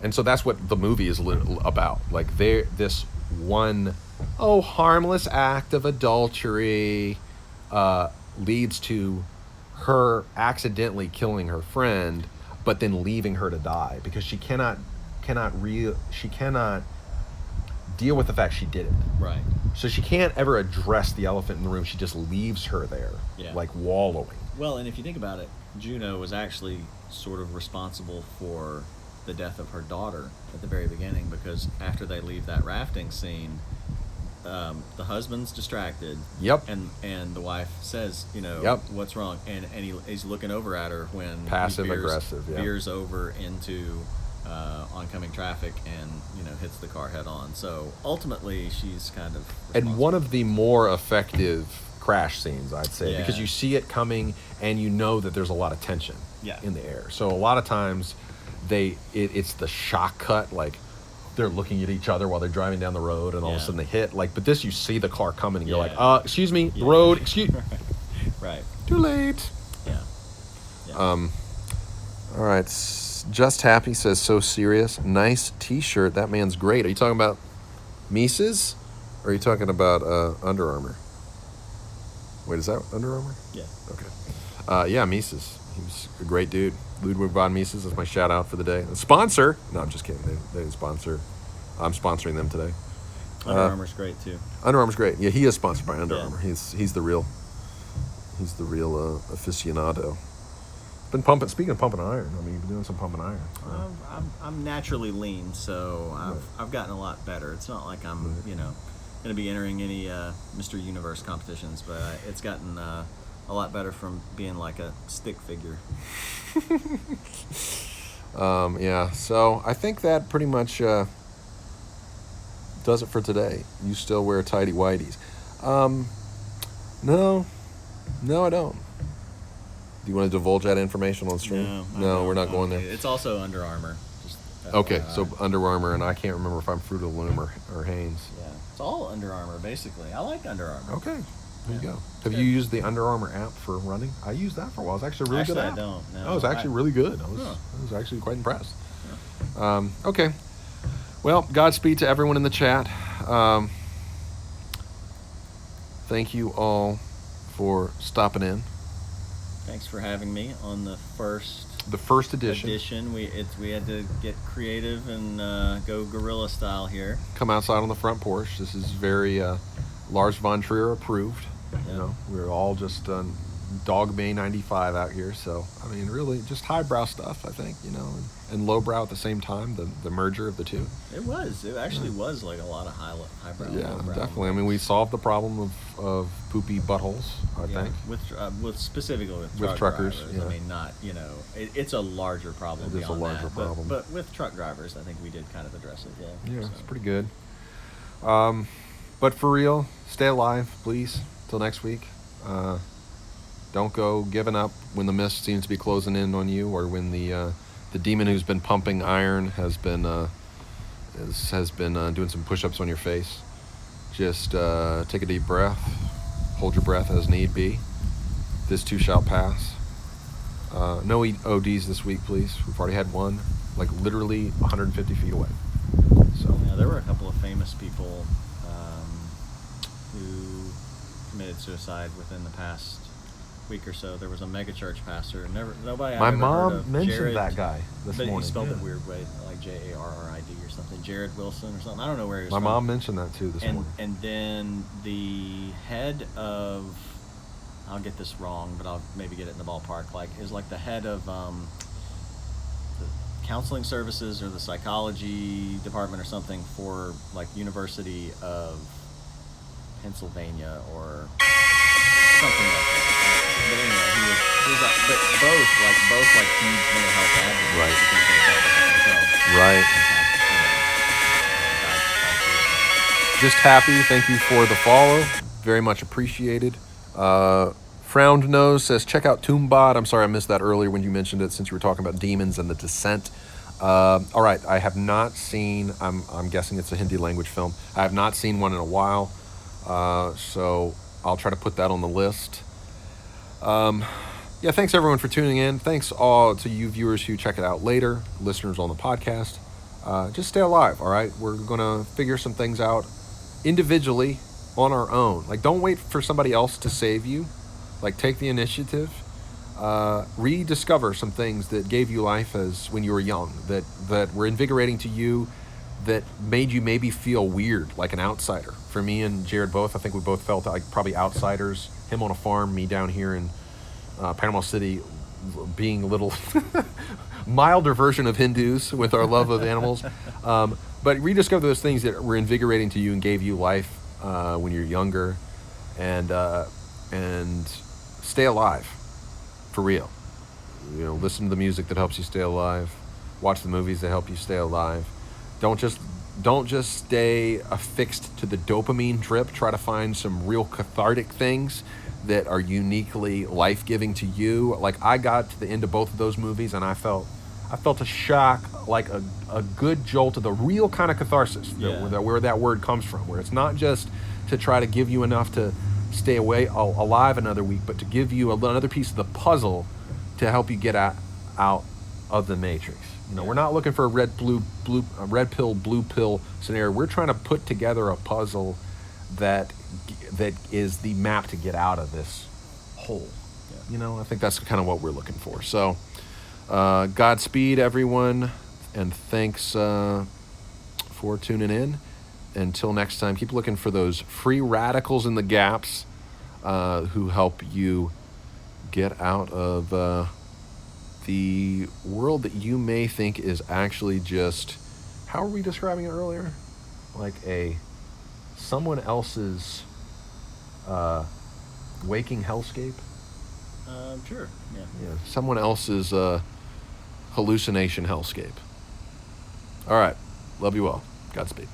and so that's what the movie is about. Like, this one harmless act of adultery leads to her accidentally killing her friend, but then leaving her to die because she cannot deal with the fact she did it. Right. So she can't ever address the elephant in the room. She just leaves her there, like wallowing. Well, and if you think about it, Juno was actually sort of responsible for the death of her daughter at the very beginning, because after they leave that rafting scene, the husband's distracted. Yep. And the wife says, what's wrong? And he's looking over at her when passive aggressive veers over into oncoming traffic and hits the car head on. So ultimately, she's kind of and one of the more effective crash scenes, I'd say, because you see it coming and you know that there's a lot of tension in the air. So a lot of times it's the shock cut, like they're looking at each other while they're driving down the road, and all of a sudden they hit. Like, but this, you see the car coming, and you're like, excuse me, the road, excuse. Right. Too late. Yeah. All right. Just Happy says, so serious. Nice T-shirt. That man's great. Are you talking about Mises, or are you talking about Under Armour? Wait, is that Under Armour? Yeah. Okay. Yeah, Mises. He was a great dude. Ludwig von Mises is my shout out for the day. A sponsor. No, I'm just kidding. They didn't sponsor. I'm sponsoring them today. Under Armour's great too. Under Armour's great. Yeah, he is sponsored by Under Armour. He's the real aficionado. Been pumping. Speaking of pumping iron, I mean, you've been doing some pumping iron. I'm naturally lean, so I've gotten a lot better. It's not like I'm going to be entering any Mr. Universe competitions, but it's gotten a lot better from being like a stick figure. Yeah. So I think that pretty much does it for today. You still wear tighty whities? No, I don't. Do you want to divulge that information on stream? No, we're not going there. It's also Under Armour. Just Okay, FYI. so Under Armour, and I can't remember if I'm Fruit of the Loom or Hanes. Yeah, it's all Under Armour basically. I like Under Armour. Okay, there you Yeah. go. Have you used the Under Armour app for running? I used that for a while. It's actually a really good Actually, app. I don't. No, Oh, it was actually really good. I was actually quite impressed. Okay. Well, Godspeed to everyone in the chat. Thank you all for stopping in. Thanks for having me on the first The first edition. We had to get creative and go guerrilla style here. Come outside on the front porch. This is very Lars von Trier approved. You know, we're all just dog May 95 out here. So, I mean, really just highbrow stuff, I think, and lowbrow at the same time, the merger of the two. It actually was like a lot of highbrow. Yeah, lowbrow. definitely. I mean, we solved the problem of poopy buttholes, I think. With specifically with With truck truckers, drivers. yeah. I mean, not it's a larger problem. It is a beyond larger that, but- problem. But with truck drivers, I think we did kind of address it. Yeah, so. it's pretty good. But for real, stay alive, please. Till next week. Don't go giving up when the mist seems to be closing in on you, or when the demon who's been pumping iron has been doing some push-ups on your face. Just take a deep breath, hold your breath as need be. This too shall pass. No ODs this week, please. We've already had one, like literally 150 feet away. So Yeah, there were a couple of famous people who committed suicide within the past week or so. There was a megachurch pastor. Nobody. I've my ever heard mom of. mentioned Jared, that guy this but morning. he spelled Yeah. it weird way, like Jarrid or something. Jared Wilson or something. I don't know where he was My from. mom mentioned that too this morning. And then the head of, I'll get this wrong, but I'll maybe get it in the ballpark. Like is like the head of the counseling services or the psychology department or something for like University of Pennsylvania or something like that. But anyway, he was but both huge mental health advocates. Right. because they dealt with it themselves. Right. Just happy. Thank you for the follow. Very much appreciated. Frowned Nose says, check out Toombot. I'm sorry I missed that earlier when you mentioned it, since you were talking about demons and the descent. All right, I have not seen, I'm guessing it's a Hindi language film. I have not seen one in a while, so I'll try to put that on the list. Yeah, thanks everyone for tuning in. Thanks all to you viewers who check it out later, listeners on the podcast. Just stay alive, all right? We're going to figure some things out individually on our own. Like, don't wait for somebody else to save you. Like, take the initiative. Rediscover some things that gave you life as when you were young, that were invigorating to you, that made you maybe feel weird, like an outsider. For me and Jared both, I think we both felt like probably outsiders. Him on a farm, me down here in Panama City, being a little milder version of Hindus with our love of animals. But rediscover those things that were invigorating to you and gave you life when you're younger, and stay alive, for real. You know, listen to the music that helps you stay alive. Watch the movies that help you stay alive. Don't just stay affixed to the dopamine drip. Try to find some real cathartic things that are uniquely life-giving to you. Like, I got to the end of both of those movies and I felt a shock, like a good jolt of the real kind of catharsis, where that word comes from, where it's not just to try to give you enough to stay alive another week, but to give you another piece of the puzzle to help you get out of the matrix. You know, we're not looking for a red pill, blue pill scenario. We're trying to put together a puzzle that is the map to get out of this hole. Yeah. You know, I think that's kind of what we're looking for. So, Godspeed, everyone, and thanks for tuning in. Until next time, keep looking for those free radicals in the gaps who help you get out of the world that you may think is actually just, how are we describing it earlier? Like someone else's waking hellscape? Sure. Yeah. Yeah, someone else's hallucination hellscape. All right. Love you all. Godspeed.